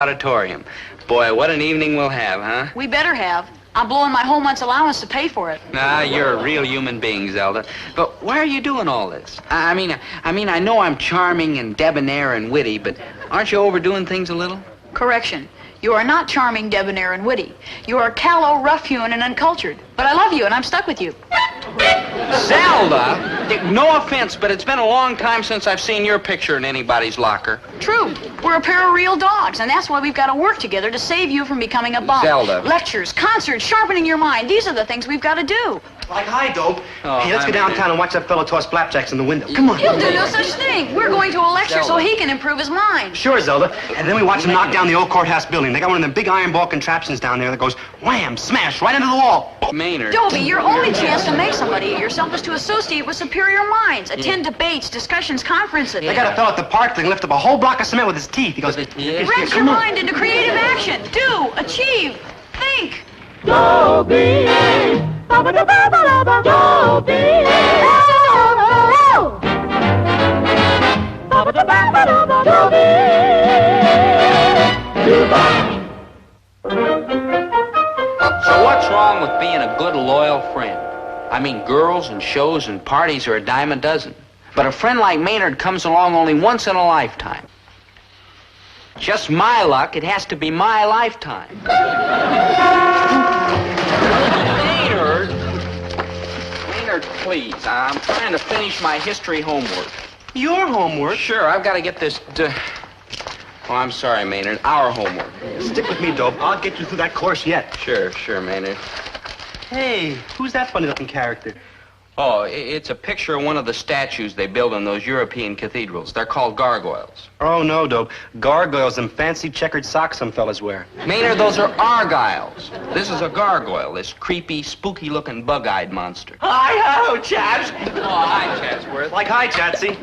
auditorium. Boy, what an evening we'll have, huh? We better have. I'm blowing my whole month's allowance to pay for it. Ah, you're a real human being, Zelda. But why are you doing all this? I mean, I know I'm charming and debonair and witty, but aren't you overdoing things a little? Correction. You are not charming, debonair, and witty. You are callow, rough-hewn, and uncultured. But I love you, and I'm stuck with you. Zelda! No offense, but it's been a long time since I've seen your picture in anybody's locker. True. We're a pair of real dogs, and that's why we've got to work together to save you from becoming a bum. Zelda. Lectures, concerts, sharpening your mind. These are the things we've got to do. Like, hi, Dope. Oh, hey, let's go downtown and watch that fellow toss flapjacks in the window. Come on. He'll do no such thing. We're going to a lecture so Zelda. he can improve his mind. Sure, Zelda. And then we watch them knock down the old courthouse building. They got one of them big iron ball contraptions down there that goes wham, smash, right into the wall. Maynard. Dobie, your only chance to make somebody of yourself is to associate with superior minds, attend debates, discussions, conferences. They got a fellow at the park that can lift up a whole block of cement with his teeth. He goes, Wrench your mind into creative action. Do, achieve, think. Dobie, ba-ba-da-ba-ba-da-ba. Dobie, ba-ba-da-ba-ba-da-ba. Dobie, So what's wrong with being a good, loyal friend? I mean, girls and shows and parties are a dime a dozen. But a friend like Maynard comes along only once in a lifetime. Just my luck, it has to be my lifetime. Maynard, please. I'm trying to finish my history homework. your homework? Sure, I've got to get this to... Oh, I'm sorry, Maynard. Our homework. Stick with me, Dope. I'll get you through that course yet. Sure, Maynard. Hey, who's that funny-looking character? Oh, it's a picture of one of the statues they build in those European cathedrals. They're called gargoyles. Oh, no, Dope. Gargoyles and fancy checkered socks some fellas wear. Maynard, those are argyles. This is a gargoyle, this creepy, spooky-looking, bug-eyed monster. Hi-ho, chaps. Oh, hi, Chatsworth. Like, hi, Chatsy.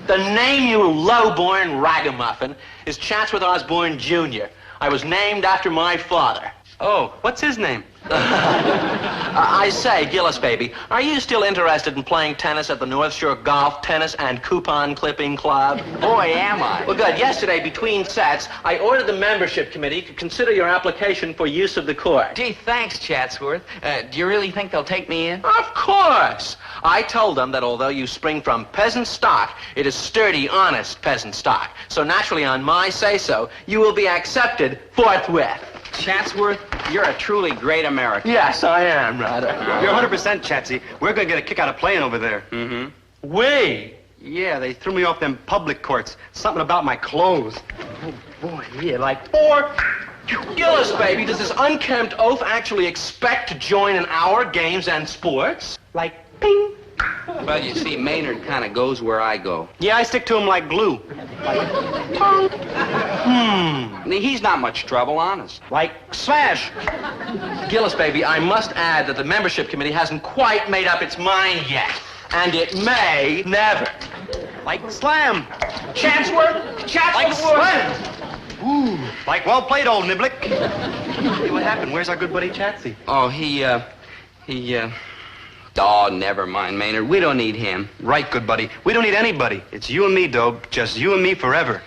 The name, you low-born ragamuffin, is Chatsworth Osborne, Jr. I was named after my father. Oh, what's his name? I say, Gillis, baby, are you still interested in playing tennis at the North Shore Golf Tennis and Coupon Clipping Club? Boy, am I. Well, good. Yesterday, between sets, I ordered the membership committee to consider your application for use of the court. Gee, thanks, Chatsworth. Do you really think they'll take me in? Of course. I told them that although you spring from peasant stock, it is sturdy, honest peasant stock. So naturally, on my say-so, you will be accepted forthwith. Chatsworth, you're a truly great American. Yes, I am, rather. You're 100% Chatsy. We're going to get a kick out of playing over there. Mm-hmm. We? Yeah, they threw me off them public courts. Something about my clothes. Oh, boy, yeah, like four... Gillis, baby, does this unkempt oaf actually expect to join in our games and sports? Like, ping. Well, you see, Maynard kind of goes where I go. Yeah, I stick to him like glue. He's not much trouble, honest. Like, smash. Gillis, baby, I must add that the membership committee hasn't quite made up its mind yet. And it may never. Like, slam. Chatsworth? Like, slam. Ooh, like, well played, old niblick. Hey, what happened? Where's our good buddy Chatsy? Oh, Oh, never mind, Maynard. We don't need him. Right, good buddy. We don't need anybody. It's you and me, Dope. Just you and me forever.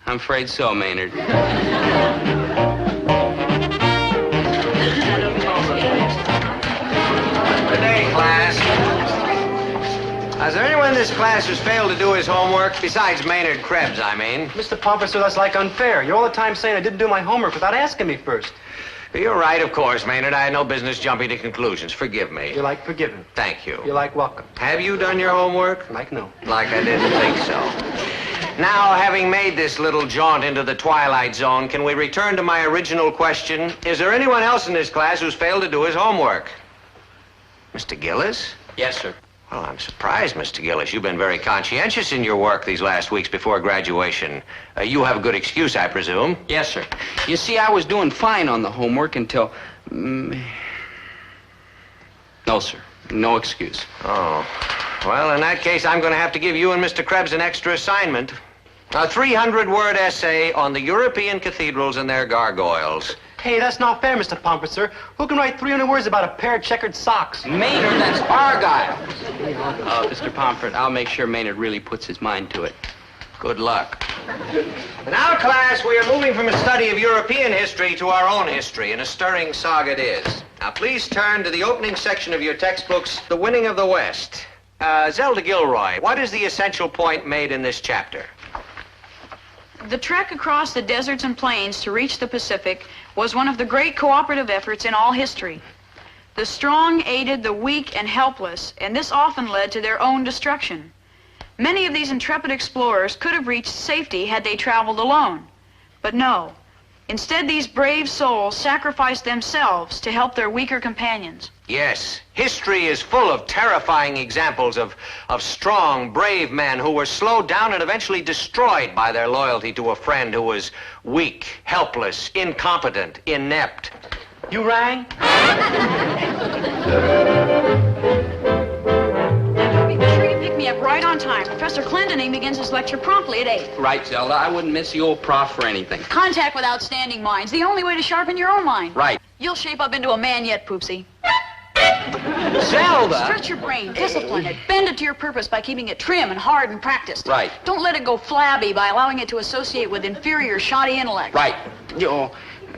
I'm afraid so, Maynard. Good day, class. Is there anyone in this class who's failed to do his homework? Besides Maynard Krebs, I mean. Mr. Pomfrey, that's like unfair. You're all the time saying I didn't do my homework without asking me first. You're right, of course, Maynard. I had no business jumping to conclusions. Forgive me. You're like forgiven. Thank you. You're like welcome. Have you done your homework? Like no. Like I didn't think so. Now, having made this little jaunt into the Twilight Zone, can we return to my original question? Is there anyone else in this class who's failed to do his homework? Mr. Gillis? Yes, sir. Well, I'm surprised, Mr. Gillis. You've been very conscientious in your work these last weeks before graduation. You have a good excuse, I presume. Yes, sir. You see, I was doing fine on the homework until... No, sir. No excuse. Oh. Well, in that case, I'm going to have to give you and Mr. Krebs an extra assignment. A 300-word essay on the European cathedrals and their gargoyles. Hey, that's not fair, Mr. Pomfrey, sir. Who can write 300 words about a pair of checkered socks? Maynard, that's argyle. Mr. Pomfret, I'll make sure Maynard really puts his mind to it. Good luck. Now, class, we are moving from a study of European history to our own history, and a stirring saga it is. Now, please turn to the opening section of your textbooks, The Winning of the West. Zelda Gilroy, what is the essential point made in this chapter? The trek across the deserts and plains to reach the Pacific was one of the great cooperative efforts in all history. The strong aided the weak and helpless, and this often led to their own destruction. Many of these intrepid explorers could have reached safety had they traveled alone. But no. Instead, these brave souls sacrificed themselves to help their weaker companions. Yes, history is full of terrifying examples of strong, brave men who were slowed down and eventually destroyed by their loyalty to a friend who was weak, helpless, incompetent, inept. You rang? Be sure you pick me up right on time. Professor Clendening begins his lecture promptly at 8. Right, Zelda. I wouldn't miss the old prof for anything. Contact with outstanding minds. The only way to sharpen your own mind. Right. You'll shape up into a man yet, Poopsie. Zelda! Stretch your brain, discipline it, bend it to your purpose by keeping it trim and hard and practiced. Right. Don't let it go flabby by allowing it to associate with inferior, shoddy intellect. Right.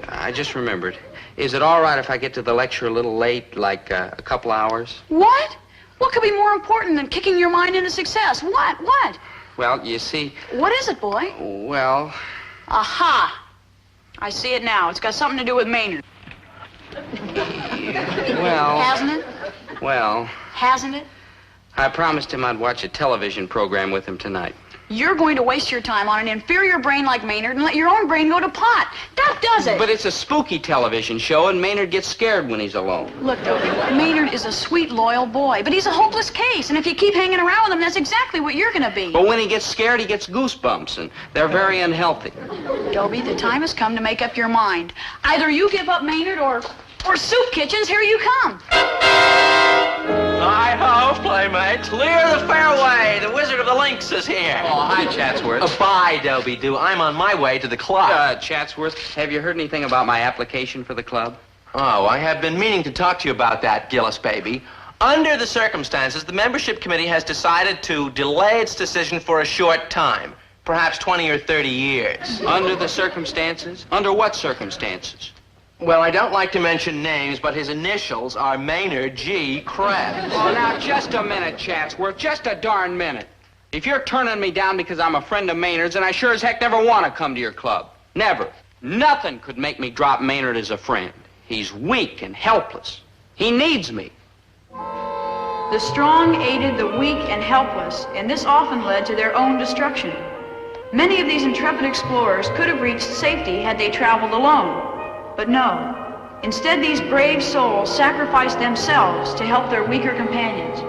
I just remembered. Is it all right if I get to the lecture a little late, like a couple hours? What? What could be more important than kicking your mind into success? What? Well, you see... What is it, boy? Well... Aha! I see it now. It's got something to do with Maynard. Well... Hasn't it? Well... Hasn't it? I promised him I'd watch a television program with him tonight. You're going to waste your time on an inferior brain like Maynard and let your own brain go to pot. That does it. But it's a spooky television show, and Maynard gets scared when he's alone. Look, Dobie, Maynard is a sweet, loyal boy, but he's a hopeless case, and if you keep hanging around with him, that's exactly what you're going to be. But when he gets scared, he gets goosebumps, and they're very unhealthy. Dobie, the time has come to make up your mind. Either you give up Maynard or Soup Kitchens, here you come. Hi-ho, playmates. Clear the fairway. The Wizard of the Links is here. Oh, hi, Chatsworth. Bye, Dobie-Doo. I'm on my way to the club. Chatsworth, have you heard anything about my application for the club? Oh, I have been meaning to talk to you about that, Gillis baby. Under the circumstances, the membership committee has decided to delay its decision for a short time. Perhaps 20 or 30 years. Under the circumstances? Under what circumstances? Well, I don't like to mention names, but his initials are Maynard G. Krebs. Oh, now, just a minute, Chatsworth. Just a darn minute. If you're turning me down because I'm a friend of Maynard's, then I sure as heck never want to come to your club. Never. Nothing could make me drop Maynard as a friend. He's weak and helpless. He needs me. The strong aided the weak and helpless, and this often led to their own destruction. Many of these intrepid explorers could have reached safety had they traveled alone. But no. Instead, these brave souls sacrificed themselves to help their weaker companions.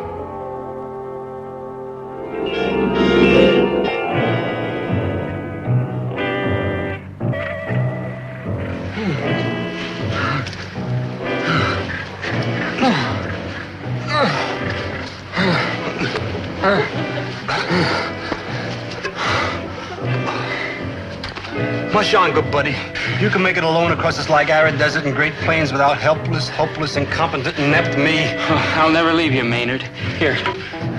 Mush on, good buddy. You can make it alone across this like arid desert and great plains without helpless, hopeless, incompetent, inept me. I'll never leave you, Maynard. Here,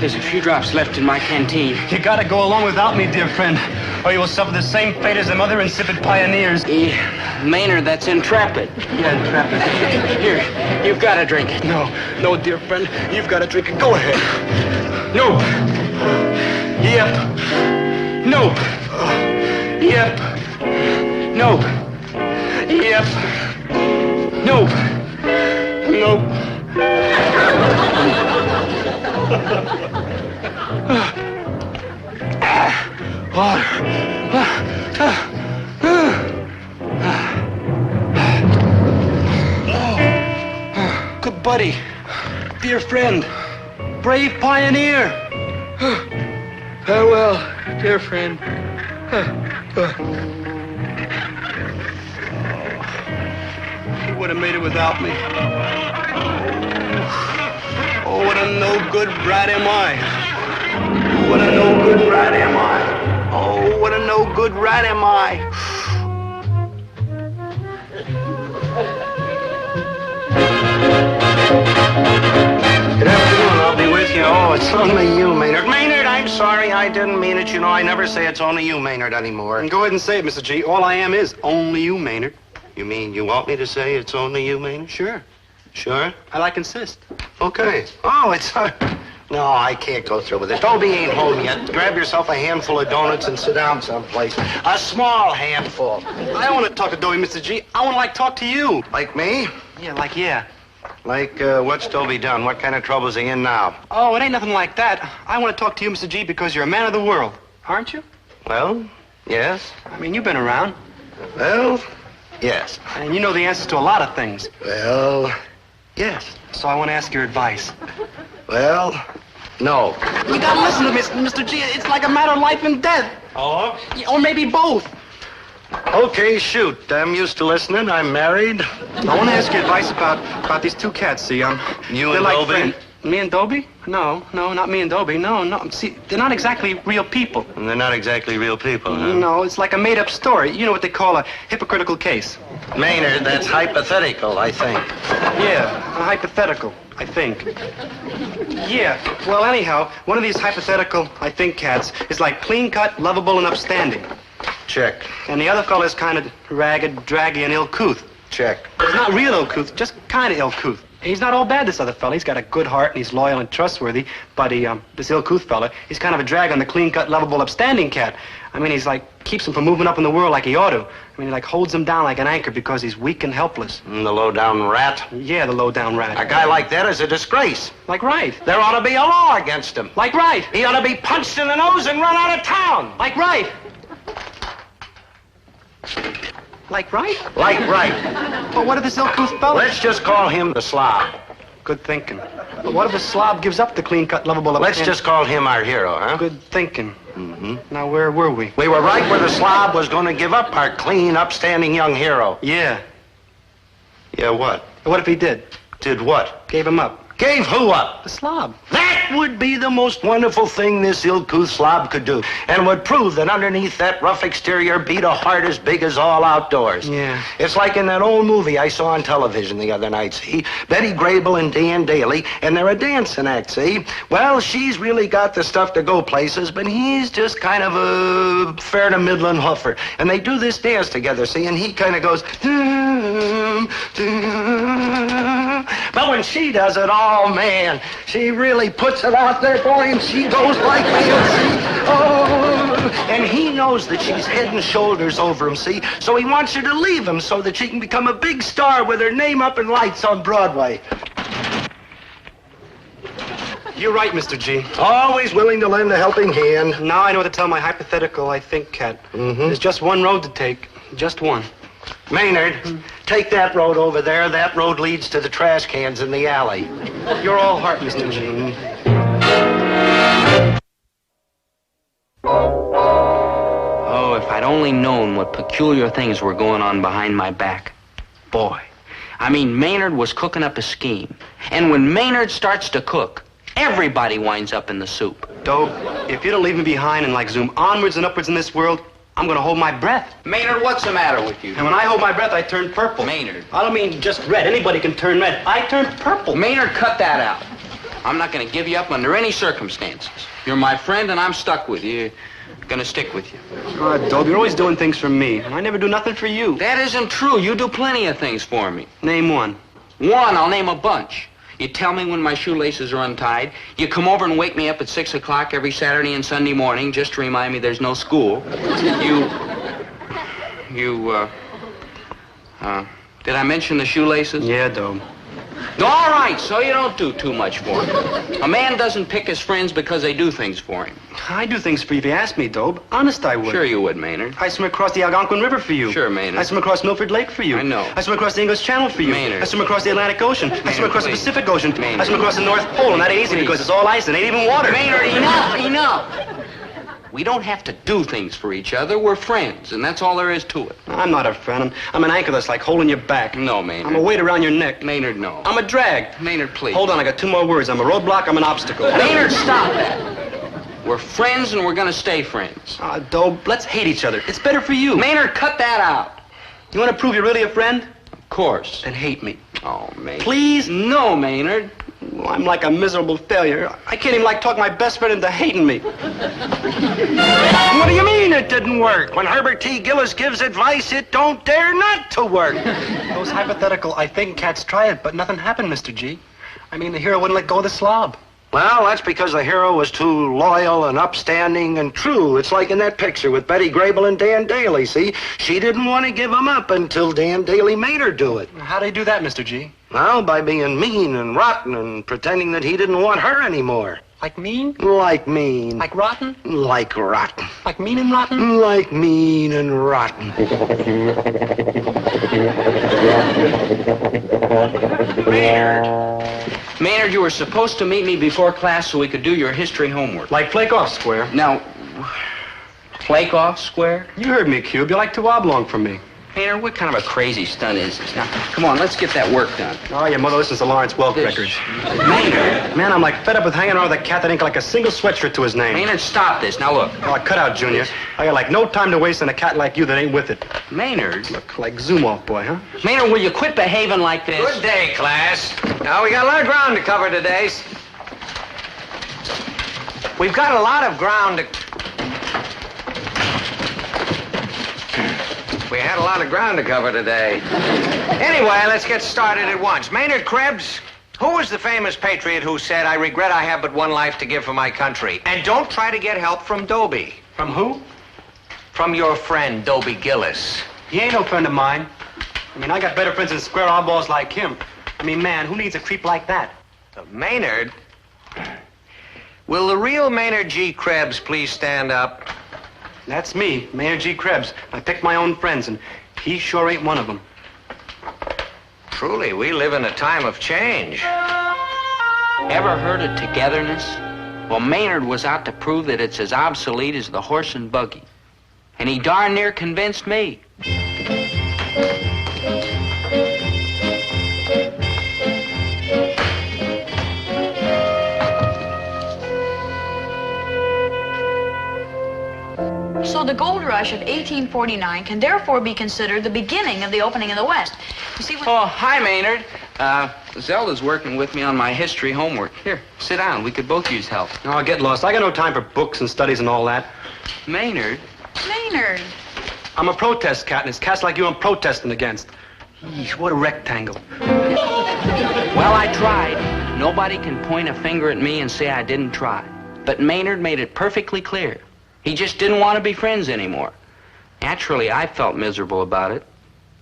there's a few drops left in my canteen. You gotta go along without me, dear friend, or you will suffer the same fate as them other insipid pioneers. Maynard, that's intrepid. Yeah, intrepid. Here, you've got to drink it. No, dear friend, you've got to drink it. Go ahead. No. Yep. No. Yep. No. Yep. No. No. Good buddy, dear friend, brave pioneer. Farewell, dear friend. He would have made it without me. Oh, what a no-good brat am I. What a no-good rat am I. Oh, what a no-good rat am I. Good afternoon, I'll be with you. Oh, it's only you, Maynard. Maynard, I I'm sorry, I didn't mean it. You know, I never say it's only you, Maynard, anymore. Go ahead and say it, Mr. G. All I am is only you, Maynard. You mean you want me to say it's only you, Maynard? Sure. Sure? I like insist. Okay. Oh, it's... No, I can't go through with it. Dobie ain't home yet. Grab yourself a handful of donuts and sit down someplace. A small handful. I don't want to talk to Dobie, Mr. G. I want to, talk to you. Like me? Yeah. Like, what's Dobie done? What kind of trouble's he in now? Oh, it ain't nothing like that. I want to talk to you, Mr. G, because you're a man of the world. Aren't you? Well, yes. I mean, you've been around. Well, yes. And you know the answers to a lot of things. Well, yes. So I want to ask your advice. Well, no. You gotta listen to me, Mr. G. It's like a matter of life and death. Oh? Or maybe both. Okay, shoot. I'm used to listening. I'm married. I want to ask you advice about these two cats, see? You they're and like Dobie? friends. Me and Dobie? No, not me and Dobie. No. See, they're not exactly real people. And they're not exactly real people, huh? No, it's like a made-up story. You know what they call a hypocritical case. Maynard, that's hypothetical, I think. Yeah, a hypothetical, I think. Yeah, well, anyhow, one of these hypothetical, I think, cats is like clean-cut, lovable, and upstanding. Check. And the other fella's kind of ragged, draggy, and ill-couth. Check. He's not real ill-couth, just kind of ill-couth. He's not all bad, this other fella. He's got a good heart, and he's loyal and trustworthy. But this ill-couth fella, he's kind of a drag on the clean-cut, lovable, upstanding cat. I mean, he's like, keeps him from moving up in the world like he ought to. I mean, he like holds him down like an anchor because he's weak and helpless. The low-down rat? Yeah, the low-down rat. A guy like that is a disgrace. Like right. There ought to be a law against him. Like right. He ought to be punched in the nose and run out of town. Like right. Like right? Like right. But what if this ill-couth fella... Let's just call him the slob. Good thinking. But what if the slob gives up the clean-cut, lovable... Let's just call him our hero, huh? Good thinking. Now, where were we? We were right where the slob was going to give up our clean, upstanding young hero. Yeah. Yeah, what? What if he did? Did what? Gave him up. Gave who up? The slob. That would be the most wonderful thing this ill-couth slob could do, and would prove that underneath that rough exterior beat a heart as big as all outdoors. Yeah. It's like in that old movie I saw on television the other night, see? Betty Grable and Dan Daly, and they're a dancing act, see? Well, she's really got the stuff to go places, but he's just kind of a fair to middling hoofer. And they do this dance together, see? And he kind of goes... But when she does it, oh, man, she really puts it out there, boy, and she goes like this, see? Oh, and he knows that she's head and shoulders over him, see? So he wants her to leave him so that she can become a big star with her name up in lights on Broadway. You're right, Mr. G. Always willing to lend a helping hand. Now I know what to tell my hypothetical, I think, cat. There's just one road to take. Just one. Maynard, take that road over there. That road leads to the trash cans in the alley. You're all heart, Mr. G. Oh, if I'd only known what peculiar things were going on behind my back. Boy. I mean, Maynard was cooking up a scheme. And when Maynard starts to cook, everybody winds up in the soup. Dope, if you don't leave me behind and like zoom onwards and upwards in this world, I'm gonna hold my breath. Maynard, what's the matter with you? And when I hold my breath, I turn purple. Maynard. I don't mean just red. Anybody can turn red. I turn purple. Maynard, cut that out. I'm not going to give you up under any circumstances. You're my friend, and I'm stuck with you. Gonna stick with you. Dobe, you're always doing things for me, and I never do nothing for you. That isn't true. You do plenty of things for me. Name one. One, I'll name a bunch. You tell me when my shoelaces are untied. You come over and wake me up at 6 o'clock every Saturday and Sunday morning just to remind me there's no school. Did I mention the shoelaces? Yeah, Dobe. All right, so you don't do too much for him. A man doesn't pick his friends because they do things for him. I do things for you if you ask me, Dobe. Honest, I would. Sure you would, Maynard. I swim across the Algonquin River for you. Sure, Maynard. I swim across Milford Lake for you. I know. I swim across the English Channel for you. Maynard. I swim across the Atlantic Ocean. I swim across please. the Pacific Ocean. Maynard. I swim across the North Pole, and that ain't easy Please. because it's all ice and ain't even water. Maynard, enough. We don't have to do things for each other. We're friends, and that's all there is to it. I'm not a friend. I'm an anchor that's like holding your back. No, Maynard. I'm a weight around your neck. Maynard, no. I'm a drag. Maynard, please. Hold on, I got two more words. I'm a roadblock, I'm an obstacle. Maynard, stop that. We're friends, and we're going to stay friends. Dobe, let's hate each other. It's better for you. Maynard, cut that out. You want to prove you're really a friend? Of course. Then hate me. Oh, Maynard. Please? No, Maynard. Well, I'm like a miserable failure. I can't even talk my best friend into hating me. What do you mean it didn't work? When Herbert T. Gillis gives advice, it don't dare not to work. Those hypothetical I think cats try it, but nothing happened, Mr. G. I mean, the hero wouldn't let go of the slob. Well, that's because the hero was too loyal and upstanding and true. It's like in that picture with Betty Grable and Dan Daly, see? She didn't want to give him up until Dan Daly made her do it. How'd he do that, Mr. G? Well, by being mean and rotten and pretending that he didn't want her anymore. Like mean? Like mean. Like rotten? Like rotten. Like mean and rotten? Like mean and rotten. Maynard, you were supposed to meet me before class so we could do your history homework. Like flake off, Square. Now, flake off, Square? You heard me, Cube. You like to oblong from me. Maynard, what kind of a crazy stunt is this? Now, come on, let's get that work done. Oh, your mother listens to Lawrence Welk This- records. Maynard. Man, I'm like fed up with hanging around with a cat that ain't got like a single sweatshirt to his name. Maynard, stop this. Now, look. Oh, cut out, Junior. I got like no time to waste on a cat like you that ain't with it. Maynard. Look, like zoom off, boy, huh? Maynard, will you quit behaving like this? Good day, class. Now, we got a lot of ground to cover today. We've got a lot of ground to... We had a lot of ground to cover today. Anyway, let's get started at once. Maynard Krebs, who was the famous patriot who said, "I regret I have but one life to give for my country"? And don't try to get help from Dobie. From who? From your friend, Dobie Gillis. He ain't no friend of mine. I mean, I got better friends than square oddballs like him. I mean, man, who needs a creep like that? Maynard? Will the real Maynard G. Krebs please stand up? That's me, Mayor G. Krebs. I pick my own friends, and he sure ain't one of them. Truly, we live in a time of change. Ever heard of togetherness? Well, Maynard was out to prove that it's as obsolete as the horse and buggy. And he darn near convinced me. So the gold rush of 1849 can therefore be considered the beginning of the opening of the West. You see, when... Oh, hi, Maynard. Zelda's working with me on my history homework. Here, sit down. We could both use help. Oh, get lost. I got no time for books and studies and all that. Maynard? Maynard. I'm a protest cat, and it's cats like you I'm protesting against. Yeesh, what a rectangle. Well, I tried. Nobody can point a finger at me and say I didn't try. But Maynard made it perfectly clear. He just didn't want to be friends anymore. Naturally, I felt miserable about it.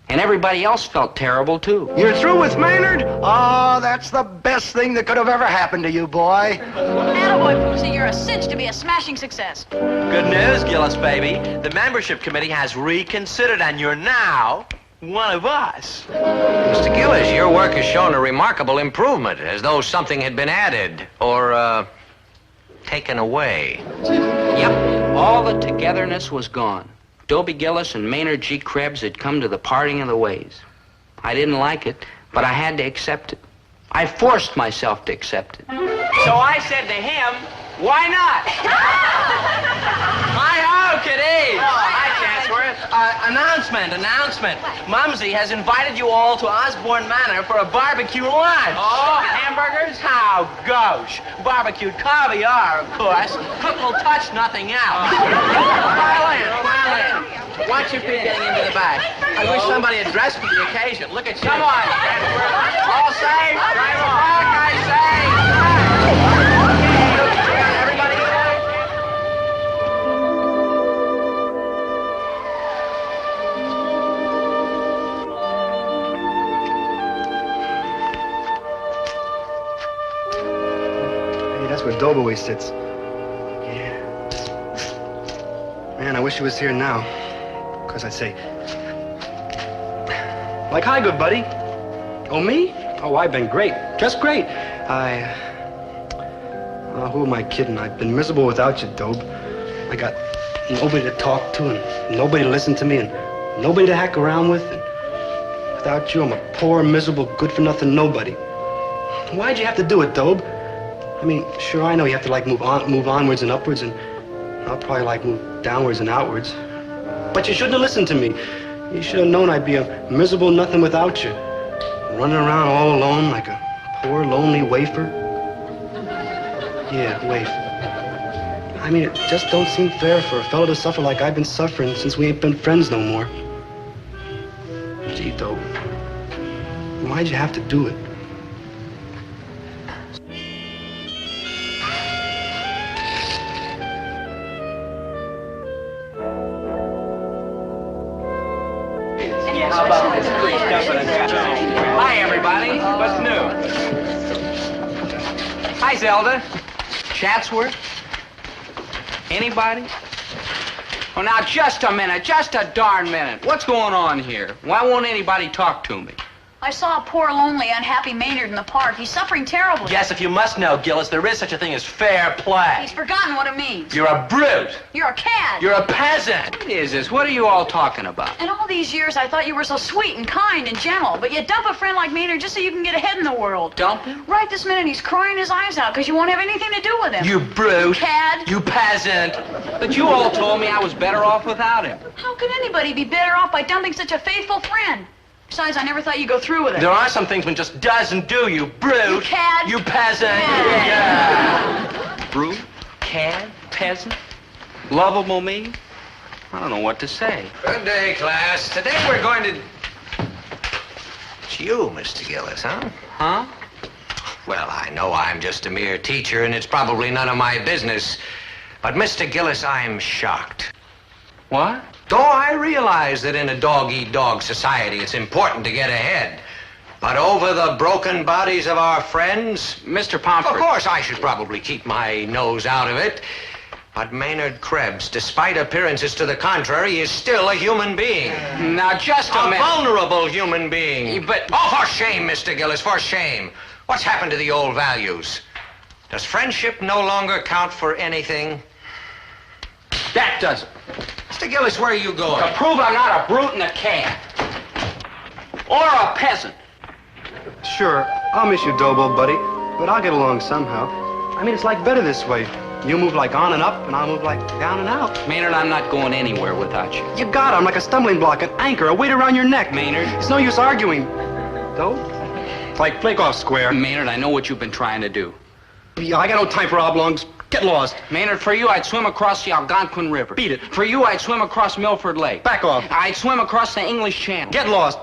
And everybody else felt terrible, too. You're through with Maynard? Oh, that's the best thing that could have ever happened to you, boy. Attaboy, Pussy, you're a cinch to be a smashing success. Good news, Gillis, baby. The membership committee has reconsidered, and you're now one of us. Mr. Gillis, your work has shown a remarkable improvement, as though something had been added or, taken away. Yep, all the togetherness was gone. Dobie Gillis and Maynard G. Krebs had come to the parting of the ways. I didn't like it, but I had to accept it. I forced myself to accept it. So I said to him, why not? Hi-ho, kiddies. Oh, hi, Chancellor. Announcement. Mumsy has invited you all to Osborne Manor for a barbecue lunch. Oh, hamburgers? How gauche. Barbecued caviar, of course. Cook will touch nothing else. File in. Watch your feet getting into the back. I wish somebody had dressed for the occasion. Look at you. Come on. All safe. Drive back, I say. Everybody Hey, that's where Dobie sits. Yeah. Man, I wish he was here now. Because I'd say... Like, hi, good buddy. Oh, me? Oh, I've been great. Just great. Oh, who am I kidding? I've been miserable without you, Dobe. I got nobody to talk to and nobody to listen to me and nobody to hack around with. And without you, I'm a poor, miserable, good-for-nothing nobody. Why'd you have to do it, Dobe? I mean, sure, I know you have to, like, move onwards and upwards, and I'll probably, like, move downwards and outwards. But you shouldn't have listened to me. You should have known I'd be a miserable nothing without you. Running around all alone like a poor, lonely wafer. Yeah, wait. I mean, it just don't seem fair for a fellow to suffer like I've been suffering since we ain't been friends no more. Gee, Dope, why'd you have to do it? Hi, everybody. What's new? Hi, Zelda. Chatsworth? Anybody? Oh, now, just a minute. Just a darn minute. What's going on here? Why won't anybody talk to me? I saw a poor, lonely, unhappy Maynard in the park. He's suffering terribly. Yes, if you must know, Gillis, there is such a thing as fair play. He's forgotten what it means. You're a brute. You're a cad. You're a peasant. What is this? What are you all talking about? In all these years, I thought you were so sweet and kind and gentle, but you dump a friend like Maynard just so you can get ahead in the world. Dump him? Right this minute, he's crying his eyes out because you won't have anything to do with him. You brute. Cad. You peasant. But you all told me I was better off without him. How could anybody be better off by dumping such a faithful friend? Besides, I never thought you'd go through with it. There are some things one just doesn't do, you brute. You cad. You peasant. Yeah. Brute? Cad? Peasant? Lovable me? I don't know what to say. Good day, class. Today we're going to... It's you, Mr. Gillis, huh? Huh? Well, I know I'm just a mere teacher, and it's probably none of my business. But, Mr. Gillis, I'm shocked. What? Though I realize that in a dog-eat-dog society, it's important to get ahead. But over the broken bodies of our friends... Mr. Pomfret. Of course, I should probably keep my nose out of it. But Maynard Krebs, despite appearances to the contrary, is still a human being. Now, just a minute. A vulnerable human being. But... Oh, for shame, Mr. Gillis, for shame. What's happened to the old values? Does friendship no longer count for anything? That doesn't. Mr. Gillis, where are you going? To prove I'm not a brute and a cad. Or a peasant. Sure, I'll miss you, Dobo, buddy, but I'll get along somehow. I mean, it's like better this way. You move like on and up, and I'll move like down and out. Maynard, I'm not going anywhere without you. You got it. I'm like a stumbling block, an anchor, a weight around your neck. Maynard. It's no use arguing. Though? It's like flake off square. Maynard, I know what you've been trying to do. Yeah, I got no time for oblongs. Get lost. Maynard, for you, I'd swim across the Algonquin River. Beat it. For you, I'd swim across Milford Lake. Back off. I'd swim across the English Channel. Get lost.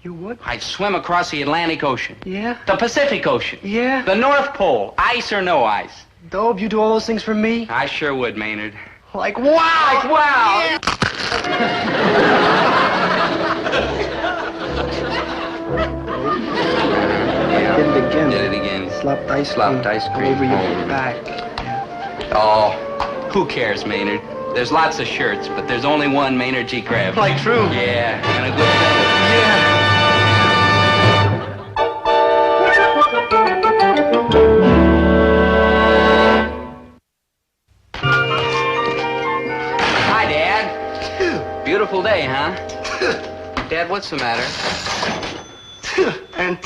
You would? I'd swim across the Atlantic Ocean. Yeah? The Pacific Ocean. Yeah? The North Pole. Ice or no ice. Dobe, you do all those things for me? I sure would, Maynard. Like, wow! Like, wow! Yeah. Did it again. Did it again. Slopped ice cream. Slopped ice cream. Over your Oh. back. Oh, who cares, Maynard? There's lots of shirts, but there's only one Maynard G. Krebs. Like true. Yeah, and a good fellow. Yeah. Hi, Dad. Beautiful day, huh? Dad, what's the matter? And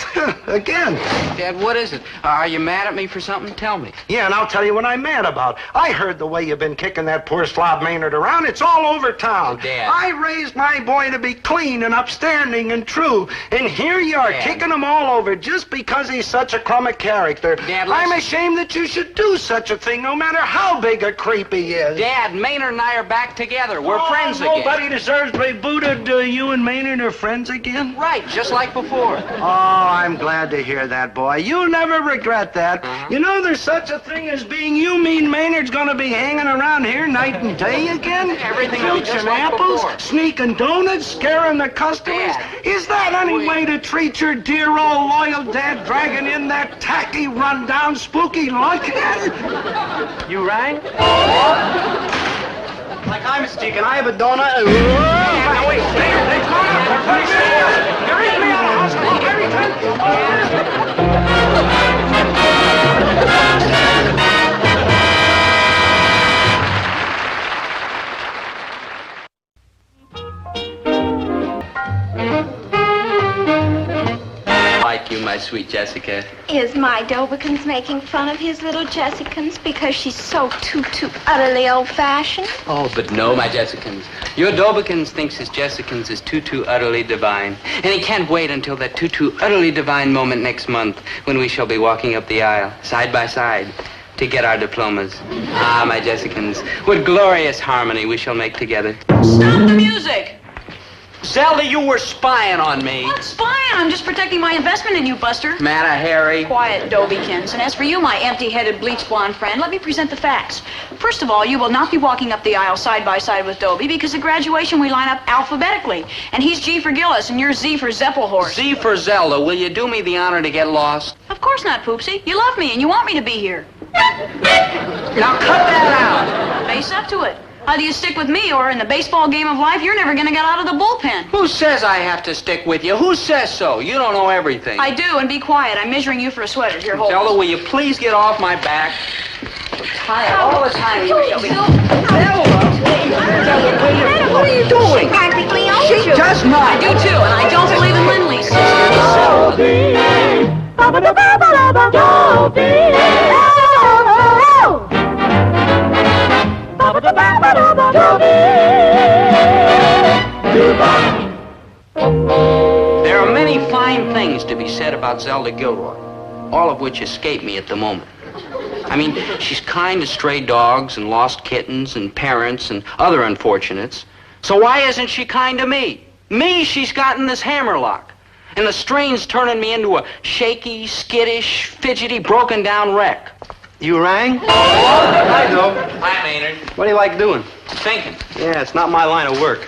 again. Dad, what is it? Are you mad at me for something? Tell me. Yeah, and I'll tell you what I'm mad about. I heard the way you've been kicking that poor slob Maynard around. It's all over town. Oh, Dad. I raised my boy to be clean and upstanding and true. And here you are, Dad. kicking him all over just because he's such a crumb of character. Dad, I'm listen. ashamed that you should do such a thing, no matter how big a creep he is. Dad, Maynard and I are back together. We're friends again. Nobody deserves to be booted. You and Maynard are friends again? Right, just like before. Oh, I'm glad to hear that, boy. You'll never regret that. You know there's such a thing as being you mean Maynard's gonna be hanging around here night and day again? Everything will be Fruits just and like apples, before. sneaking donuts, scaring the customers. Dad. Is that any way to treat your dear old loyal dad, dragging in that tacky, run-down, spooky lunkhead? You rang? Like I'm Deacon, I have a donut. Now, wait, Maynard, come on, for Christ's sake. You're eating me out of hospital every time. Like you, my sweet Jessica. Is my Dobikins making fun of his little Jessicans because she's so too utterly old-fashioned? Oh, but no, my Jessicans. Your Dobikins thinks his Jessicans is too utterly divine. And he can't wait until that too utterly divine moment next month when we shall be walking up the aisle, side by side, to get our diplomas. Ah, my Jessicans, what glorious harmony we shall make together. Stop the music! Zelda, you were spying on me. What spying? I'm just protecting my investment in you, Buster. Matter, Harry. Quiet, Dobiekins. And as for you, my empty-headed, bleach blonde friend, let me present the facts. First of all, you will not be walking up the aisle side by side with Dobie because at graduation we line up alphabetically. And he's G for Gillis and you're Z for Zeppelhorse. Z for Zelda, will you do me the honor to get lost? Of course not, Poopsie. You love me and you want me to be here. Now cut that out. Face up to it. Either you stick with me or in the baseball game of life, you're never going to get out of the bullpen. Who says I have to stick with you? Who says so? You don't know everything. I do, and be quiet. I'm measuring you for a sweater. Here, hold Zelda, this. will you please get off my back? Tired all the time. Zelda, What are you doing? She practically owns you. does not. I do too, and I don't believe in Lindley. There are many fine things to be said about Zelda Gilroy, all of which escape me at the moment. I mean, she's kind to stray dogs and lost kittens and parents and other unfortunates. So why isn't she kind to me? Me, she's gotten this hammerlock. And the strain's turning me into a shaky, skittish, fidgety, broken-down wreck. You rang? I know. Hi, Maynard. What do you like doing? Thinking. Yeah, it's not my line of work.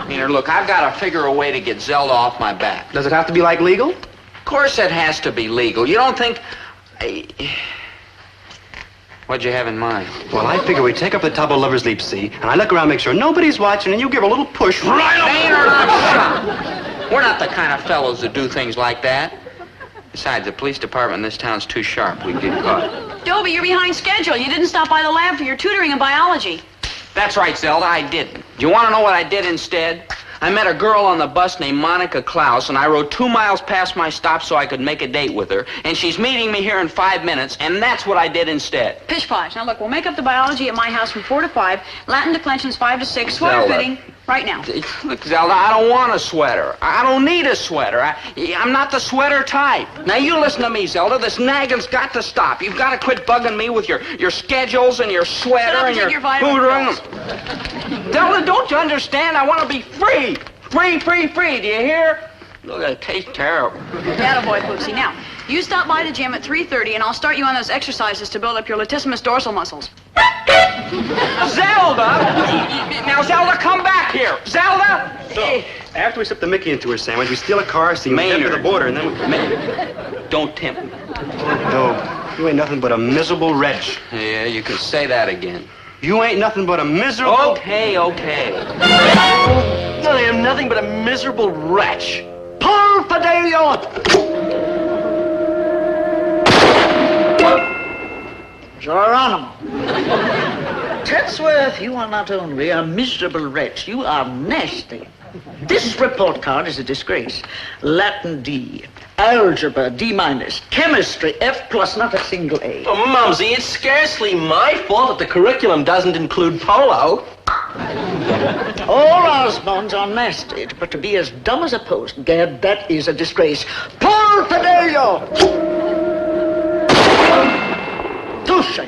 Maynard, look, I've got to figure a way to get Zelda off my back. Does it have to be like legal? Of course it has to be legal. You don't think... What'd you have in mind? Well, I figure we take up the top of Lover's Leap, see, and I look around, make sure nobody's watching, and you give a little push right Maynard, I'm shot. We're not the kind of fellows that do things like that. Besides, the police department in this town's too sharp. We'd get caught. Dobie, you're behind schedule. You didn't stop by the lab for your tutoring in biology. That's right, Zelda, I didn't. Do you want to know what I did instead? I met a girl on the bus named Monica Klaus, and I rode 2 miles past my stop so I could make a date with her. And she's meeting me here in 5 minutes, and that's what I did instead. Pish posh. Now look, we'll make up the biology at my house from 4 to 5, Latin declensions 5 to 6, sweater Zelda. fitting right now. Look, Zelda, I don't want a sweater. I don't need a sweater. I'm not the sweater type. Now, you listen to me, Zelda. This nagging's got to stop. You've got to quit bugging me with your schedules and your sweater Shut up and and take your vitamin hootering. Zelda, don't you understand? I want to be free. Free, free, free. Do you hear? Look, it tastes terrible. Attaboy, Poopsie. Now, you stop by the gym at 3:30, and I'll start you on those exercises to build up your latissimus dorsal muscles. Zelda! Now, Zelda, come back here. Zelda! So, after we slip the Mickey into her sandwich, we steal a car, see we get to the border, and then we... Don't tempt me. No, you ain't nothing but a miserable wretch. Yeah, you could say that again. You ain't nothing but a miserable... Okay, okay. I am nothing but a miserable wretch. Paul Fidelio! Geronimo. Chatsworth, you are not only a miserable wretch, you are nasty. This report card is a disgrace. Latin D, algebra D-, chemistry F+, not a single A. Oh, Mumsy, it's scarcely my fault that the curriculum doesn't include polo. All Osborns are nasty, but to be as dumb as a post, Gad, that is a disgrace. Paul Fidelio! Touche.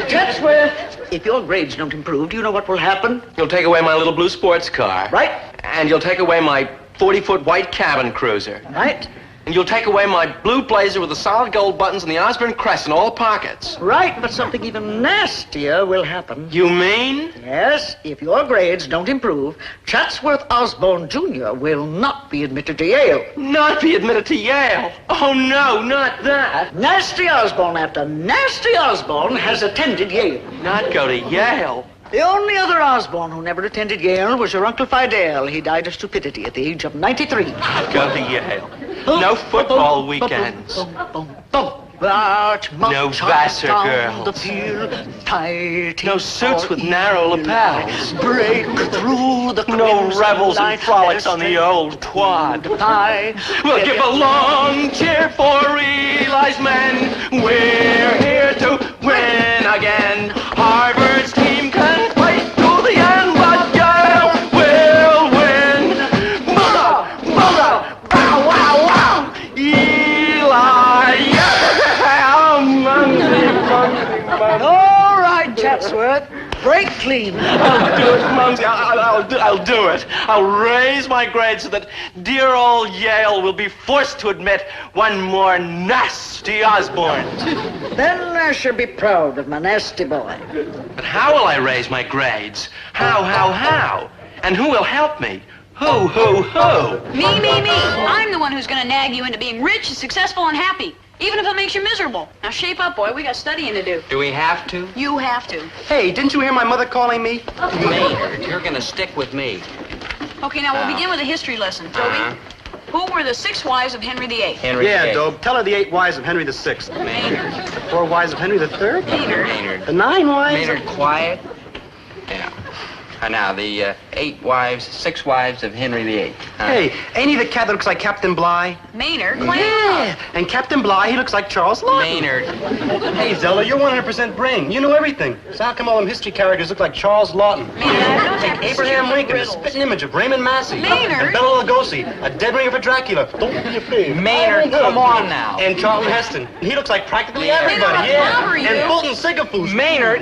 Chatsworth, if your grades don't improve, do you know what will happen? You'll take away my little blue sports car. Right? And you'll take away my 40-foot white cabin cruiser. Right? And you'll take away my blue blazer with the solid gold buttons and the Osborne crest in all pockets. Right, but something even nastier will happen. You mean? Yes, if your grades don't improve, Chatsworth Osborne Jr. will not be admitted to Yale. Not be admitted to Yale. Oh, no, not that. Nasty Osborne after Nasty Osborne has attended Yale. Not go to Yale. The only other Osborne who never attended Yale was your Uncle Fidel. He died of stupidity at the age of 93. Go to Yale. No football weekends. March, No Vassar down girls. the field, fighting No suits for with narrow Yale. lapels. Break through the No crimson revels and line. frolics on the old quad. We'll give a long cheer for Eli's men. We're here to win again. Harvard's team can fight to the end, but Yale will win. Booga, booga, bow, wow, wow. Eli, yeah! break clean. I'll do it, Mumsy. I'll do it. I'll raise my grade so that dear old Yale will be forced to admit one more nasty Osborne. Then I shall be proud of my nasty boy. But how will I raise my grades? How? And who will help me? Who? Me. I'm the one who's going to nag you into being rich and successful and happy, even if it makes you miserable. Now shape up, boy. We got studying to do. Do we have to? You have to. Hey, didn't you hear my mother calling me? Maynard, you're gonna stick with me. Okay, now we'll begin with a history lesson. Dobie, who were the 6 wives of Henry VIII? Henry Yeah, VIII. Dobe. Tell her the 8 wives of Henry VI. Maynard. The 4 wives of Henry III. Maynard. The 9 wives. Maynard, quiet. Yeah. Now, the 6 wives of Henry VIII. Hey, ain't he the cat that looks like Captain Bligh? Maynard, clam Yeah, and Captain Bligh, he looks like Charles Lawton. Maynard. Hey, Zelda, you're 100% brain. You know everything. So how come all them history characters look like Charles Lawton? Maynard, I don't have to Abraham stick with Lincoln, a riddles. spitting image of Raymond Massey. Maynard. And Bela Lugosi, a dead ringer for Dracula. Don't be afraid. Maynard, come on now. And Charlton Heston. He looks like practically Maynard. everybody, Maynard, yeah. how are you? And Fulton Sigafoos. Maynard.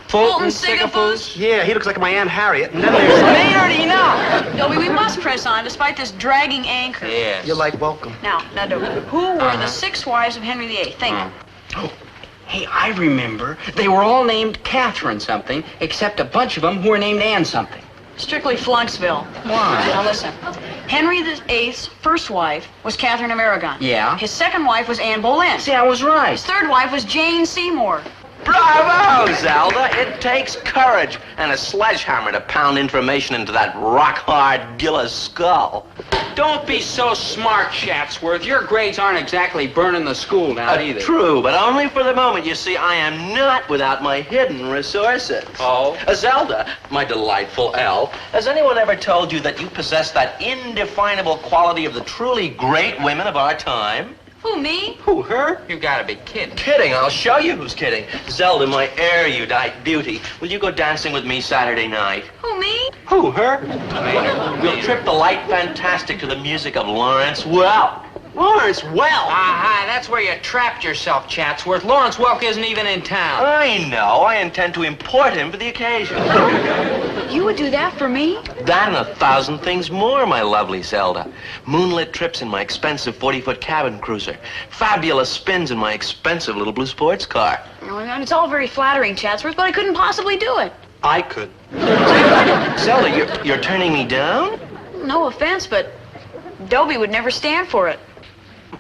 Fulton Sigafoos. Yeah, he looks like my Aunt Harriet. And then there's... Maynard, enough. Dobie, we must press on despite this dragging anchor. Yes. You're like welcome. Now, Dobie, who were the 6 wives of Henry VIII? Think. Hey, I remember. They were all named Catherine something, except a bunch of them who were named Anne something. Strictly Flunksville. Why? Now listen. Henry VIII's first wife was Catherine of Aragon. Yeah? His second wife was Anne Boleyn. See, I was right. His third wife was Jane Seymour. Bravo, Zelda. It takes courage and a sledgehammer to pound information into that rock-hard Gillis skull. Don't be so smart, Chatsworth. Your grades aren't exactly burning the school down either. True, but only for the moment. You see, I am not without my hidden resources. Oh? Zelda, my delightful elf, has anyone ever told you that you possess that indefinable quality of the truly great women of our time? Who, me? Who, her? You gotta be kidding. Kidding. I'll show you who's kidding. Zelda, my erudite beauty. Will you go dancing with me Saturday night? Who, me? Who, her? We'll trip the light fantastic to the music of Lawrence Welk. Lawrence Welk? Aha, that's where you trapped yourself, Chatsworth. Lawrence Welk isn't even in town. I know. I intend to import him for the occasion. You would do that for me? That and 1,000 things more, my lovely Zelda. Moonlit trips in my expensive 40-foot cabin cruiser. Fabulous spins in my expensive little blue sports car. Oh, and it's all very flattering, Chatsworth, but I couldn't possibly do it. I could. Zelda, you're turning me down? No offense, but Dobie would never stand for it.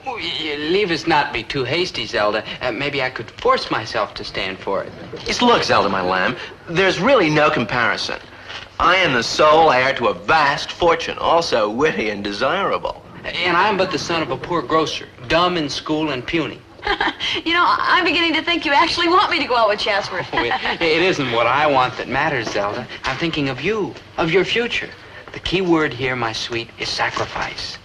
Leave us not be too hasty, Zelda. Maybe I could force myself to stand for it. Yes, look, Zelda, my lamb, there's really no comparison. I am the sole heir to a vast fortune, also witty and desirable. And I'm but the son of a poor grocer, dumb in school and puny. You know, I'm beginning to think you actually want me to go out with Chatsworth. It isn't what I want that matters, Zelda. I'm thinking of you, of your future. The key word here, my sweet, is sacrifice.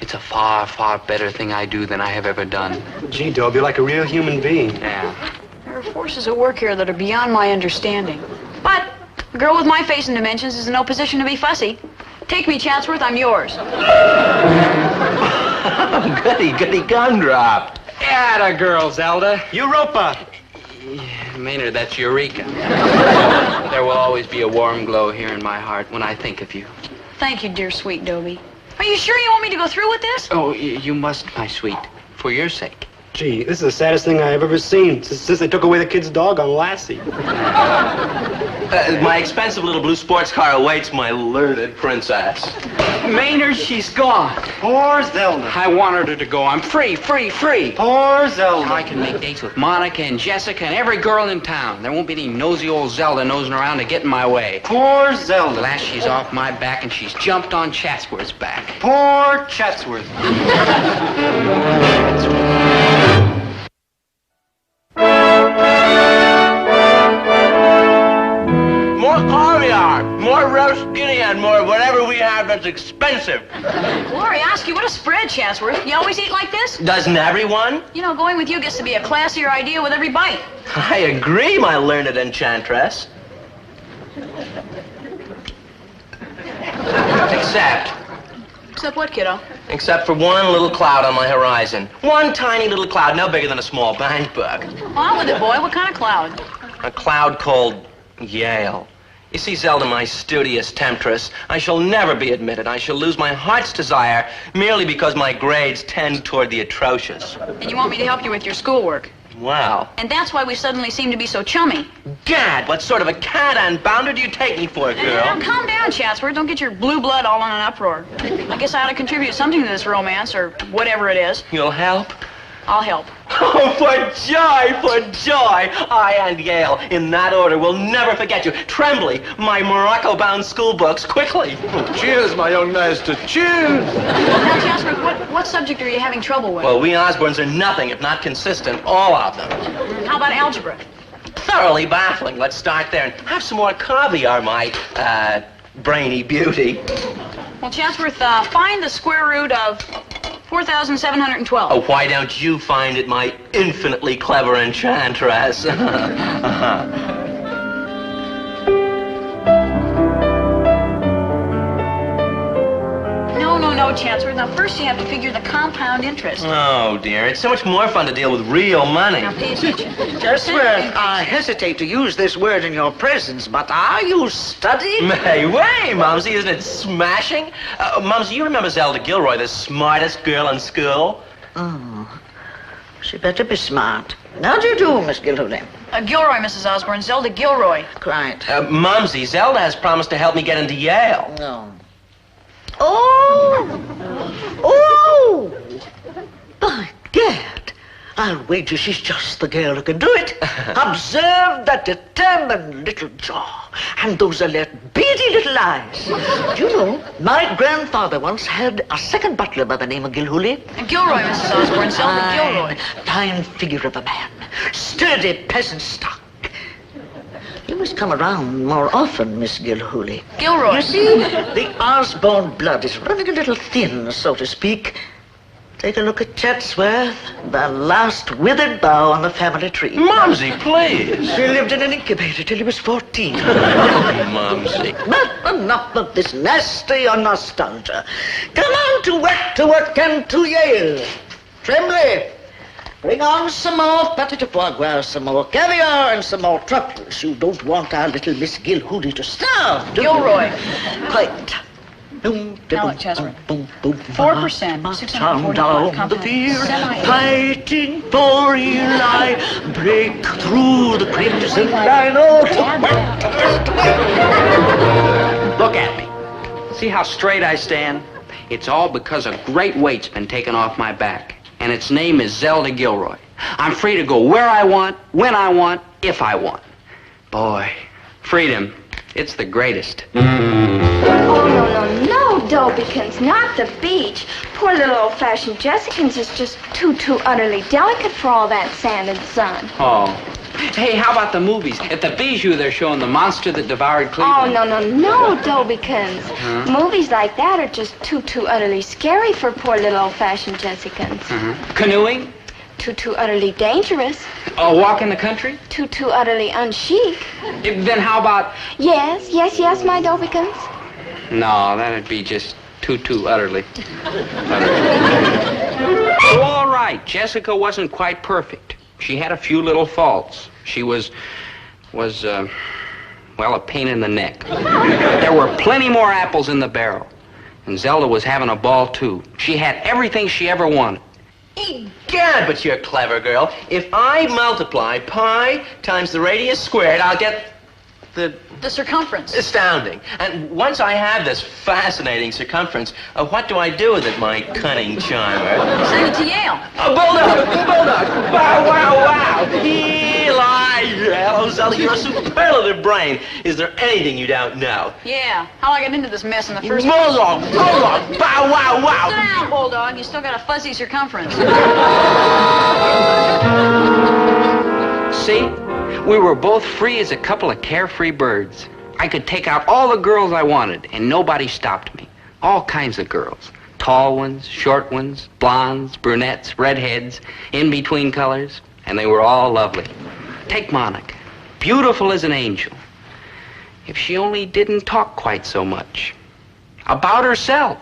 It's a far, far better thing I do than I have ever done. Gee, Dobe, you're like a real human being. Yeah. There are forces at work here that are beyond my understanding. But a girl with my face and dimensions is in no position to be fussy. Take me, Chatsworth, I'm yours. Goody gumdrop. Atta girl, Zelda. Europa! Yeah, Maynard, that's Eureka. There will always be a warm glow here in my heart when I think of you. Thank you, dear sweet Dobie. Are you sure you want me to go through with this? Oh, you must, my sweet, for your sake. Gee, this is the saddest thing I've ever seen since they took away the kid's dog on Lassie. My expensive little blue sports car awaits my learned princess. Maynard, she's gone. Poor Zelda. I wanted her to go. I'm free. Poor Zelda. Now I can make dates with Monica and Jessica and every girl in town. There won't be any nosy old Zelda nosing around to get in my way. Poor At Zelda. last she's off my back and she's jumped on Chatsworth's back. Poor Chatsworth. More caviar, more roast guinea, and more whatever we have that's expensive. Glory, ask you, what a spread, Chatsworth. You always eat like this? Doesn't everyone? You know, going with you gets to be a classier idea with every bite. I agree, my learned enchantress. Except Except what, kiddo? Except for one little cloud on my horizon. One tiny little cloud, no bigger than a small bank book. On with it, boy. What kind of cloud? A cloud called Yale. You see, Zelda, my studious temptress, I shall never be admitted. I shall lose my heart's desire merely because my grades tend toward the atrocious. And you want me to help you with your schoolwork. Wow. And that's why we suddenly seem to be so chummy. Gad, what sort of a cat and bounder do you take me for, girl? Now, calm down, Chatsworth. Don't get your blue blood all in an uproar. I guess I ought to contribute something to this romance, or whatever it is. You'll help? I'll help. Oh, for joy, for joy! I and Yale, in that order, will never forget you. Trembly, my Morocco-bound school books, quickly. Cheers, my young master, cheers! Now, Chatsworth, what subject are you having trouble with? Well, we Osborns are nothing if not consistent, all of them. How about algebra? Thoroughly baffling. Let's start there and have some more caviar, my, brainy beauty. Well, Chatsworth, find the square root of 4,712. Oh, why don't you find it, my infinitely clever enchantress? No, Chatsworth. Now, first you have to figure the compound interest. Oh, dear. It's so much more fun to deal with real money. Now, pay attention. Chatsworth, I hesitate to use this word in your presence, but are you studying? Hey, way, Mumsy, isn't it smashing? Mumsy, you remember Zelda Gilroy, the smartest girl in school? Oh, she better be smart. How do you do, Miss Gilhooly? Gilroy, Mrs. Osborne. Zelda Gilroy. Right. Mumsy, Zelda has promised to help me get into Yale. No. Oh! Oh! By gad! I'll wager she's just the girl who can do it. Observe that determined little jaw and those alert, beady little eyes. Do you know, my grandfather once had a second butler by the name of Gilhooly. Gilroy, Mrs. Osborne. Zelda Gilroy. Fine figure of a man. Sturdy peasant stock. You must come around more often, Miss Gilhooly. Gilroy. You see, the Osborne blood is running a little thin, so to speak. Take a look at Chatsworth, the last withered bough on the family tree. Mumsy, please. He lived in an incubator till he was 14. Mumsy. But enough of this nasty nostalgia. Come on to work, and to Yale. Tremblay, bring on some more pâté de foie gras, some more caviar, and some more truffles. You don't want our little Miss Gilhooly to starve, do you? Gilroy. Quite. Now, Chatsworth. 4%, Down 645, the field, fighting for real life, break through the crimson line. Look at me. See how straight I stand? It's all because a great weight's been taken off my back. And its name is Zelda Gilroy. I'm free to go where I want, when I want, if I want. Boy, freedom, it's the greatest. Oh, no, Dobiekins, not the beach. Poor little old-fashioned Jessicans is just too utterly delicate for all that sand and sun. Oh. Hey, how about the movies? At the Bijou, they're showing The Monster That Devoured Oh, Cleveland. no, Dobiekins. Huh? Movies like that are just too utterly scary for poor little old-fashioned Jessicans. Canoeing? Too utterly dangerous. A walk in the country? Too utterly unchic. Then how about... Yes, my Dobiekins. No, that'd be just too utterly. Well, all right, Jessica wasn't quite perfect. She had a few little faults. She was, well, a pain in the neck. There were plenty more apples in the barrel. And Zelda was having a ball, too. She had everything she ever wanted. Egad, but you're a clever girl. If I multiply pi times the radius squared, I'll get The circumference. astounding. And once I have this fascinating circumference, what do I do with it, my cunning charmer? Send it to Yale. Bulldog! Wow, wow, wow! Eli! Hello, Zelda, you're a superlative brain. Is there anything you don't know? Yeah. How I got into this mess in the first place. Bulldog! Bow, wow, wow! Sit down, Bulldog. You still got a fuzzy circumference. See? We were both free as a couple of carefree birds. I could take out all the girls I wanted, and nobody stopped me. All kinds of girls. Tall ones, short ones, blondes, brunettes, redheads, in-between colors, and they were all lovely. Take Monica. Beautiful as an angel. If she only didn't talk quite so much. About herself.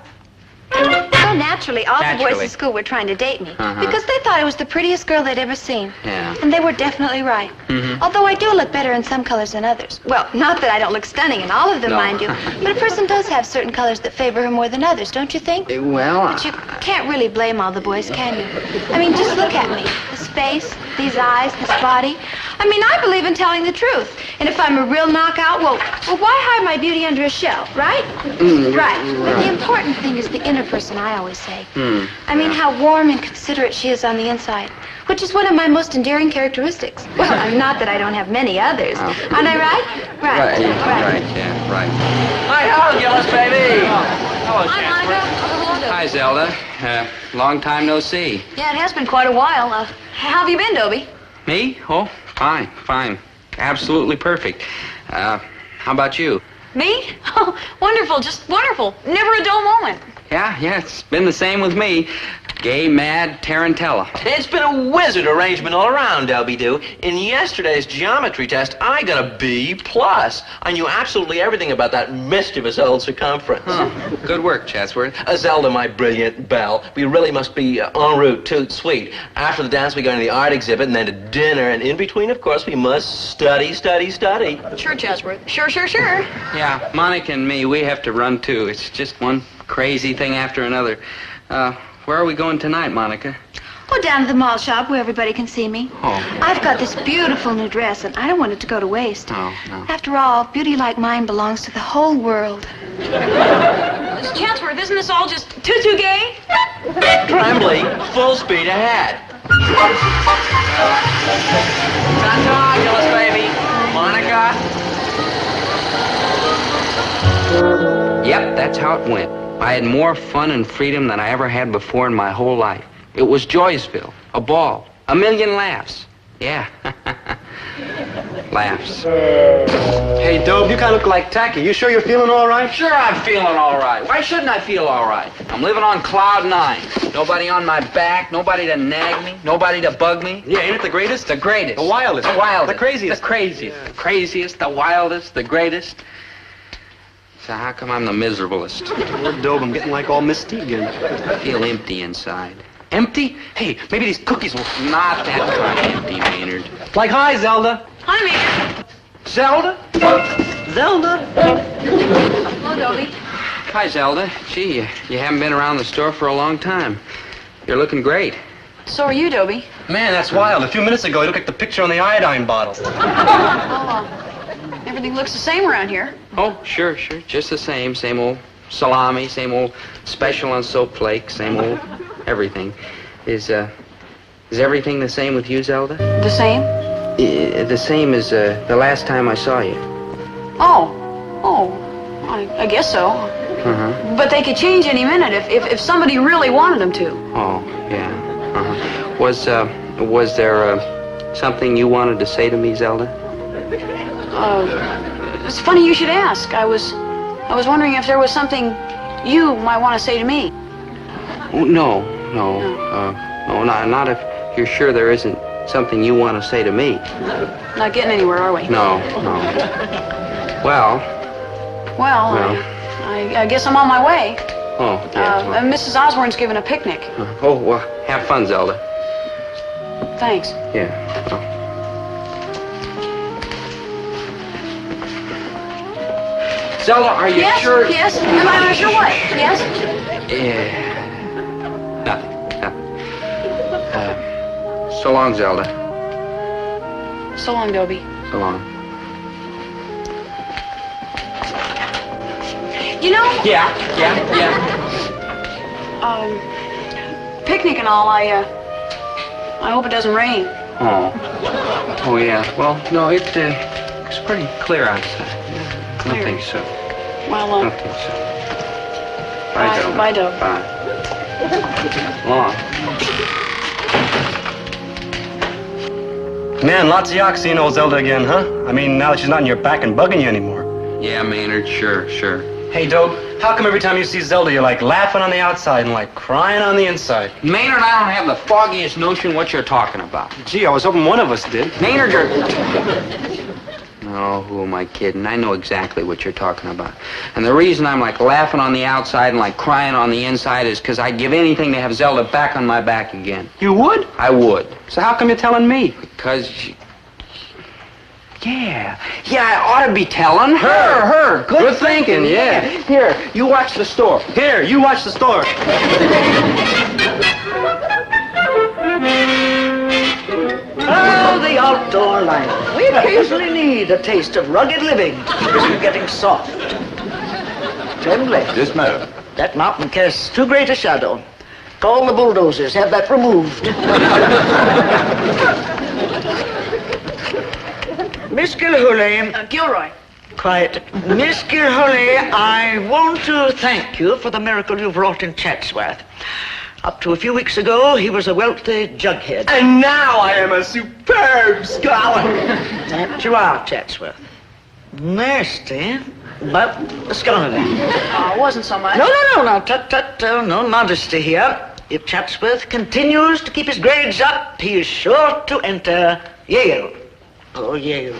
Well, naturally, all the boys Naturally. in school were trying to date me Uh-huh. because they thought I was the prettiest girl they'd ever seen. Yeah. And they were definitely right. Mhm. Although I do look better in some colors than others. Well, not that I don't look stunning in all of them, No. mind you, but a person does have certain colors that favor her more than others, don't you think? Well, But you can't really blame all the boys, can you? I mean, just look at me. This face, these eyes, this body. I mean, I believe in telling the truth. And if I'm a real knockout, well, why hide my beauty under a shell, right? Right. But the important thing is the inner person, I always say. I mean, how warm and considerate she is on the inside, which is one of my most endearing characteristics. Well, not that I don't have many others. Aren't I right? right, yeah, right. Hi, hello, Gillis, baby. Hello, Hi, Monica. Hi, Zelda. Long time no see. Yeah, it has been quite a while. How have you been, Dobie? Me? Oh, fine. Absolutely perfect. How about you? Me? Oh, wonderful, just wonderful. Never a dull moment. Yeah, it's been the same with me. Gay, mad, tarantella. It's been a wizard arrangement all around, Dobie Doo. In yesterday's geometry test, I got a B+. I knew absolutely everything about that mischievous old circumference. Good work, Chatsworth. Zelda, my brilliant belle, we really must be en route, toot sweet. After the dance, we go to the art exhibit and then to dinner. And in between, of course, we must study. Sure, Chatsworth. Sure. Yeah, Monica and me, we have to run too. It's just one crazy thing after another. Where are we going tonight, Monica? Oh, down to the mall shop where everybody can see me. Oh. I've got this beautiful new dress, and I don't want it to go to waste. No. After all, beauty like mine belongs to the whole world. Chatsworth, isn't this all just too gay? Trembly, full speed ahead. Ta-ta, Gillis, baby. Monica. Yep, that's how it went. I had more fun and freedom than I ever had before in my whole life. It was Joysville, a ball, a million laughs. Yeah. Laughs. Hey, Dobe, you kind of look like Tacky. You sure you're feeling all right? Sure, I'm feeling all right. Why shouldn't I feel all right? I'm living on cloud 9. Nobody on my back, nobody to nag me, nobody to bug me. Yeah, ain't it the greatest? The greatest. The wildest. The wildest. The craziest. The craziest. The craziest, the wildest, the greatest. So how come I'm the miserablest? Poor Dobe, I'm getting like all misty again. I feel empty inside. Empty? Hey, maybe these cookies will... Not that kind of empty, Maynard. Like, hi, Zelda. Hi, Maynard. Zelda? Zelda? Hello, Dobie. Hi, Zelda. Gee, you haven't been around the store for a long time. You're looking great. So are you, Dobie. Man, that's wild. A few minutes ago, you looked like the picture on the iodine bottle. Everything looks the same around here. Oh, sure. Just the same. Same old salami, same old special on soap flakes, same old everything. Is everything the same with you, Zelda? The same? The same as the last time I saw you. Oh, I guess so. Uh-huh. But they could change any minute if somebody really wanted them to. Oh, yeah. Uh-huh. Was there something you wanted to say to me, Zelda? It's funny you should ask. I was wondering if there was something you might want to say to me. Oh, no, not if you're sure there isn't something you want to say to me. Not getting anywhere, are we? No. Well, I guess I'm on my way. oh, yeah. Mrs. Osborne's giving a picnic. Oh, well, have fun, Zelda. Thanks. Yeah. Zelda, are you sure? Yes. Am I sure what? Yes. Yeah. Nothing. So long, Zelda. So long, Dobie. So long. You know, Yeah. picnic and all. I hope it doesn't rain. Oh, yeah. Well, no, it's pretty clear outside. I don't think so. Well, I don't think so. bye, Zelda. bye, Dobe. Bye. Long. Man, lots of yox seeing old Zelda again, huh? I mean, now that she's not in your back and bugging you anymore. Yeah, Maynard, sure. Hey, Dobe, how come every time you see Zelda, you're like laughing on the outside and like crying on the inside? Maynard, I don't have the foggiest notion what you're talking about. Gee, I was hoping one of us did. Maynard, you're... Oh, who am I kidding? I know exactly what you're talking about. And the reason I'm like laughing on the outside and like crying on the inside is because I'd give anything to have Zelda back on my back again. You would? I would. So how come you're telling me? Because... Yeah, I ought to be telling her. Good thinking, yeah. Here, you watch the store. Here, you watch the store. Oh, the outdoor life. We occasionally need a taste of rugged living to keep us from getting soft. Tremblay. Yes, madam. That mountain casts too great a shadow. Call the bulldozers. Have that removed. Miss Gilhooly. Gilroy. Quiet. Miss Gilhooly, I want to thank you for the miracle you've wrought in Chatsworth. Up to a few weeks ago, he was a wealthy jughead. And now I am a superb scholar. That you are, Chatsworth. Nasty, but scholarly. Oh, it wasn't so much. No, tut, no modesty here. If Chatsworth continues to keep his grades up, he is sure to enter Yale. Oh, Yale.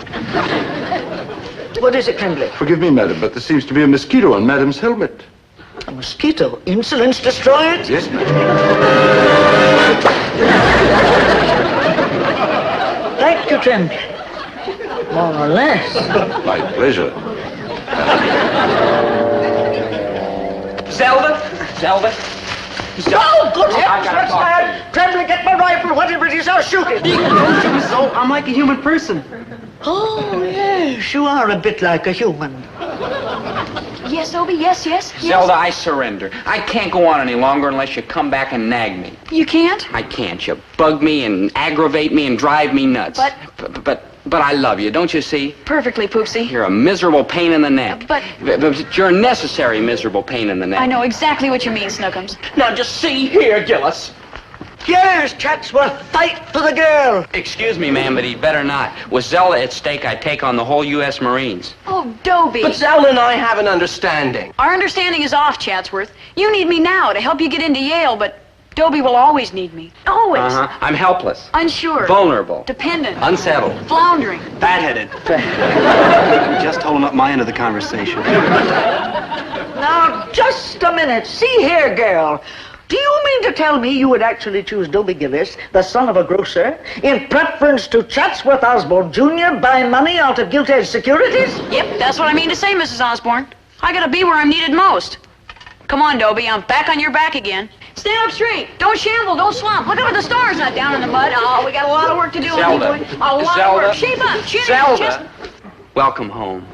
What is it, Tremblay? Forgive me, madam, but there seems to be a mosquito on madam's helmet. A mosquito? Insolence destroy it? Yes, madam. Thank you, Tremblay. More or less. My pleasure. Zelda? Oh, good heavens, I gotta what's talk to that? Tremblay, get my rifle, whatever it is, I'll shoot it. So I'm like a human person. Oh, yes, you are a bit like a human. Yes, Dobie, yes. Zelda, I surrender. I can't go on any longer unless you come back and nag me. You can't? I can't. You bug me and aggravate me and drive me nuts. But I love you, don't you see? Perfectly, Poopsie. You're a miserable pain in the neck. But you're a necessary miserable pain in the neck. I know exactly what you mean, Snookums. Now just see here, Gillis. Yes, Chatsworth, fight for the girl. Excuse me, ma'am, but he'd better not. With Zelda at stake, I'd take on the whole U.S. Marines. Oh, Dobie. But Zelda and I have an understanding. Our understanding is off, Chatsworth. You need me now to help you get into Yale, but Dobie will always need me. Always. I'm helpless. Unsure. Vulnerable. Dependent. Unsettled. Floundering. Bad-headed. I'm just holding up my end of the conversation. Now, just a minute. See here, girl. Do you mean to tell me you would actually choose Dobie Gillis, the son of a grocer, in preference to Chatsworth Osborne Jr., buy money out of gilt-edged securities? Yep, that's what I mean to say, Mrs. Osborne. I gotta be where I'm needed most. Come on, Dobie, I'm back on your back again. Stand up straight. Don't shamble, don't slump. Look up at the stars, not down in the mud. Oh, we got a lot of work to do. Zelda. Honey boy. A lot of work. Shape up. Chin up. Chest. Zelda. Welcome home.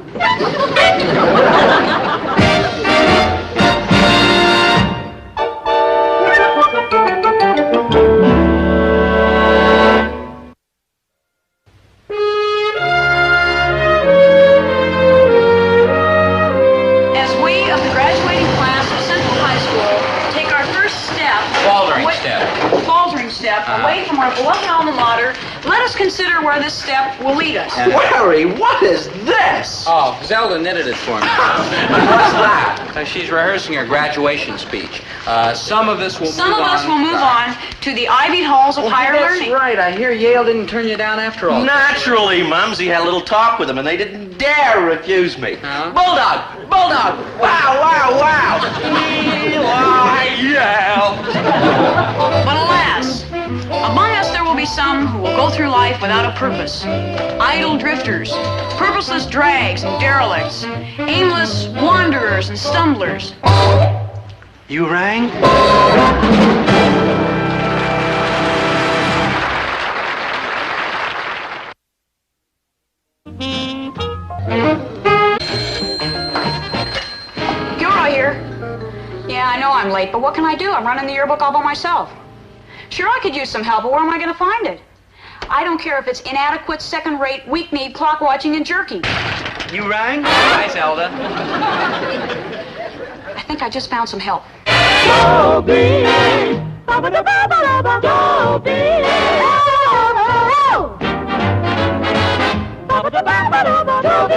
As we of the graduating class of Central High School take our first step, faltering step away from our beloved alma mater, let us consider where this step will lead us. Larry, what is this? Oh, Zelda knitted it for me. What's that? She's rehearsing her graduation speech. Some of us will Some of us will move on to the ivied halls of higher That's learning. right. I hear Yale didn't turn you down after all. Naturally, Mumsy had a little talk with them, and they didn't dare refuse me. Huh? Bulldog! Wow! Eli Yale! But alas, among us there will be some who will go through life without a purpose. Idle drifters, purposeless drags and derelicts, aimless wanderers and stumblers. You rang? Gilroy here. Yeah, I know I'm late, but what can I do? I'm running the yearbook all by myself. Sure, I could use some help, but where am I going to find it? I don't care if it's inadequate, second-rate, weak-kneed, clock-watching, and jerky. You rang? Hi, Zelda. I think I just found some help. Dobie, ba-ba-da-ba-ba-da-ba. Dobie, oh, ba-ba-da-ba-ba-da-ba. Dobie.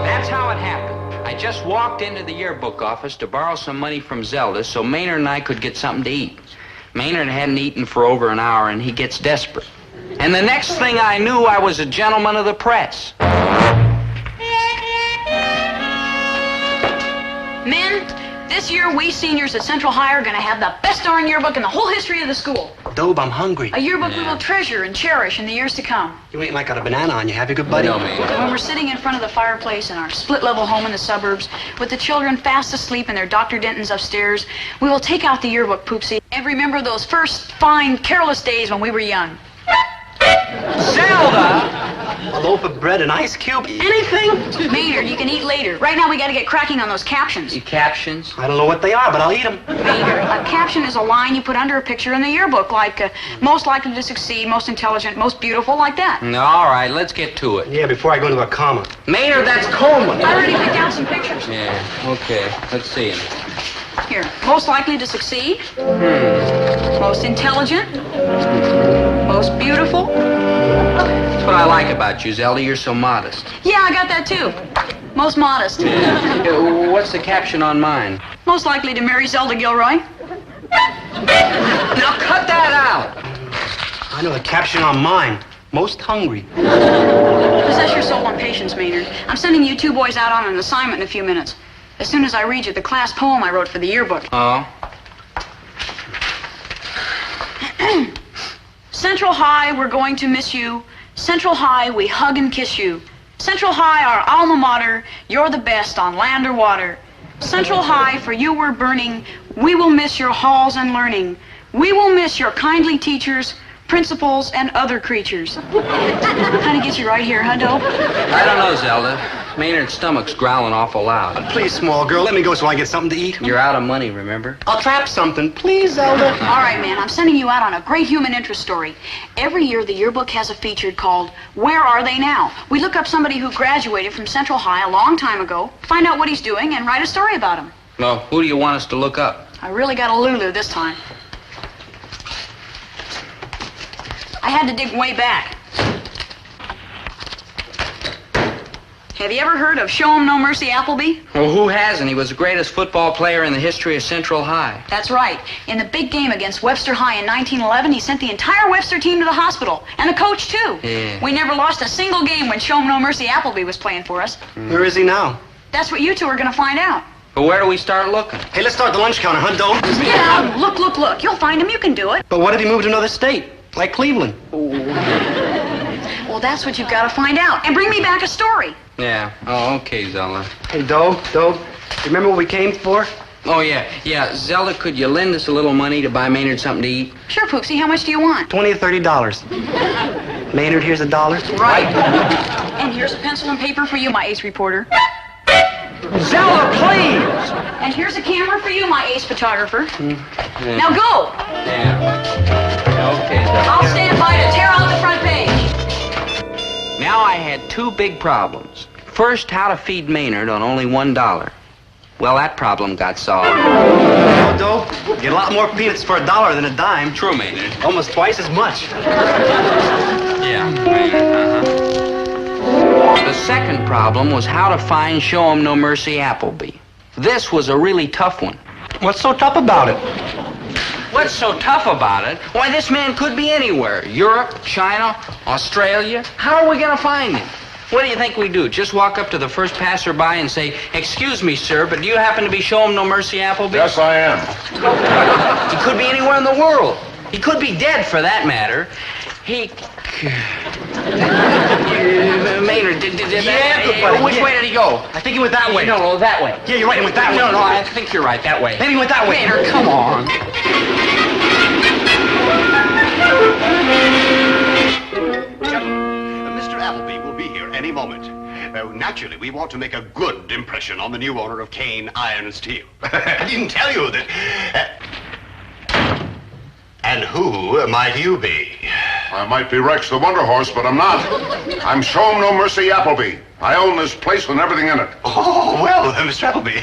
That's how it happened. I just walked into the yearbook office to borrow some money from Zelda so Maynard and I could get something to eat. Maynard hadn't eaten for over an hour, and he gets desperate. And the next thing I knew, I was a gentleman of the press. Men, this year we seniors at Central High are going to have the best darn yearbook in the whole history of the school. Dobe, I'm hungry. A yearbook we will treasure and cherish in the years to come. You ain't like got a banana on you, have you, good buddy? No, man. When we're sitting in front of the fireplace in our split-level home in the suburbs, with the children fast asleep in their Dr. Dentons upstairs, we will take out the yearbook, Poopsie, and remember those first fine, careless days when we were young. Zelda! A loaf of bread, an ice cube, anything? Maynard, you can eat later. Right now we got to get cracking on those captions. You captions? I don't know what they are, but I'll eat them. Maynard, a caption is a line you put under a picture in the yearbook, like most likely to succeed, most intelligent, most beautiful, like that. All right, let's get to it. Yeah, before I go into a coma. Maynard, that's coma. I already picked out some pictures. Yeah, okay. Let's see him. Here, most likely to succeed, most intelligent, most beautiful. That's what I like about you, Zelda. You're so modest. Yeah, I got that too. Most modest. What's the caption on mine? Most likely to marry Zelda Gilroy. Now cut that out. I know the caption on mine. Most hungry. Possess your soul on patience, Maynard. I'm sending you two boys out on an assignment in a few minutes. As soon as I read you the class poem I wrote for the yearbook. Oh? Central High, we're going to miss you. Central High, we hug and kiss you. Central High, our alma mater, you're the best on land or water. Central High, for you we're burning. We will miss your halls and learning. We will miss your kindly teachers, principals, and other creatures. Kind of gets you right here, huh, Dope? I don't know, Zelda. Maynard's stomach's growling awful loud. Please, small girl, let me go so I get something to eat. You're out of money, remember? I'll trap something. Please, Zelda. All right, man, I'm sending you out on a great human interest story. Every year, the yearbook has a feature called Where Are They Now? We look up somebody who graduated from Central High a long time ago, find out what he's doing, and write a story about him. Well, who do you want us to look up? I really got a Lulu this time. I had to dig way back. Have you ever heard of Show 'em No Mercy Appleby? Well, who hasn't? He was the greatest football player in the history of Central High. That's right. In the big game against Webster High in 1911, he sent the entire Webster team to the hospital. And the coach, too. Yeah. We never lost a single game when Show 'em No Mercy Appleby was playing for us. Where is he now? That's what you two are going to find out. But where do we start looking? Hey, let's start the lunch counter, huh, Dope? Get out. Look, look, look. You'll find him. You can do it. But what if he moved to another state? Like Cleveland? Well, that's what you've got to find out. And bring me back a story. Yeah. Oh, okay, Zelda. Hey, Dope, remember what we came for? Oh, yeah. Zelda, could you lend us a little money to buy Maynard something to eat? Sure, Poopsie. How much do you want? $20 or $30. Maynard, here's $1. Right. And here's a pencil and paper for you, my ace reporter. Zelda, please! And here's a camera for you, my ace photographer. Now go! Yeah. Okay, Zelda. I'll stand by to tear out the front page. Now I had two big problems. First, how to feed Maynard on only $1. Well, that problem got solved. Oh, Dope, get a lot more peanuts for $1 than a dime. True, Maynard. Almost twice as much. Yeah, Maynard, The second problem was how to find Show 'em No Mercy Appleby. This was a really tough one. What's so tough about it? What's so tough about it? Why, this man could be anywhere. Europe, China, Australia. How are we going to find him? What do you think we do? Just walk up to the first passerby and say, "Excuse me, sir, but do you happen to be Show 'em No Mercy Appleby?" Yes, I am. He could be anywhere in the world. He could be dead, for that matter. Maynard, Yeah, good buddy, which yeah. way did he go? I think he went that way. No, that way. Yeah, you're right, he went that way. No, I think you're right, that way. Maybe he went that way. Maynard, come on. Mr. Appleby will be here any moment. Naturally, we want to make a good impression on the new owner of Kane Iron and Steel. I didn't tell you that... And who might you be? I might be Rex the Wonder Horse, but I'm not. I'm Show 'em No Mercy Appleby. I own this place and everything in it. Oh, well, Mr. Appleby,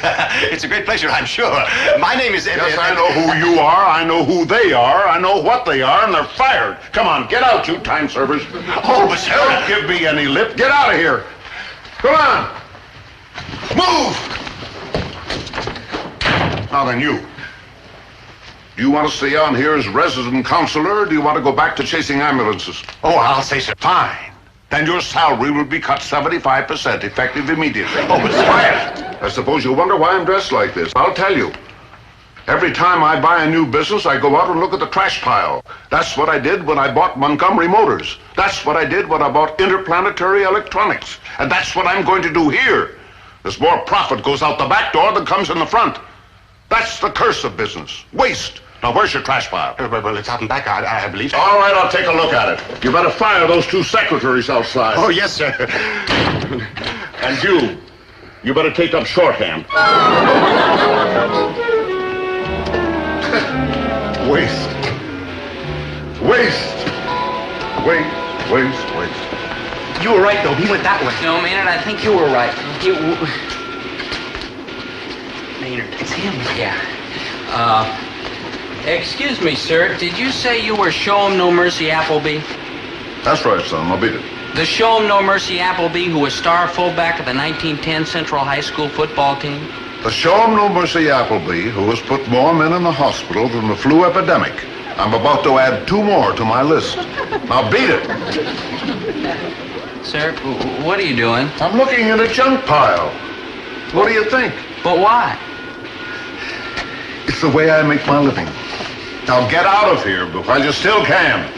it's a great pleasure, I'm sure. My name is... Yes, I know who you are, I know who they are, I know what they are, and they're fired. Come on, get out, you time servers. Oh, but sir... Don't give me any lip. Get out of here. Come on. Move! Now then, you. Do you want to stay on here as resident counselor, or do you want to go back to chasing ambulances? Oh, I'll say so. Fine. Then your salary will be cut 75%, effective immediately. Oh, but Squire. I suppose you wonder why I'm dressed like this. I'll tell you. Every time I buy a new business, I go out and look at the trash pile. That's what I did when I bought Montgomery Motors. That's what I did when I bought Interplanetary Electronics. And that's what I'm going to do here. There's more profit goes out the back door than comes in the front. That's the curse of business. Waste. Now, where's your trash pile? Well, it's out and back, I believe. All right, I'll take a look at it. You better fire those 2 secretaries outside. Oh, yes, sir. And you better take up shorthand. Waste. Waste. Waste. You were right, though. He went that way. No, Maynard, I think you were right. Maynard, it's him. Yeah. Excuse me, sir. Did you say you were Show 'em No Mercy Appleby? That's right, son. I'll beat it. The Show 'em No Mercy Appleby who was star fullback of the 1910 Central High School football team? The Show 'em No Mercy Appleby, who has put more men in the hospital than the flu epidemic. I'm about to add 2 more to my list. Now beat it. Sir, what are you doing? I'm looking in a junk pile. What do you think? But why? It's the way I make my living. Now get out of here while you still can.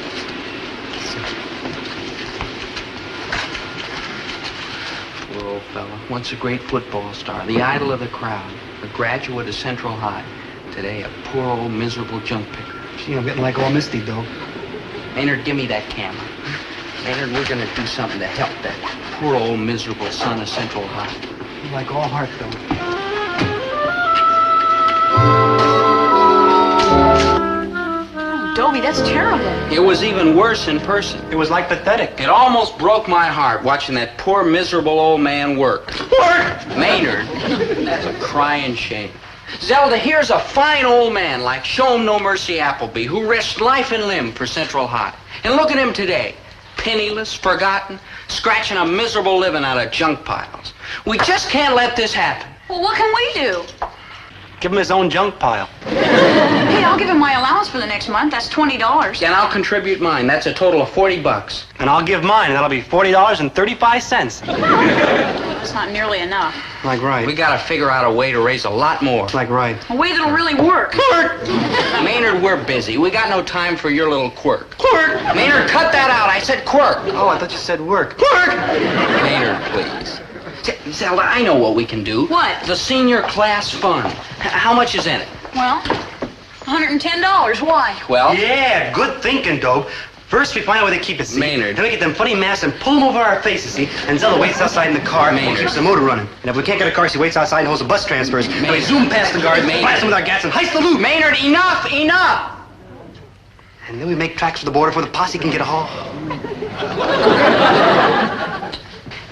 Poor old fella. Once a great football star, the idol of the crowd, a graduate of Central High. Today, a poor old miserable junk picker. Gee, I'm getting like all misty, though. Maynard, give me that camera. Maynard, we're gonna do something to help that poor old miserable son of Central High. I'm like all heart, though. Dobie, that's terrible. It was even worse in person. It was like pathetic. It almost broke my heart watching that poor miserable old man work. Work! Maynard, that's a crying shame. Zelda, here's a fine old man like Show 'em No Mercy Appleby who risked life and limb for Central High. And look at him today. Penniless, forgotten, scratching a miserable living out of junk piles. We just can't let this happen. Well, what can we do? Give him his own junk pile. Hey, I'll give him my allowance for the next month. That's $20. And I'll contribute mine. That's a total of $40. And I'll give mine, and that'll be $40.35. That's not nearly enough. Like right. We gotta figure out a way to raise a lot more. Like right. A way that'll really work. Maynard, we're busy. We got no time for your little quirk. Quirk! Maynard, cut that out. I said quirk. Oh, I thought you said work. Quirk! Maynard, please. Zelda, I know what we can do. What? The senior class fund. How much is in it? Well, $110. Why? Well, Yeah, good thinking, Dope. First, we find out where they keep it, see? Maynard. Then we get them funny masks and pull them over our faces, see? And Zelda waits outside in the car and Maynard. keeps the motor running. And if we can't get a car, she waits outside and holds the bus transfers. And we Maynard. zoom past the guards, Maynard. blast them with our gas, and heist the loot. Maynard, enough, enough! And then we make tracks for the border before the posse can get a haul.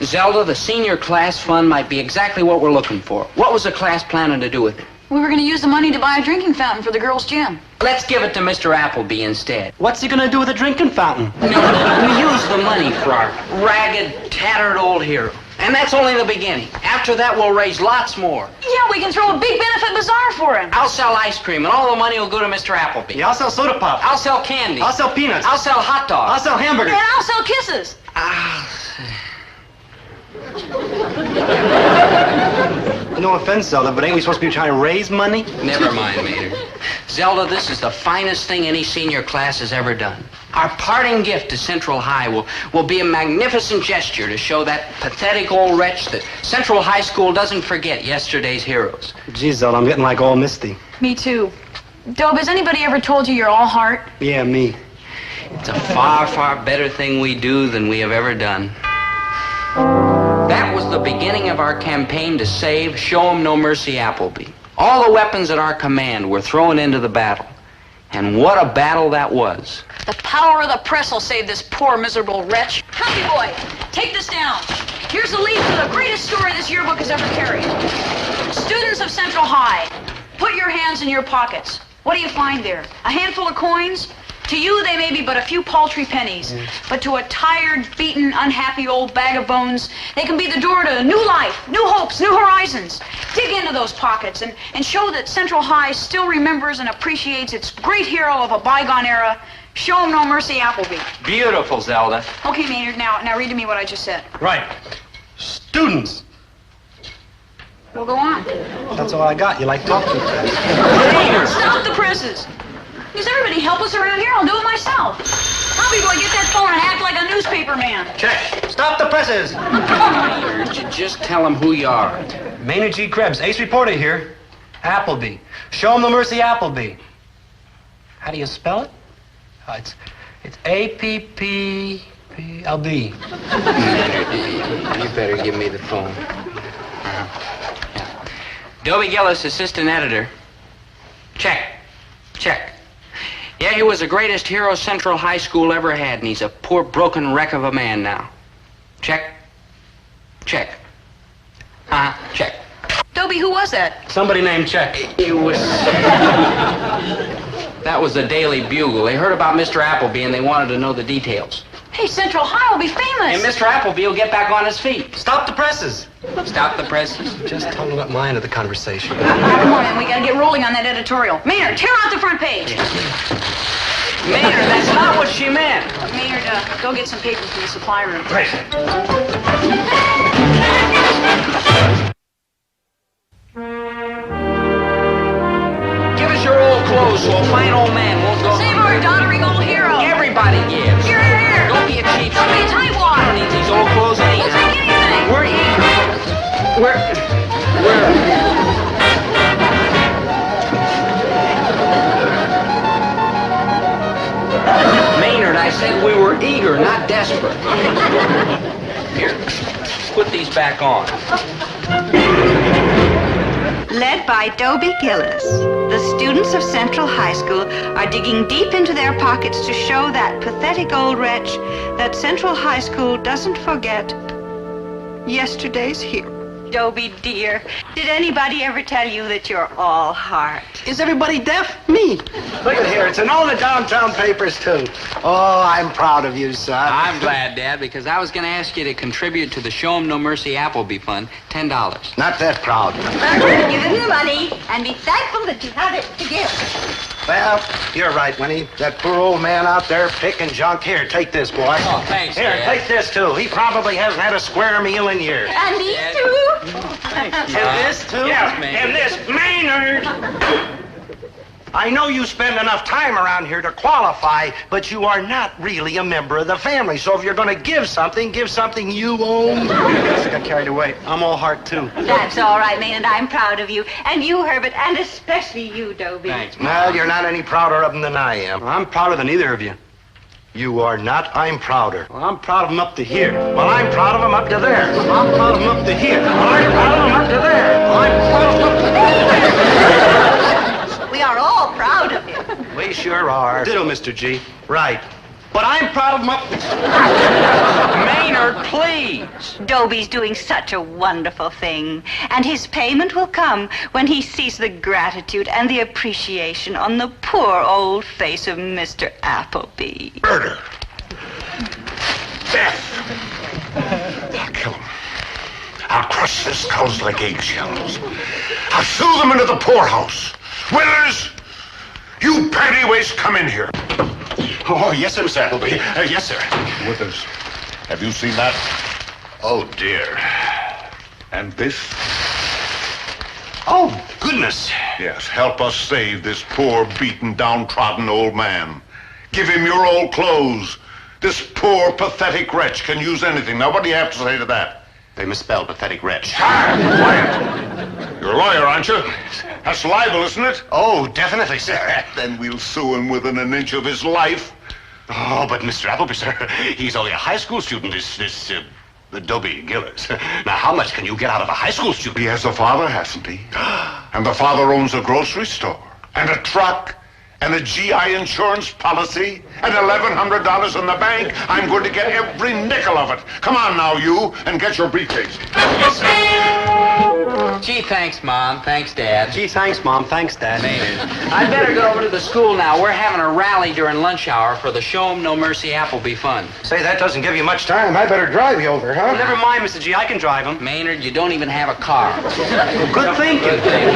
Zelda, the senior class fund might be exactly what we're looking for. What was the class planning to do with it? We were going to use the money to buy a drinking fountain for the girls' gym. Let's give it to Mr. Appleby instead. What's he gonna do with a drinking fountain? No, we use the money for our ragged, tattered old hero. And that's only the beginning. After that, we'll raise lots more. Yeah, we can throw a big benefit bazaar for him. I'll sell ice cream, and all the money will go to Mr. Appleby. Yeah, I'll sell soda pop. I'll sell candy. I'll sell peanuts. I'll sell hot I'll dogs. sell hamburgers. And I'll sell kisses. No offense, Zelda, but ain't we supposed to be trying to raise money? Never mind, Maynard. Zelda, this is the finest thing any senior class has ever done. Our parting gift to Central High will be a magnificent gesture to show that pathetic old wretch that Central High School doesn't forget yesterday's heroes. Geez, Zelda, I'm getting like all misty. Me too. Dobe, has anybody ever told you you're all heart? Yeah, me. It's a far, far better thing we do than we have ever done. That was the beginning of our campaign to save Show 'em No Mercy Appleby. All the weapons at our command were thrown into the battle. And what a battle that was. The power of the press will save this poor, miserable wretch. Copy boy, take this down. Here's the lead to the greatest story this yearbook has ever carried. Students of Central High, put your hands in your pockets. What do you find there? A handful of coins? To you, they may be but a few paltry pennies, but to a tired, beaten, unhappy old bag of bones, they can be the door to new life, new hopes, new horizons. Dig into those pockets and show that Central High still remembers and appreciates its great hero of a bygone era. Show him no mercy, Appleby. Beautiful, Zelda. Okay, Maynard, now read to me what I just said. Right. Students. Well, go on. That's all I got. You like talking fast. Maynard, stop the presses. Is everybody helpless around here? I'll do it myself. How people get that phone and act like a newspaper man? Check. Stop the presses. Maynard, just tell him who you are. Maynard G. Krebs, ace reporter here. Appleby. Show him the mercy, Appleby. How do you spell it? It's A-P-P-P-L-B. You better give me the phone. Dobie Gillis, assistant editor. Check. Yeah, he was the greatest hero Central High School ever had, and he's a poor broken wreck of a man now. Check. Check. Dobie, who was that? Somebody named Check. It was... That was the Daily Bugle. They heard about Mr. Appleby, and they wanted to know the details. Hey, Central High will be famous. And Mr. Appleby will get back on his feet. Stop the presses. Stop the presses? Just tell me what my end of the conversation. Come on, man, we gotta get rolling on that editorial. Maynard, tear out the front page. Maynard, that's not what she meant. Maynard, go get some paper from the supply room. Right. Give us your old clothes so a fine old man won't go... Save our doddering old hero. Everybody gives. Here. Don't be a cheap. Don't be a tightwad. I don't need these old clothes anyhow. We'll take anything. We're eager. Maynard, I said we were eager, not desperate. Here, put these back on. Led by Dobie Gillis, the students of Central High School are digging deep into their pockets to show that pathetic old wretch that Central High School doesn't forget yesterday's hero. Dobie, dear, did anybody ever tell you that you're all heart? Is everybody deaf? Me. Look at here. It's in all the downtown papers, too. Oh, I'm proud of you, son. I'm glad, Dad, because I was going to ask you to contribute to the Show 'em No Mercy Appleby Fund, $10. Not that proud. Give him the money and be thankful that you have it to give. Well, you're right, Winnie. That poor old man out there picking junk. Here, take this, boy. Oh, thanks, Here, Dad. take this, too. He probably hasn't had a square meal in years. And these Dad. two? Thanks, And this, too? Yeah, man. And this, Maynard! I know you spend enough time around here to qualify, but you are not really a member of the family. So if you're going to give something you own. I got carried away. I'm all heart, too. That's all right, Maynard. I'm proud of you. And you, Herbert, and especially you, Dobie. Thanks, Well, you're not any prouder of them than I am. Well, I'm prouder than either of you. You are not. I'm prouder. Well, I'm proud of them up to here. Well, I'm proud of them up to there. Well, I'm proud of them up to here. Well, I'm proud of them up to there. Well, I'm proud of them up to there. We are all proud of you. We sure are. Ditto, Mr. G. Right. But I'm proud of them up to... Maynard, please. Dobie's doing such a wonderful thing, and his payment will come when he sees the gratitude and the appreciation on the poor old face of Mr. Appleby. Murder. Death. I'll kill him. I'll crush their skulls like eggshells. I'll throw them into the poorhouse. Withers, you panty-waist, come in here. Oh, yes, sir, Mr. Appleby. Yes, sir. Withers, have you seen that? Oh, dear. And this? Oh, goodness. Yes, help us save this poor, beaten, downtrodden old man. Give him your old clothes. This poor, pathetic wretch can use anything. Now, what do you have to say to that? They misspelled pathetic wretch. Quiet. You're a lawyer, aren't you? That's libel, isn't it? Oh, definitely, sir. Then we'll sue him within an inch of his life. Oh, but Mr. Appleby, sir, he's only a high school student, the Dobie Gillis. Now, how much can you get out of a high school student? He has a father, hasn't he? And the father owns a grocery store, and a truck, and a GI insurance policy, and $1,100 in the bank. I'm going to get every nickel of it. Come on now, you, and get your briefcase. Yes, sir. Gee, thanks, Mom. Thanks, Dad. Gee, thanks, Mom. Thanks, Dad. Maynard. I'd better go over to the school now. We're having a rally during lunch hour for the Show 'em No Mercy Applebee Fund. Say, that doesn't give you much time. I better drive you over, huh? Never mind, Mr. G. I can drive him. Maynard, you don't even have a car. Good thinking. Good thinking.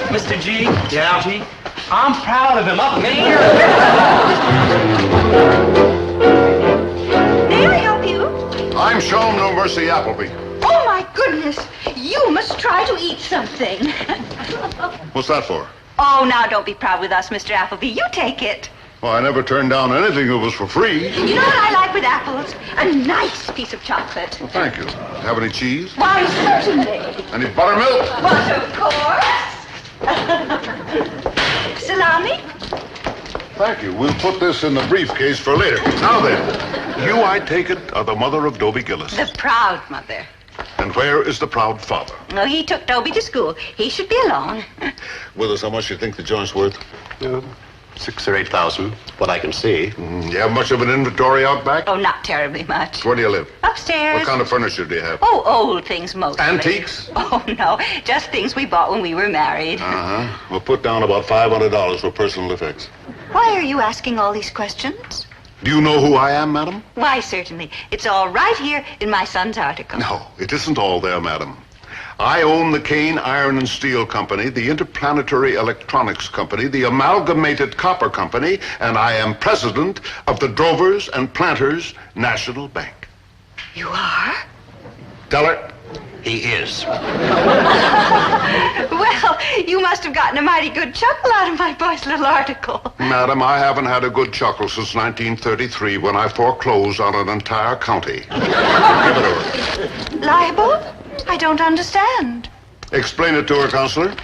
Mr. G. Yeah. Mr. G. I'm proud of him. Up, Maynard. May I help you? I'm Show 'em No Mercy Appleby. Oh, my goodness. You must try to eat something. What's that for? Oh, now don't be proud with us, Mr. Appleby. You take it. Well, I never turned down anything that was for free. You know what I like with apples? A nice piece of chocolate. Well, thank you. Have any cheese? Why, certainly. Any buttermilk? But of course. Salami? Thank you. We'll put this in the briefcase for later. Now then, you, I take it, are the mother of Dobie Gillis. The proud mother. And where is the proud father? No, he took Dobie to school. He should be along. Willis, how much do you think the joint's worth? 6,000 or 8,000, what I can see. You have much of an inventory out back? Oh, not terribly much. Where do you live? Upstairs. What kind of furniture do you have? Oh, old things mostly. Antiques? Oh, no. Just things we bought when we were married. Uh-huh. We'll put down about $500 for personal effects. Why are you asking all these questions? Do you know who I am, madam? Why, certainly. It's all right here in my son's article. No, it isn't all there, madam. I own the Kane Iron and Steel Company, the Interplanetary Electronics Company, the Amalgamated Copper Company, and I am president of the Drovers and Planters National Bank. You are? Tell her. He is. Well, you must have gotten a mighty good chuckle out of my boy's little article. Madam, I haven't had a good chuckle since 1933 when I foreclosed on an entire county. Give it over. Liable? I don't understand. Explain it to her, Counselor.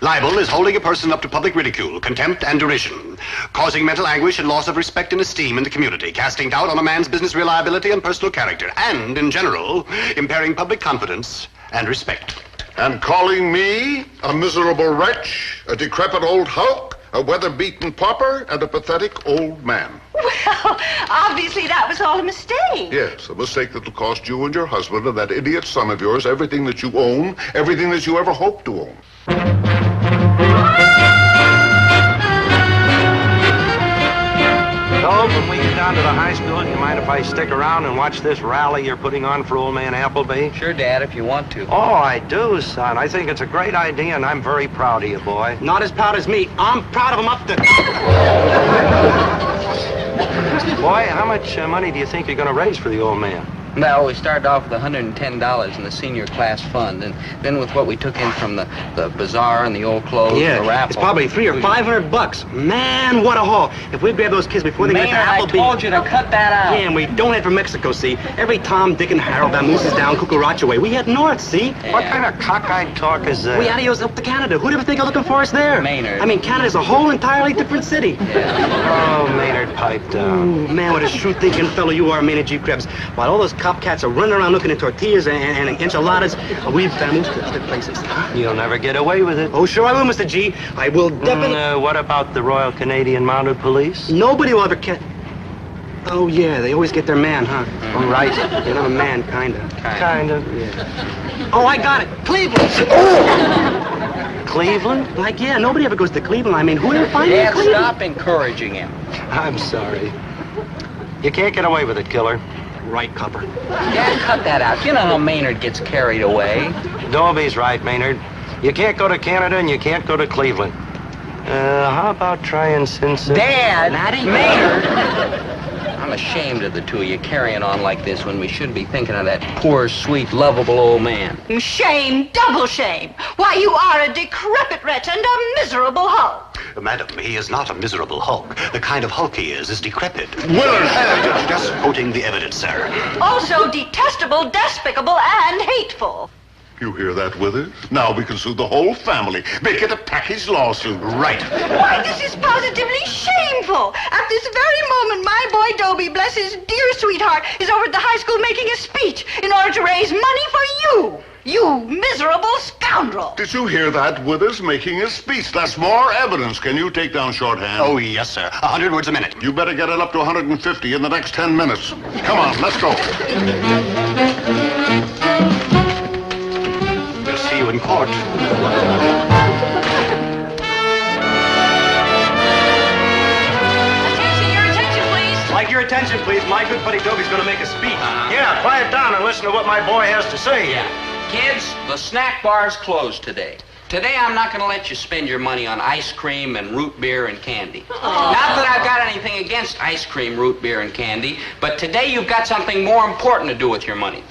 Libel is holding a person up to public ridicule, contempt, and derision, causing mental anguish and loss of respect and esteem in the community, casting doubt on a man's business reliability and personal character, and, in general, impairing public confidence and respect. And calling me a miserable wretch, a decrepit old hulk, a weather-beaten pauper, and a pathetic old man. Well, obviously that was all a mistake. Yes, a mistake that'll cost you and your husband and that idiot son of yours everything that you own, everything that you ever hoped to own. So, when we get down to the high school, you mind if I stick around and watch this rally you're putting on for old man Appleby? Sure, Dad, if you want to. Oh, I do, son. I think it's a great idea, and I'm very proud of you, boy. Not as proud as me. I'm proud of him up to... Boy, how much money do you think you're going to raise for the old man? Well, we started off with $110 in the senior class fund, and then with what we took in from the bazaar and the old clothes, and the raffle. It's probably $300 or $500. Man, what a haul! If we grab those kids before they get to Appleby... I told you to cut that out. Yeah, and we don't head for Mexico, see? Every Tom, Dick, and Harold vamooses down Cucaracha way. We head north, see? Yeah. What kind of cockeyed talk is that? We adios up to Canada. Who'd ever think of looking for us there? Maynard. I mean, Canada's a whole entirely different city. Oh, Maynard, pipe down. Ooh, man, what a shrewd-thinking fellow you are, Maynard G. Krebs. While all those cop cats are running around looking at tortillas and enchiladas, we've vamoosed to other places. You'll never get away with it. Oh, sure I will, Mr. G. I will definitely... What about the Royal Canadian Mounted Police? Nobody will ever catch... Oh, yeah, they always get their man, huh? Oh, right. They have a man, kinda. Kinda. Yeah. Oh, I got it. Cleveland. Cleveland? Like, yeah, nobody ever goes to Cleveland. I mean, who ever finds Dad, Cleveland? stop encouraging him. I'm sorry. You can't get away with it, killer. Right, Copper. Dad, cut that out. You know how Maynard gets carried away. Dobie's right, Maynard. You can't go to Canada and you can't go to Cleveland. How about trying Cincinnati? Dad! Maddie? Maynard! I'm ashamed of the two of you carrying on like this when we should be thinking of that poor, sweet, lovable old man. Shame, double shame. Why, you are a decrepit wretch and a miserable hulk. Madam, he is not a miserable hulk. The kind of hulk he is decrepit. Willard! Just quoting the evidence, sir. Also detestable, despicable, and hateful. You hear that, Withers? Now we can sue the whole family. Make it a package lawsuit. Right. Why, this is positively shameful. At this very moment, my boy Dobie, bless his dear sweetheart, is over at the high school making a speech in order to raise money for you. You miserable scoundrel. Did you hear that, Withers? Making a speech. That's more evidence. Can you take down shorthand? Oh, yes, sir. 100 words a minute. You better get it up to 150 in the next 10 minutes. Come on, let's go. he's going to make a speech. Yeah, quiet down and listen to what my boy has to say. Yeah. Kids, the snack bar's closed today. Today, I'm not going to let you spend your money on ice cream and root beer and candy. Not that I've got anything against ice cream, root beer, and candy, but today you've got something more important to do with your money.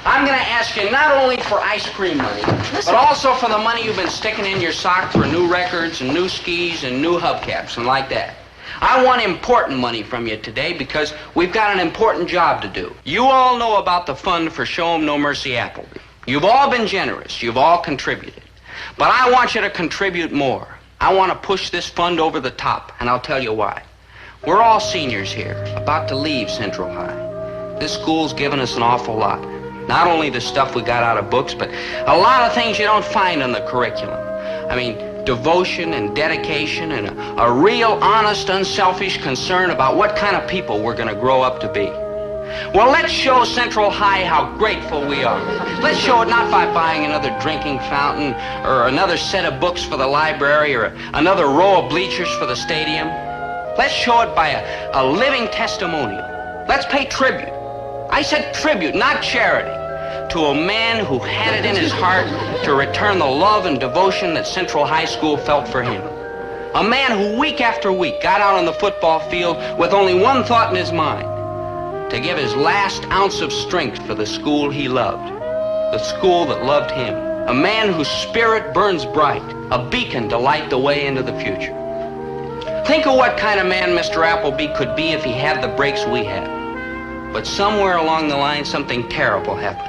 I'm going to ask you not only for ice cream money, but also for the money you've been sticking in your sock for new records and new skis and new hubcaps and like that. I want important money from you today because we've got an important job to do. You all know about the fund for Show 'em No Mercy Appleby. You've all been generous. You've all contributed. But I want you to contribute more. I want to push this fund over the top, and I'll tell you why. We're all seniors here, about to leave Central High. This school's given us an awful lot. Not only the stuff we got out of books, but a lot of things you don't find in the curriculum. I mean, devotion and dedication and a real honest, unselfish concern about what kind of people we're going to grow up to be. Well, let's show Central High how grateful we are. Let's show it not by buying another drinking fountain or another set of books for the library or another row of bleachers for the stadium. Let's show it by a living testimonial. Let's pay tribute. I said tribute, not charity, to a man who had it in his heart to return the love and devotion that Central High School felt for him. A man who week after week got out on the football field with only one thought in his mind: to give his last ounce of strength for the school he loved, the school that loved him. A man whose spirit burns bright, a beacon to light the way into the future. Think of what kind of man Mr. Appleby could be if he had the breaks we had. But somewhere along the line, something terrible happened.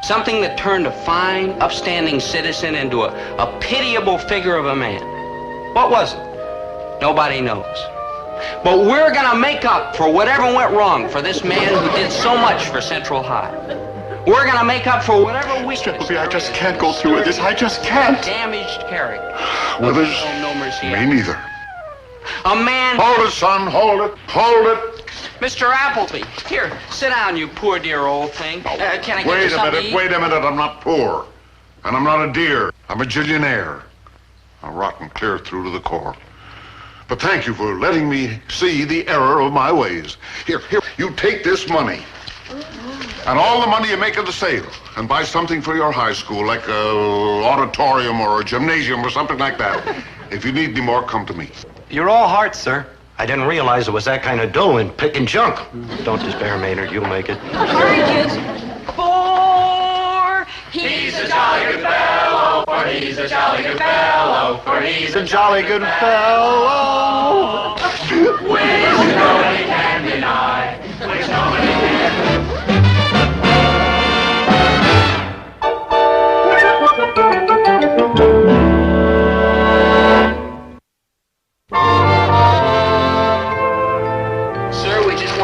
Something that turned a fine, upstanding citizen into a pitiable figure of a man. What was it? Nobody knows. But we're going to make up for whatever went wrong for this man who did so much for Central High. We're going to make up for whatever weakness. I just can't go through with this. I just can't. Damaged character. Withers, No mercy. me neither. A man... Hold it, son. Hold it. Hold it. Mr. Appleby, here, sit down, you poor dear old thing. Can I get you something to eat? Wait a minute. I'm not poor. And I'm not a deer. I'm a gillionaire. I'm rotten clear through to the core. But thank you for letting me see the error of my ways. Here, you take this money. And all the money you make at the sale. And buy something for your high school, like an auditorium or a gymnasium or something like that. If you need any more, come to me. You're all heart, sir. I didn't realize it was that kind of dough in picking junk. Don't despair, Maynard. You'll make it. Hurry, kids. 4. He's a jolly good fellow, for he's a jolly good fellow, for he's a jolly good fellow. Which nobody can deny, which nobody can.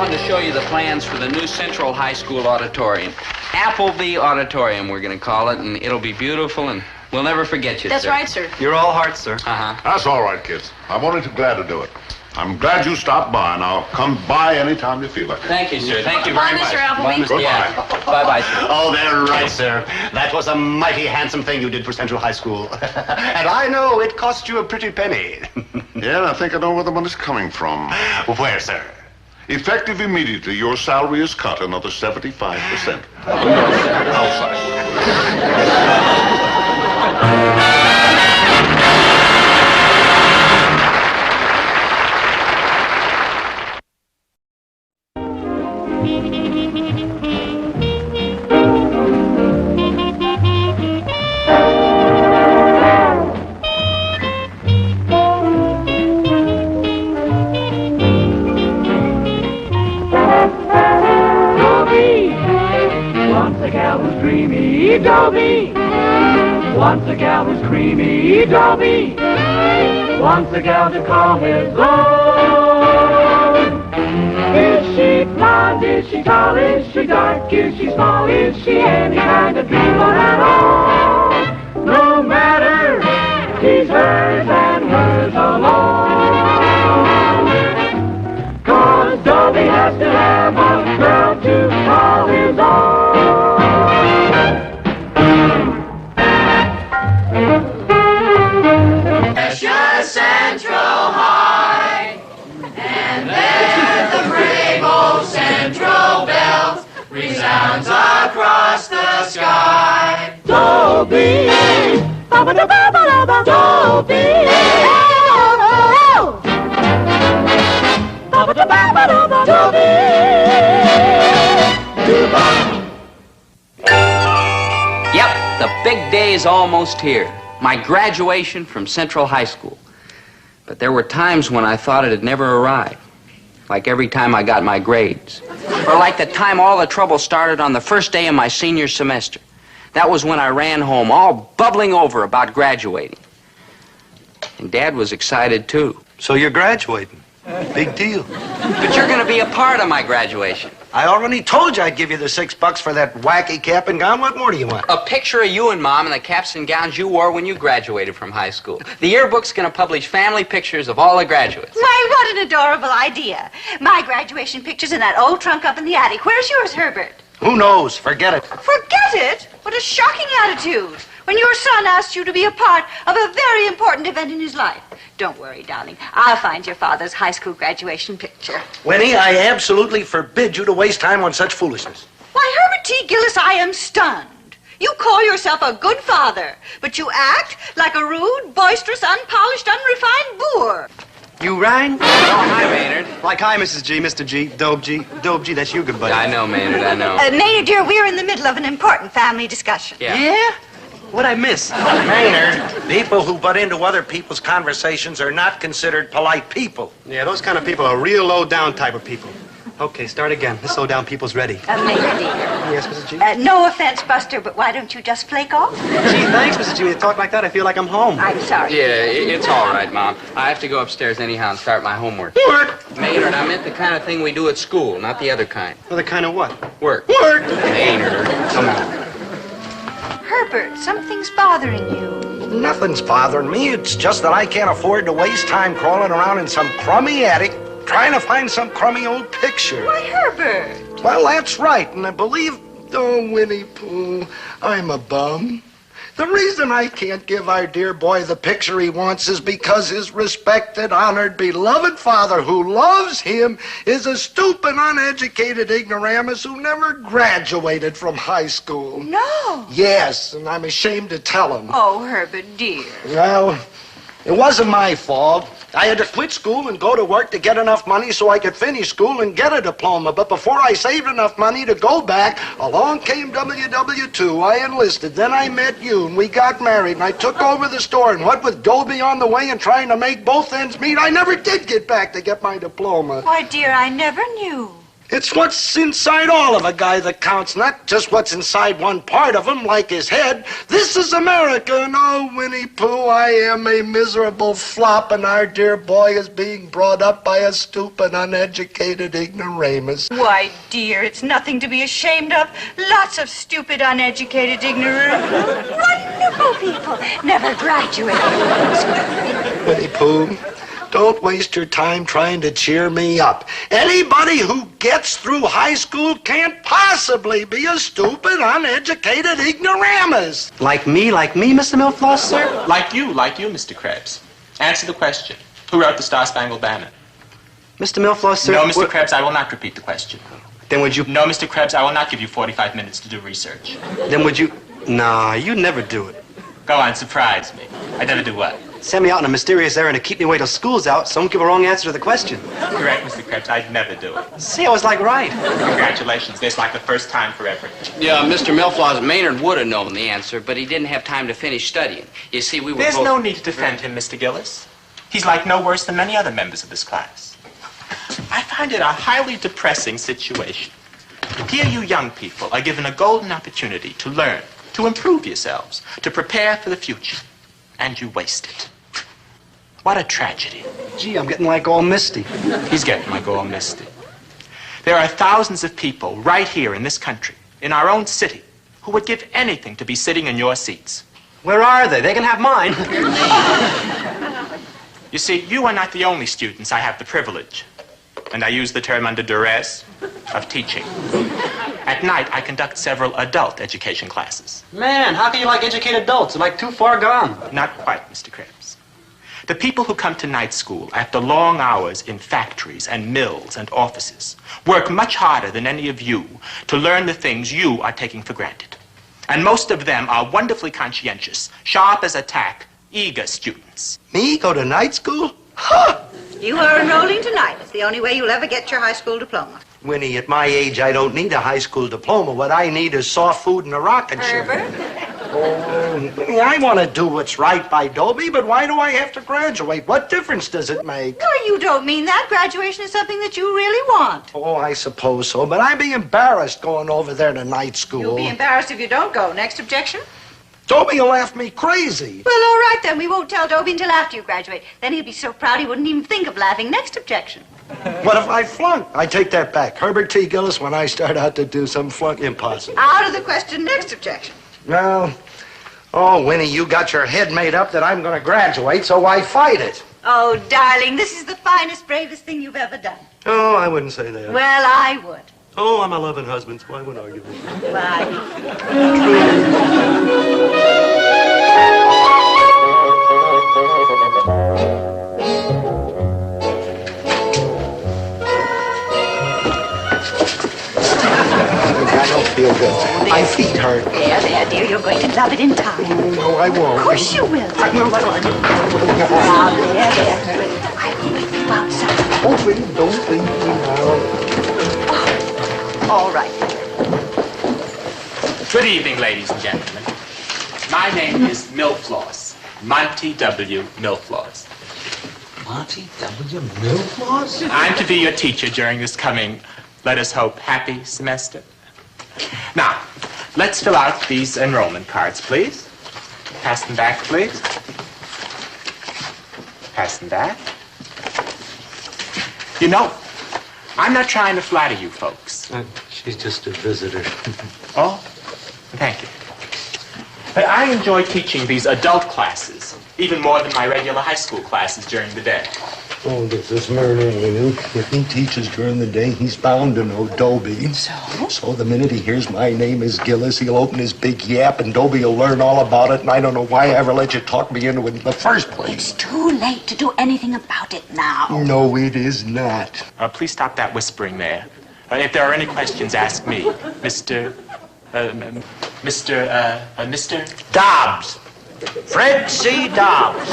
To show you the plans for the new Central High School auditorium. Appleby Auditorium, we're going to call it, and it'll be beautiful, and we'll never forget you, That's sir. right, sir. You're all heart, sir. Uh-huh. That's all right, kids. I'm only too glad to do it. I'm glad you stopped by, and I'll come by anytime you feel like it. Thank you, sir. Thank you very much. Mr. Appleby. Goodbye. Yeah. Bye-bye, sir. Oh, they're right, sir. That was a mighty handsome thing you did for Central High School. And I know it cost you a pretty penny. Yeah, and I think I know where the money's coming from. Where, sir? Effective immediately, your salary is cut another 75%. Dobie. Once a gal was creamy, Dobie. Once a gal to call his own. Is she blonde? Is she tall? Is she dark? Is she small? Is she any kind of dreamer at all? No matter, he's hers and hers alone. 'Cause Dobie has to have a girl to call his own. Central High, and there's the brave old Central the sky. Dobie, Yep, the big day is almost here. My graduation from Central High School. But there were times when I thought it had never arrived. Like every time I got my grades. Or like the time all the trouble started on the first day of my senior semester. That was when I ran home, all bubbling over about graduating. And Dad was excited, too. So you're graduating. Big deal. But you're going to be a part of my graduation. I already told you I'd give you the $6 for that wacky cap and gown. What more do you want? A picture of you and Mom in the caps and gowns you wore when you graduated from high school. The yearbook's going to publish family pictures of all the graduates. Why, what an adorable idea. My graduation picture's in that old trunk up in the attic. Where's yours, Herbert? Who knows? Forget it. Forget it? What a shocking attitude. When your son asked you to be a part of a very important event in his life. Don't worry, darling. I'll find your father's high school graduation picture. Winnie, I absolutely forbid you to waste time on such foolishness. Why, Herbert T. Gillis, I am stunned. You call yourself a good father, but you act like a rude, boisterous, unpolished, unrefined boor. You rang? Oh, hi, Maynard. Like, hi, Mrs. G, Mr. G, Dobe G. Dobe G, that's you, good buddy. I know, Maynard, I know. Maynard, dear, we're in the middle of an important family discussion. Yeah? What'd I miss? Maynard, people who butt into other people's conversations are not considered polite people. Yeah, those kind of people are real low-down type of people. Okay, start again. This low-down people's ready. Maynard, dear. Yes, Mrs. G? No offense, Buster, but why don't you just flake off? Gee, thanks, Mrs. G. When you talk like that, I feel like I'm home. I'm sorry. Yeah, it's all right, Mom. I have to go upstairs anyhow and start my homework. Work! Maynard, I meant the kind of thing we do at school, not the other kind. Well, the kind of what? Work. Work! Maynard, come on. Herbert, something's bothering you. Nothing's bothering me. It's just that I can't afford to waste time crawling around in some crummy attic trying to find some crummy old picture. Why, Herbert? Well, that's right, and I believe... Oh, Winnie Pooh, I'm a bum. The reason I can't give our dear boy the picture he wants is because his respected, honored, beloved father who loves him is a stupid, uneducated ignoramus who never graduated from high school. No. Yes, and I'm ashamed to tell him. Oh, Herbert, dear. Well, it wasn't my fault. I had to quit school and go to work to get enough money so I could finish school and get a diploma. But before I saved enough money to go back, along came WW2. I enlisted. Then I met you, and we got married, and I took over the store. And what with Dobie on the way and trying to make both ends meet, I never did get back to get my diploma. Why, dear, I never knew. It's what's inside all of a guy that counts, not just what's inside one part of him, like his head. This is America, and oh, Winnie Pooh, I am a miserable flop, and our dear boy is being brought up by a stupid, uneducated ignoramus. Why, dear, it's nothing to be ashamed of. Lots of stupid, uneducated, ignorant, wonderful people never graduated from school. Winnie Pooh, don't waste your time trying to cheer me up. Anybody who gets through high school can't possibly be a stupid, uneducated ignoramus. Like me, Mr. Milfloss, sir? Like you, Mr. Krebs. Answer the question. Who wrote the Star-Spangled Banner? Mr. Milfloss, sir? No, Mr. Krebs, I will not repeat the question. Then would you... No, Mr. Krebs, I will not give you 45 minutes to do research. Then would you... Nah, you'd never do it. Go on, surprise me. I never do what? Send me out on a mysterious errand to keep me away till school's out, so don't give a wrong answer to the question. Correct, Mr. Krebs. I'd never do it. See, I was like right. Congratulations. This like the first time for everything. Yeah, Mr. Milflaws, Maynard would have known the answer, but he didn't have time to finish studying. You see, we were There's both... no need to defend him, Mr. Gillis. He's like no worse than many other members of this class. I find it a highly depressing situation. Here you young people are given a golden opportunity to learn, to improve yourselves, to prepare for the future, and you waste it. What a tragedy. Gee, I'm getting like all misty. He's getting like all misty. There are thousands of people right here in this country, in our own city, who would give anything to be sitting in your seats. Where are they? They can have mine. You see, you are not the only students I have the privilege, and I use the term under duress, of teaching. At night, I conduct several adult education classes. Man, how can you like educate adults? They're like too far gone. Not quite, Mr. Krebs. The people who come to night school after long hours in factories and mills and offices work much harder than any of you to learn the things you are taking for granted. And most of them are wonderfully conscientious, sharp as a tack, eager students. Me go to night school? Huh! You are enrolling tonight. It's the only way you'll ever get your high school diploma. Winnie, at my age, I don't need a high school diploma. What I need is soft food and a rocket ship. Oh, Winnie, I want to do what's right by Dobie, but why do I have to graduate? What difference does it make? No, you don't mean that. Graduation is something that you really want. Oh, I suppose so, but I'd be embarrassed going over there to night school. You'll be embarrassed if you don't go. Next objection? Dobie will laugh me crazy. Well, all right, then. We won't tell Dobie until after you graduate. Then he'll be so proud he wouldn't even think of laughing. Next objection. What if I flunk? I take that back. Herbert T. Gillis, when I start out to do some flunk, impossible. Out of the question. Next objection. Well, oh, Winnie, you got your head made up that I'm going to graduate, so why fight it? Oh, darling, this is the finest, bravest thing you've ever done. Oh, I wouldn't say that. Well, I would. Oh, I'm a loving husband, so I wouldn't argue with you. Bye. I don't feel good. My feet hurt. There, dear. You're going to love it in time. Oh, no, I won't. Of course you will. I will. Ah, there. I will wait for you outside. Oh, please, don't leave me now. All right. Good evening, ladies and gentlemen. My name is Milfloss, Monty W. Milfloss. Monty W. Milfloss? I'm to be your teacher during this coming, let us hope, happy semester. Now, let's fill out these enrollment cards, please. Pass them back, please. Pass them back. You know, I'm not trying to flatter you folks. She's just a visitor. Oh, thank you. But I enjoy teaching these adult classes, even more than my regular high school classes during the day. Oh, this is murder, If he teaches during the day, he's bound to know Dobie. So the minute he hears my name is Gillis, he'll open his big yap and Dobie will learn all about it, and I don't know why I ever let you talk me into it in the first place. It's too late to do anything about it now. No, it is not. Please stop that whispering there. If there are any questions, ask me. Mr. Dobbs. Fred C. Dobbs.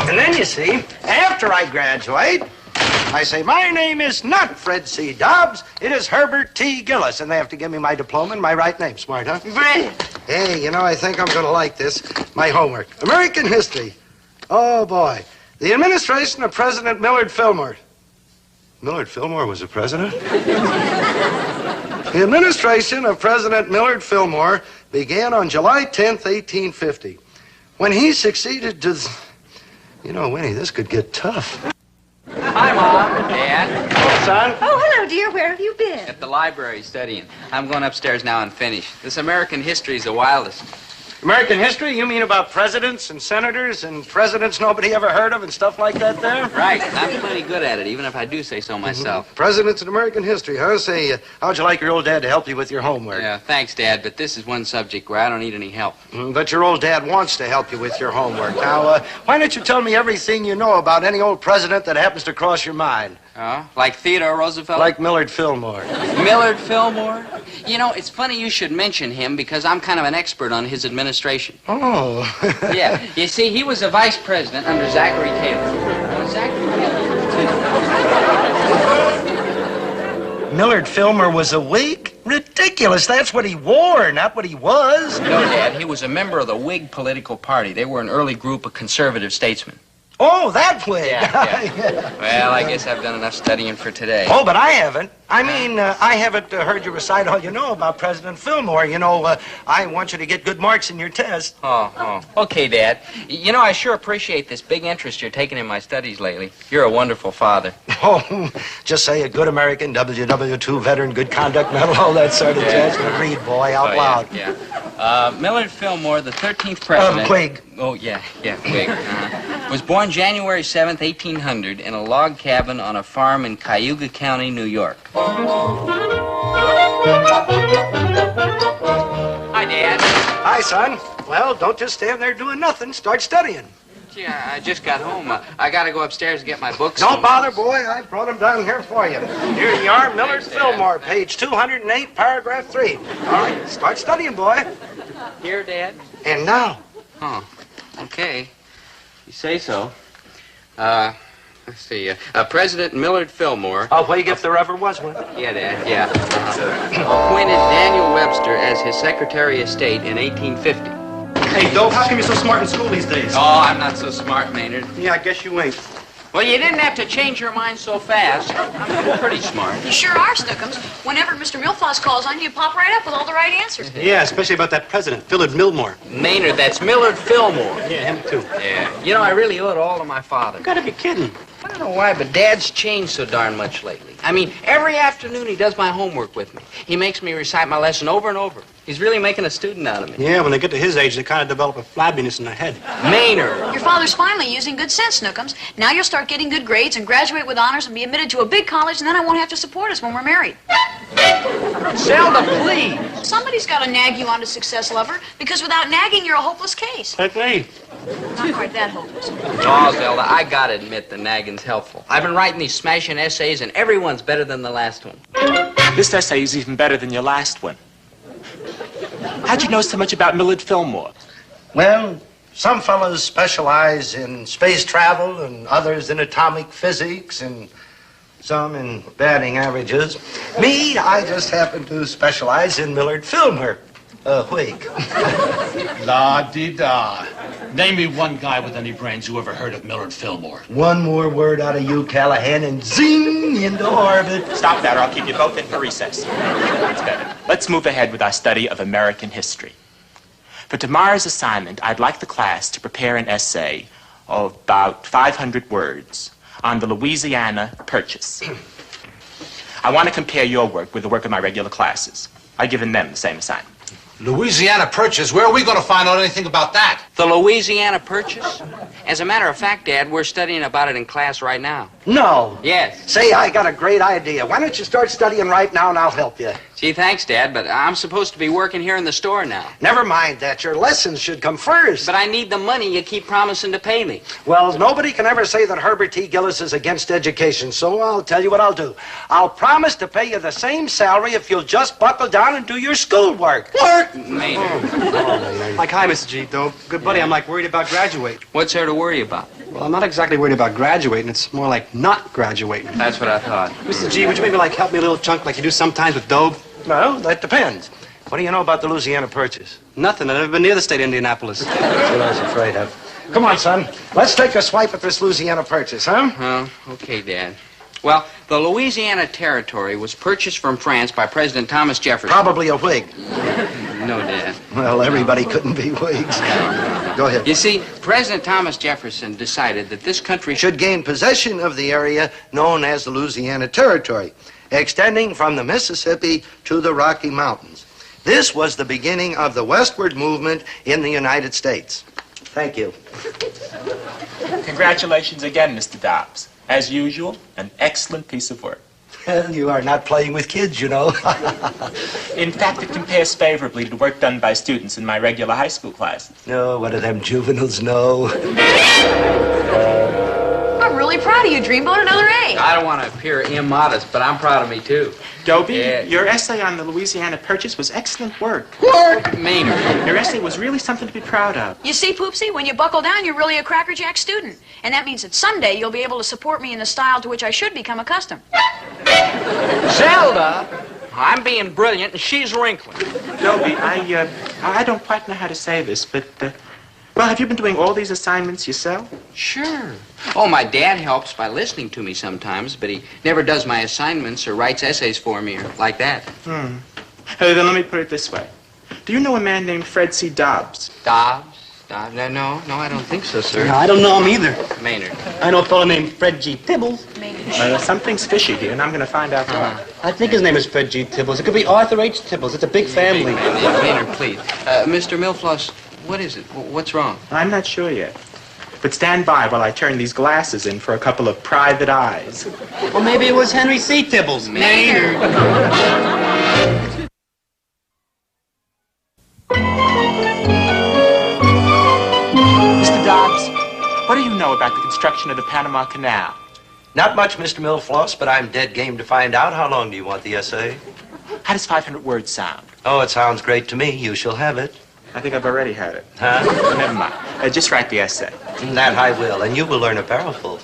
And then, you see, after I graduate, I say, my name is not Fred C. Dobbs, it is Herbert T. Gillis. And they have to give me my diploma and my right name. Smart, huh? Brilliant. Hey, you know, I think I'm going to like this. My homework. American history. Oh, boy. The administration of President Millard Fillmore. Millard Fillmore was a president? The administration of President Millard Fillmore began on July 10th, 1850. When he succeeded to... You know, Winnie, this could get tough. Hi, Mom. Dad. Oh, son? Oh, hello, dear. Where have you been? At the library studying. I'm going upstairs now and finish. This American history is the wildest. American history? You mean about presidents and senators and presidents nobody ever heard of and stuff like that there? Right. I'm plenty good at it, even if I do say so myself. Presidents in American history, huh? Say, how'd you like your old dad to help you with your homework? Yeah, thanks, Dad, but this is one subject where I don't need any help. But your old dad wants to help you with your homework. Now, why don't you tell me everything you know about any old president that happens to cross your mind? Oh, like Theodore Roosevelt? Like Millard Fillmore. Millard Fillmore? You know, it's funny you should mention him because I'm kind of an expert on his administration. Oh. Yeah, you see, he was a vice president under Zachary Taylor. Millard Fillmore was a Whig? Ridiculous. That's what he wore, not what he was. No, Dad, he was a member of the Whig political party. They were an early group of conservative statesmen. Oh, that way. Yeah. Well, I guess I've done enough studying for today. Oh, but I haven't. I mean, I haven't heard you recite all you know about President Fillmore. You know, I want you to get good marks in your test. Oh. Okay, Dad. You know, I sure appreciate this big interest you're taking in my studies lately. You're a wonderful father. Oh, just say a good American, WW2 veteran, good conduct medal, all that sort of jazz. Read, boy, out loud. Yeah. Millard Fillmore, the 13th president... Whig. Oh, yeah, Whig. Was born January 7th, 1800, in a log cabin on a farm in Cayuga County, New York. Hi, Dad. Hi, son. Well, don't just stand there doing nothing. Start studying. Gee, I just got home. I gotta go upstairs and get my books. Don't bother, boy. I brought them down here for you. Here you are, Millard Fillmore, page 208, paragraph 3. All right, start studying, boy. Here, Dad? And now. Oh, okay. You say so. Let's see. President Millard Fillmore. Oh, wait, if there ever was one. Yeah, Dad, yeah. Appointed Daniel Webster as his Secretary of State in 1850. Hey, Dope, how come you're so smart in school these days? Oh, I'm not so smart, Maynard. Yeah, I guess you ain't. Well, you didn't have to change your mind so fast. I'm pretty smart. You sure are, Snookums. Whenever Mr. Milfoss calls on you, you pop right up with all the right answers. Yeah, especially about that president, Millard Fillmore. Maynard, that's Millard Fillmore. Yeah, him too. Yeah. You know, I really owe it all to my father. You gotta be kidding. I don't know why, but Dad's changed so darn much lately. I mean, every afternoon he does my homework with me. He makes me recite my lesson over and over. He's really making a student out of me. Yeah, when they get to his age, they kind of develop a flabbiness in their head. Maynard. Your father's finally using good sense, Snookums. Now you'll start getting good grades and graduate with honors and be admitted to a big college, and then I won't have to support us when we're married. Zelda, please. Somebody's got to nag you onto success, lover, because without nagging, you're a hopeless case. Like me. Not quite that hopeless. Oh, Zelda, I gotta admit the nagging's helpful. I've been writing these smashing essays, and everyone's better than the last one. This essay is even better than your last one. How'd you know so much about Millard Fillmore? Well, some fellows specialize in space travel and others in atomic physics and some in batting averages. Me, I just happen to specialize in Millard Fillmore. Whig. La-di-da. Name me one guy with any brains who ever heard of Millard Fillmore. One more word out of you, Callahan, and zing into orbit. Stop that or I'll keep you both in for recess. That's better. Let's move ahead with our study of American history. For tomorrow's assignment, I'd like the class to prepare an essay of about 500 words on the Louisiana Purchase. I want to compare your work with the work of my regular classes. I've given them the same assignment. Louisiana Purchase? Where are we going to find out anything about that? The Louisiana Purchase? As a matter of fact, Dad, we're studying about it in class right now. No. Yes. Say, I got a great idea. Why don't you start studying right now and I'll help you? Gee, thanks, Dad, but I'm supposed to be working here in the store now. Never mind that. Your lessons should come first. But I need the money you keep promising to pay me. Well, nobody can ever say that Herbert T. Gillis is against education, so I'll tell you what I'll do. I'll promise to pay you the same salary if you'll just buckle down and do your schoolwork. Work! Maynard. Like, hi, Mr. G. Dope. Good buddy, I'm like worried about graduating. What's there to worry about? Well, I'm not exactly worried about graduating. It's more like not graduating. That's what I thought. Mr. G, would you maybe like help me a little chunk like you do sometimes with Dobe? Well, that depends. What do you know about the Louisiana Purchase? Nothing. I've never been near the state of Indianapolis. That's what I was afraid of. Come on, son. Let's take a swipe at this Louisiana Purchase, huh? Oh, okay, Dad. Well, the Louisiana Territory was purchased from France by President Thomas Jefferson. Probably a Whig. No, Dad. Well, everybody couldn't be Whigs. Go ahead. You see, President Thomas Jefferson decided that this country should gain possession of the area known as the Louisiana Territory, extending from the Mississippi to the Rocky Mountains. This was the beginning of the westward movement in the United States. Thank you. Congratulations again, Mr. Dobbs. As usual, an excellent piece of work. Well, you are not playing with kids, you know. In fact, it compares favorably to work done by students in my regular high school classes. No, what do them juveniles know? I'm really proud of you, Dreamboat. Another A. I don't want to appear immodest, but I'm proud of me, too. Dobie, Yeah. your essay on the Louisiana Purchase was excellent work. Work! Maynard. Your essay was really something to be proud of. You see, Poopsie, when you buckle down, you're really a crackerjack student. And that means that someday you'll be able to support me in the style to which I should become accustomed. Zelda! I'm being brilliant, and she's wrinkling. Dobie, I don't quite know how to say this, but, well, have you been doing all these assignments yourself? Sure. Oh, my dad helps by listening to me sometimes, but he never does my assignments or writes essays for me or like that. Then let me put it this way. Do you know a man named Fred C. Dobbs? Dobbs? No, I don't think so, sir. No, I don't know him either. Maynard. I know a fellow named Fred G. Tibbles. Something's fishy here, and I'm going to find out why. I think his name is Fred G. Tibbles. It could be Arthur H. Tibbles. It's a big family. Maynard, please. Mr. Milfloss, what is it? What's wrong? I'm not sure yet. But stand by while I turn these glasses in for a couple of private eyes. Well, maybe it was Henry C. Tibbles. Maynard. Mr. Dobbs, know about the construction of the Panama Canal? Not much, Mr. Millfloss, but I'm dead game to find out. How long do you want the essay? How does 500 words sound? Oh, it sounds great to me. You shall have it. I think I've already had it. Huh? Oh, never mind. Just write the essay. That I will, and you will learn a barrelful.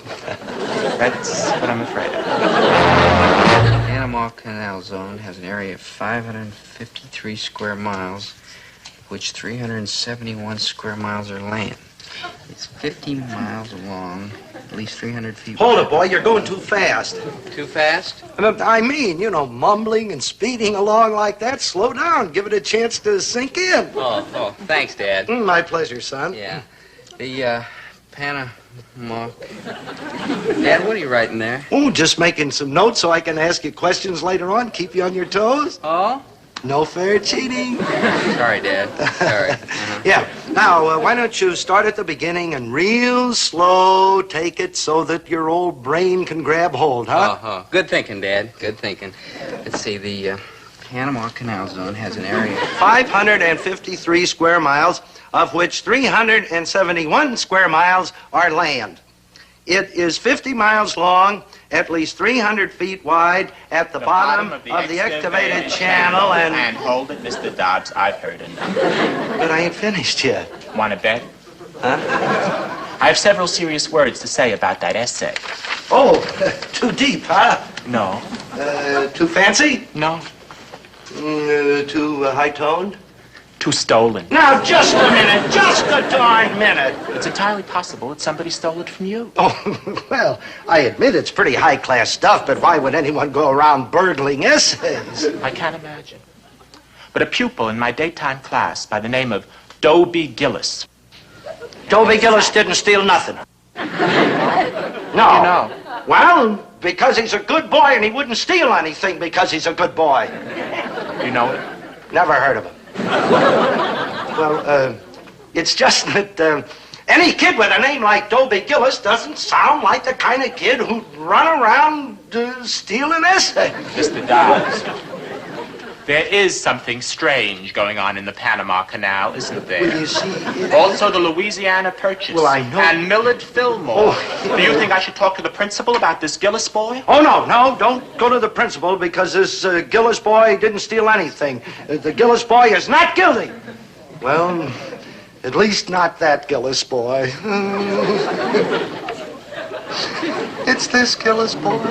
That's what I'm afraid of. The Panama Canal Zone has an area of 553 square miles, of which 371 square miles are land. It's 50 miles long, at least 300 feet Hold wide. it, boy. You're going too fast. Too fast? I mean, mumbling and speeding along like that. Slow down. Give it a chance to sink in. Oh, thanks, Dad. My pleasure, son. Yeah. The, Panama... Dad, what are you writing there? Oh, just making some notes so I can ask you questions later on. Keep you on your toes. Oh? No fair cheating. Sorry, Dad. Sorry. Yeah. Now, why don't you start at the beginning and real slow take it so that your old brain can grab hold, huh? Oh. Good thinking, Dad. Good thinking. Let's see, the Panama Canal Zone has an area... 553 square miles, of which 371 square miles are land. It is 50 miles long, at least 300 feet wide, at the bottom of the excavated channel, And hold it, Mr. Dobbs. I've heard enough. But I ain't finished yet. Want to bet? Huh? I have several serious words to say about that essay. Oh, too deep, huh? No. Too fancy? No. Too high-toned? Too stolen. Now, just a minute. Just a darn minute. It's entirely possible that somebody stole it from you. Oh, well, I admit it's pretty high-class stuff, but why would anyone go around burgling essays? I can't imagine. But a pupil in my daytime class by the name of Dobie Gillis. Dobie Gillis didn't steal nothing. No. You know. Well, because he's a good boy, and he wouldn't steal anything because he's a good boy. You know it? Never heard of him. Well, it's just that any kid with a name like Dobie Gillis doesn't sound like the kind of kid who'd run around stealing essays. Mr. Dobbs, there is something strange going on in the Panama Canal, isn't there? Well, you see... Also the Louisiana Purchase. Well, I know... And Millard Fillmore. Oh. Do you think I should talk to the principal about this Gillis boy? Oh, no, don't go to the principal because this Gillis boy didn't steal anything. The Gillis boy is not guilty. Well, at least not that Gillis boy. It's this Gillis boy.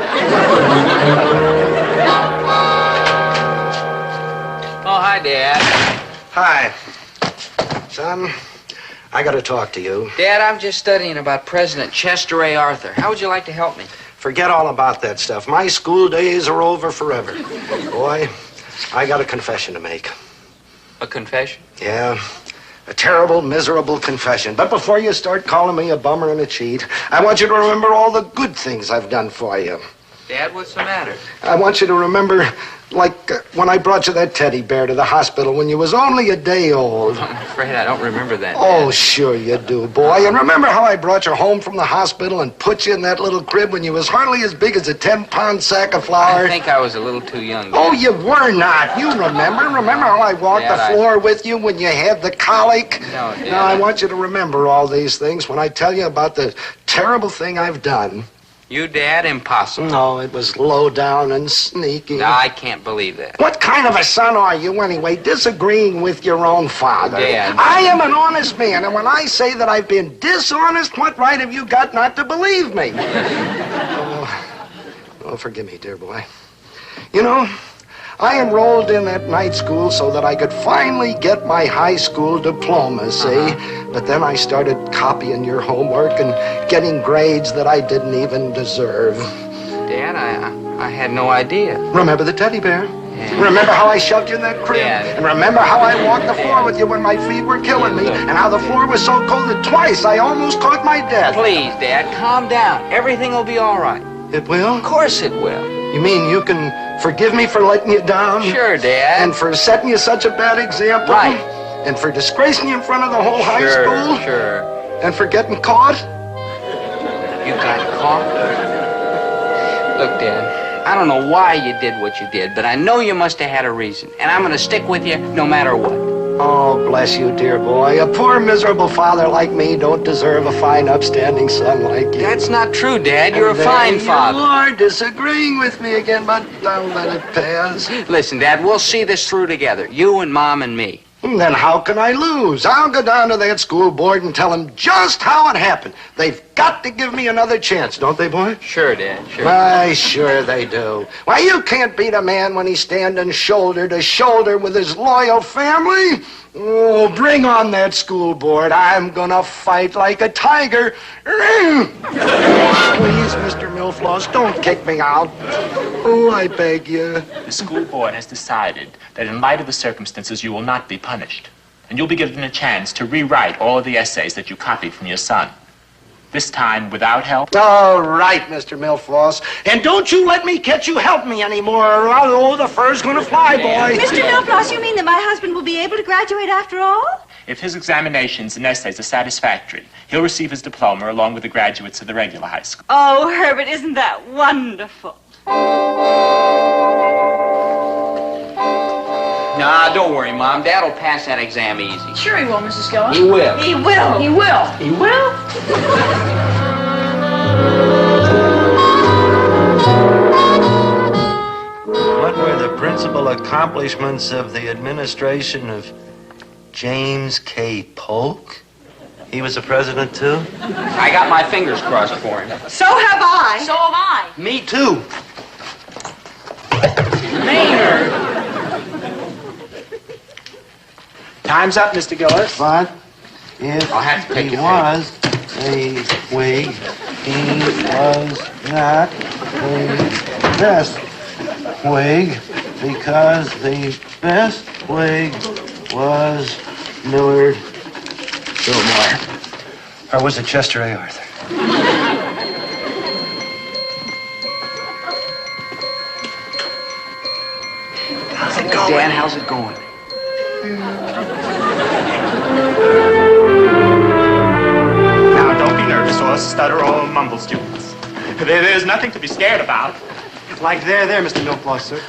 Oh, hi, Dad. Hi. Son, I got to talk to you. Dad, I'm just studying about President Chester A. Arthur. How would you like to help me? Forget all about that stuff. My school days are over forever. Boy, I got a confession to make. A confession? Yeah, a terrible, miserable confession. But before you start calling me a bummer and a cheat, I want you to remember all the good things I've done for you. Dad, what's the matter? I want you to remember, like, when I brought you that teddy bear to the hospital when you was only a day old. I'm afraid I don't remember that, Dad. Oh, sure you do, boy. And remember how I brought you home from the hospital and put you in that little crib when you was hardly as big as a 10-pound sack of flour? I think I was a little too young, Dad. Oh, you were not. You remember? Remember how I walked Dad, the floor with you when you had the colic? No, Dad. Now, I want you to remember all these things when I tell you about the terrible thing I've done. You, Dad? Impossible. No, it was low down and sneaky. No, I can't believe that. What kind of a son are you, anyway, disagreeing with your own father? Dad. I am an honest man, and when I say that I've been dishonest, what right have you got not to believe me? Oh, forgive me, dear boy. You know, I enrolled in that night school so that I could finally get my high school diploma, see? But then I started copying your homework and getting grades that I didn't even deserve. Dad, I had no idea. Remember the teddy bear? Yeah. Remember how I shoved you in that crib? Yeah. And remember how I walked the floor with you when my feet were killing me? And how the floor was so cold that twice I almost caught my death? Please, Dad, calm down. Everything will be all right. It will? Of course it will. You mean you can forgive me for letting you down? Sure, Dad. And for setting you such a bad example? Right. And for disgracing you in front of the whole high school? Sure. And for getting caught? You got caught? Look, Dad, I don't know why you did what you did, but I know you must have had a reason. And I'm going to stick with you no matter what. Oh, bless bless you, dear boy. A poor, miserable father like me don't deserve a fine, upstanding son like you. That's not true, Dad. You're a And fine there father. You are disagreeing with me again, but I'll let it pass. Listen, Dad, we'll see this through together. You and Mom and me. Then how can I lose? I'll go down to that school board and tell them just how it happened. They've got to give me another chance, don't they, boy? Sure, Dad, sure. Why, sure they do. Why, you can't beat a man when he's standing shoulder to shoulder with his loyal family. Oh, bring on that school board. I'm gonna fight like a tiger. Please, Mr. Milfloss, don't kick me out. Oh, I beg you. The school board has decided that in light of the circumstances, you will not be punished. And you'll be given a chance to rewrite all of the essays that you copied from your son. This time without help. All right, Mr. Milfloss. And don't you let me catch you help me anymore, or oh, the fur's gonna fly, boy. Mr. Milfloss, you mean that my husband will be able to graduate after all? If his examinations and essays are satisfactory, he'll receive his diploma along with the graduates of the regular high school. Oh, Herbert, isn't that wonderful? Nah, don't worry, Mom. Dad'll pass that exam easy. Sure he will, Mrs. Gillis. He will. He will. He will. He will? What were the principal accomplishments of the administration of James K. Polk? He was the president, too? I got my fingers crossed for him. So have I. So have I. Me, too. Maynard! Time's up, Mr. Gillis. But if I'll have to take he your was a Whig, he was not the best Whig, because the best Whig was Millard Fillmore. Or was it Chester A. Arthur? How's it going? Dan, how's it going? Now, don't be nervous or stutter or mumble, students. There's nothing to be scared about. Like there, Mr. Milfloss, sir.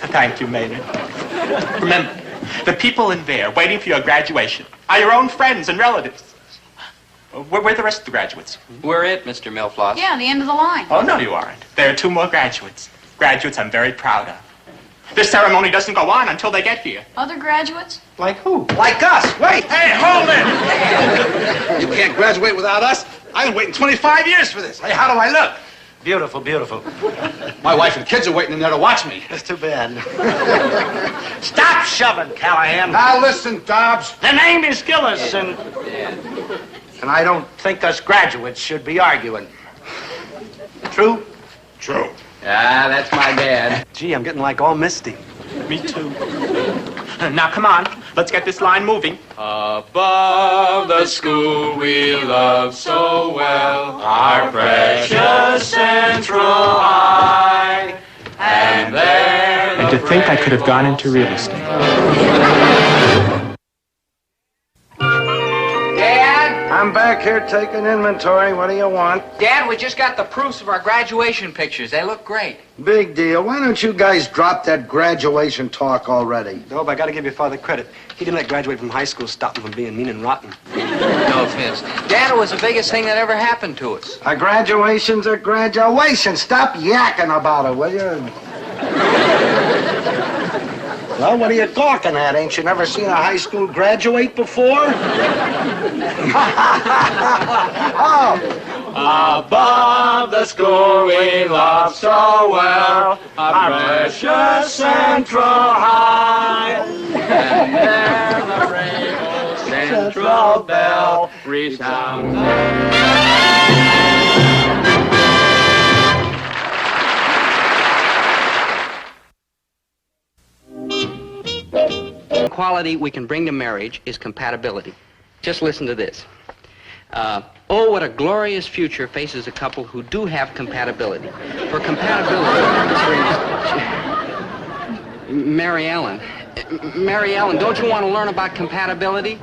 Thank you, Maynard. Remember, the people in there waiting for your graduation are your own friends and relatives. Where are the rest of the graduates? We're it, Mr. Milfloss. Yeah, the end of the line. Oh, no, you aren't. There are two more graduates. Graduates I'm very proud of. This ceremony doesn't go on until they get here. Other graduates? Like who? Like us. Wait. Hey, hold it! You can't graduate without us. I've been waiting 25 years for this. Hey, how do I look? Beautiful, beautiful. My wife and kids are waiting in there to watch me. That's too bad. Stop shoving, Callahan. Now listen, Dobbs. The name is Gillis, and I don't think us graduates should be arguing. True? True. Ah, that's my dad. Gee, I'm getting like all misty. Me too. Now, come on. Let's get this line moving. Above the school we love so well, our precious Central High, and there. And to think I could have gone into real estate. Dad? I'm back here taking inventory. What do you want? Dad, we just got the proofs of our graduation pictures. They look great. Big deal. Why don't you guys drop that graduation talk already? No, but I gotta give your father credit. He didn't let graduating from high school stop him from being mean and rotten. No offense. Dad, it was the biggest thing that ever happened to us. A graduation's a graduation. Stop yakking about it, will you? Well, what are you gawking at? Ain't you never seen a high school graduate before? Oh. Above the school we love so well, our precious Central High, and there the rainbow Central Bell resounds. Quality we can bring to marriage is compatibility. Just listen to this. Oh, what a glorious future faces a couple who do have compatibility. For compatibility, Mary Ellen, don't you want to learn about compatibility?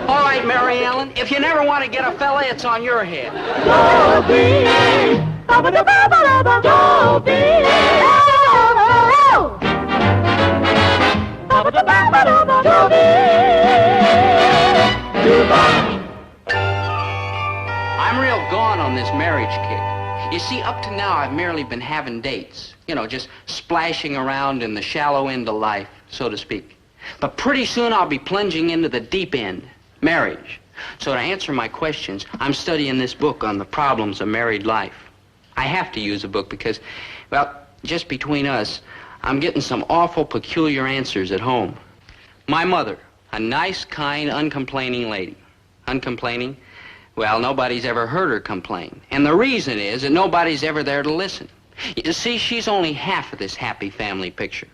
All right, Mary Ellen, if you never want to get a fella, it's on your head. Dobie! marriage kick. You see, up to now, I've merely been having dates. You know, just splashing around in the shallow end of life, so to speak. But pretty soon I'll be plunging into the deep end, marriage. So to answer my questions, I'm studying this book on the problems of married life. I have to use a book because, well, just between us, I'm getting some awful peculiar answers at home. My mother, a nice, kind, uncomplaining lady. Uncomplaining? Well, nobody's ever heard her complain. And the reason is that nobody's ever there to listen. You see, she's only half of this happy family picture.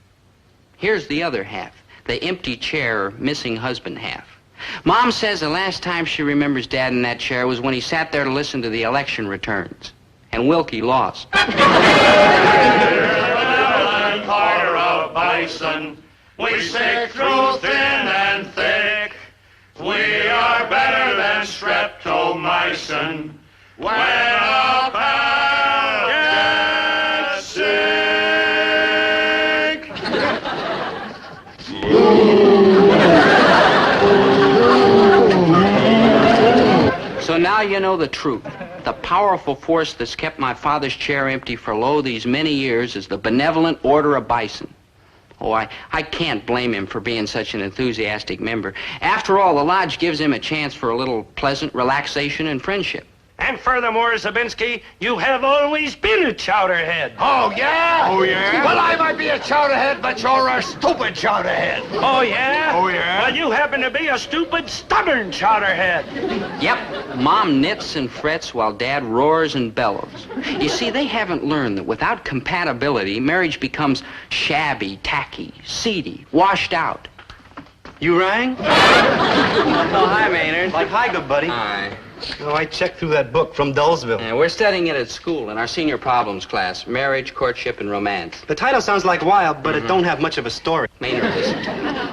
Here's the other half, the empty chair or missing husband half. Mom says the last time she remembers Dad in that chair was when he sat there to listen to the election returns. And Wilkie lost. Empire of bison, we stick through thin and thick. We are better than streptomycin. When a pal gets sick. So now you know the truth. The powerful force that's kept my father's chair empty for lo these many years is the benevolent Order of Bison. Oh, I can't blame him for being such an enthusiastic member. After all, the lodge gives him a chance for a little pleasant relaxation and friendship. And furthermore, Zabinski, you have always been a chowderhead. Oh, yeah? Oh, yeah? Well, I might be a chowderhead, but you're a stupid chowderhead. Oh, yeah? Oh, yeah? Well, you happen to be a stupid, stubborn chowderhead. Yep, Mom knits and frets while Dad roars and bellows. You see, they haven't learned that without compatibility, marriage becomes shabby, tacky, seedy, washed out. You rang? Oh, hi, Maynard. Like, hi, good buddy. Hi. Oh, I checked through that book from Dullsville. Yeah, we're studying it at school in our senior problems class, marriage, courtship, and romance. The title sounds like wild, but it don't have much of a story. Maynard, listen.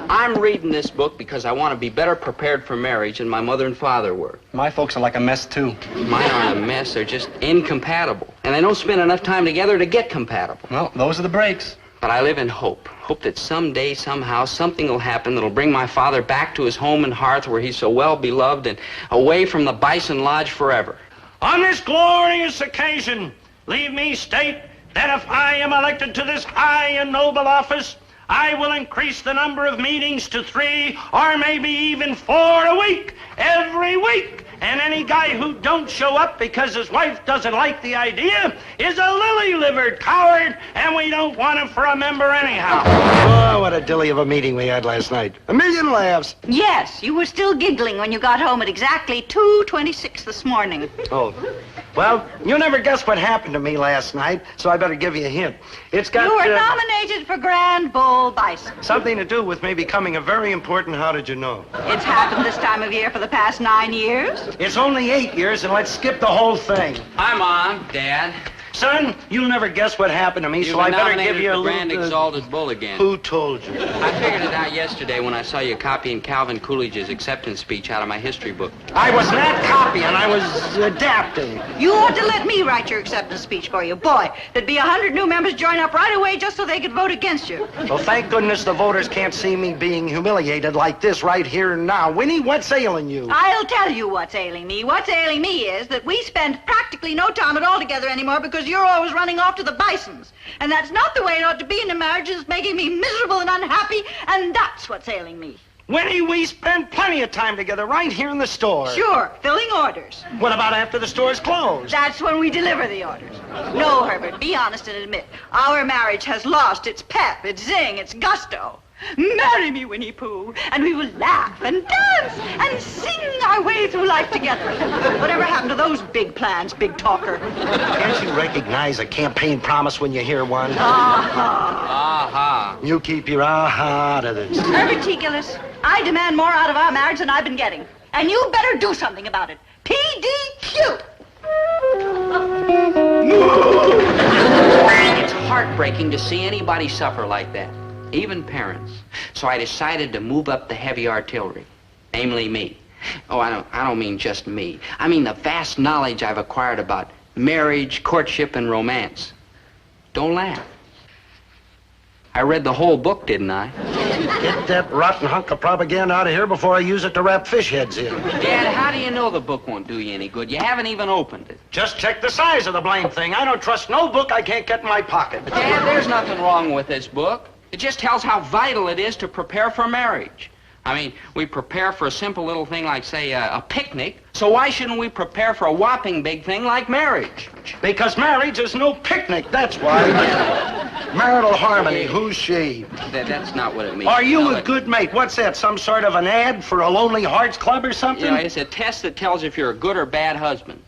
I'm reading this book because I want to be better prepared for marriage than my mother and father were. My folks are like a mess, too. Mine aren't a mess. They're just incompatible. And they don't spend enough time together to get compatible. Well, those are the breaks. But I live in hope. Hope that someday, somehow, something will happen that'll bring my father back to his home and hearth where he's so well beloved and away from the Bison Lodge forever. On this glorious occasion, leave me state that if I am elected to this high and noble office, I will increase the number of meetings to 3 or maybe even 4 a week, every week. And any guy who don't show up because his wife doesn't like the idea is a lily-livered coward, and we don't want him for a member anyhow. Oh, what a dilly of a meeting we had last night. A million laughs. Yes, you were still giggling when you got home at exactly 2:26 this morning. Oh, well, you never guessed what happened to me last night, so I better give you a hint. It's got You were nominated for Grand Bull Bison. something to do with me becoming a very important how did you know. It's happened this time of year for the past 9 years. It's only 8 years, and let's skip the whole thing. Hi, Mom, Dad. Son, you'll never guess what happened to me, so I better give you a for Grand little... Exalted Bull again. Who told you? I figured it out yesterday when I saw you copying Calvin Coolidge's acceptance speech out of my history book. I was not copying, I was adapting. You ought to let me write your acceptance speech for you. Boy, there'd be 100 new members join up right away just so they could vote against you. Well, thank goodness the voters can't see me being humiliated like this right here and now. Winnie, what's ailing you? I'll tell you what's ailing me. What's ailing me is that we spend practically no time at all together anymore because you're always running off to the Bisons. And that's not the way it ought to be in a marriage. It's making me miserable and unhappy, and that's what's ailing me. Winnie, we spend plenty of time together right here in the store. Sure, filling orders. What about after the store's closed? That's when we deliver the orders. No, Herbert, be honest and admit, our marriage has lost its pep, its zing, its gusto. Marry me, Winnie Pooh, and we will laugh and dance and sing our way through life together. Whatever happened to those big plans, big talker? Can't you recognize a campaign promise when you hear one? Aha. You keep your aha to this. Herbert T. Gillis, I demand more out of our marriage than I've been getting. And you better do something about it. PDQ! It's heartbreaking to see anybody suffer like that, even parents. So I decided to move up the heavy artillery, namely me. Oh, I don't mean just me. I mean the vast knowledge I've acquired about marriage, courtship, and romance. Don't laugh. I read the whole book, didn't I? Get that rotten hunk of propaganda out of here before I use it to wrap fish heads in. Dad, how do you know the book won't do you any good? You haven't even opened it. Just check the size of the blame thing. I don't trust no book I can't get in my pocket. Dad, there's nothing wrong with this book. It just tells how vital it is to prepare for marriage. I mean, we prepare for a simple little thing like, say, a picnic. So why shouldn't we prepare for a whopping big thing like marriage? Because marriage is no picnic, that's why. Marital harmony, who's she? That's not what it means. Are you a good mate? What's that, some sort of an ad for a Lonely Hearts Club or something? You know, it's a test that tells if you're a good or bad husband.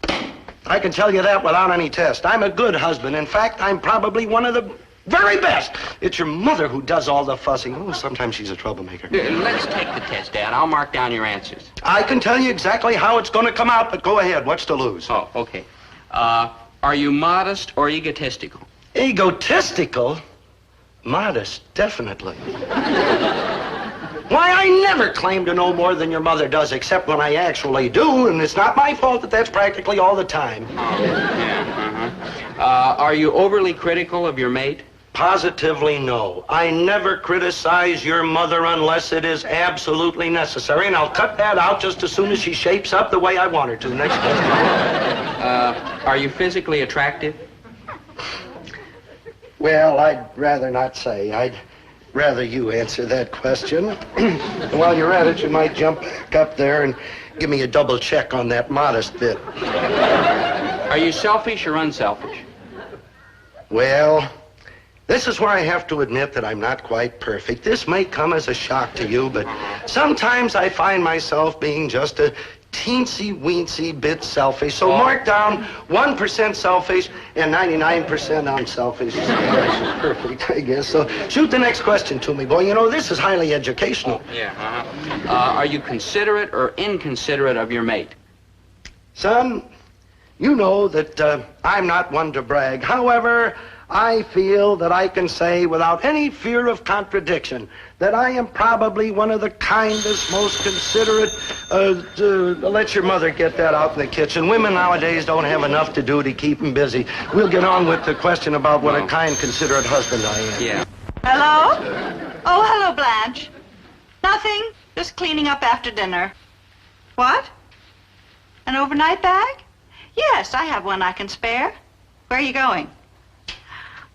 I can tell you that without any test. I'm a good husband. In fact, I'm probably one of the very best. It's your mother who does all the fussing. Oh, sometimes she's a troublemaker. Let's take the test, Dad. I'll mark down your answers. I can tell you exactly how it's going to come out, but go ahead. What's to lose? Oh, okay. Are you modest or egotistical? Egotistical? Modest, definitely. Why, I never claim to know more than your mother does, except when I actually do, and it's not my fault that that's practically all the time. Are you overly critical of your mate? Positively no. I never criticize your mother unless it is absolutely necessary, and I'll cut that out just as soon as she shapes up the way I want her to. Next question. Are you physically attractive? Well, I'd rather not say. I'd rather you answer that question. And while you're at it, you might jump back up there and give me a double check on that modest bit. Are you selfish or unselfish? Well, this is where I have to admit that I'm not quite perfect. This may come as a shock to you, but sometimes I find myself being just a teensy-weensy bit selfish. So mark down 1% selfish and 99% unselfish. That's perfect, I guess. So shoot the next question to me, boy. You know, this is highly educational. Are you considerate or inconsiderate of your mate? Son, you know that I'm not one to brag. However, I feel that I can say without any fear of contradiction that I am probably one of the kindest, most considerate, let your mother get that out in the kitchen. Women nowadays don't have enough to do to keep them busy. We'll get on with the question about what a kind, considerate husband I am. Yeah. Hello? Oh, hello, Blanche. Nothing. Just cleaning up after dinner. What? An overnight bag? Yes, I have one I can spare. Where are you going?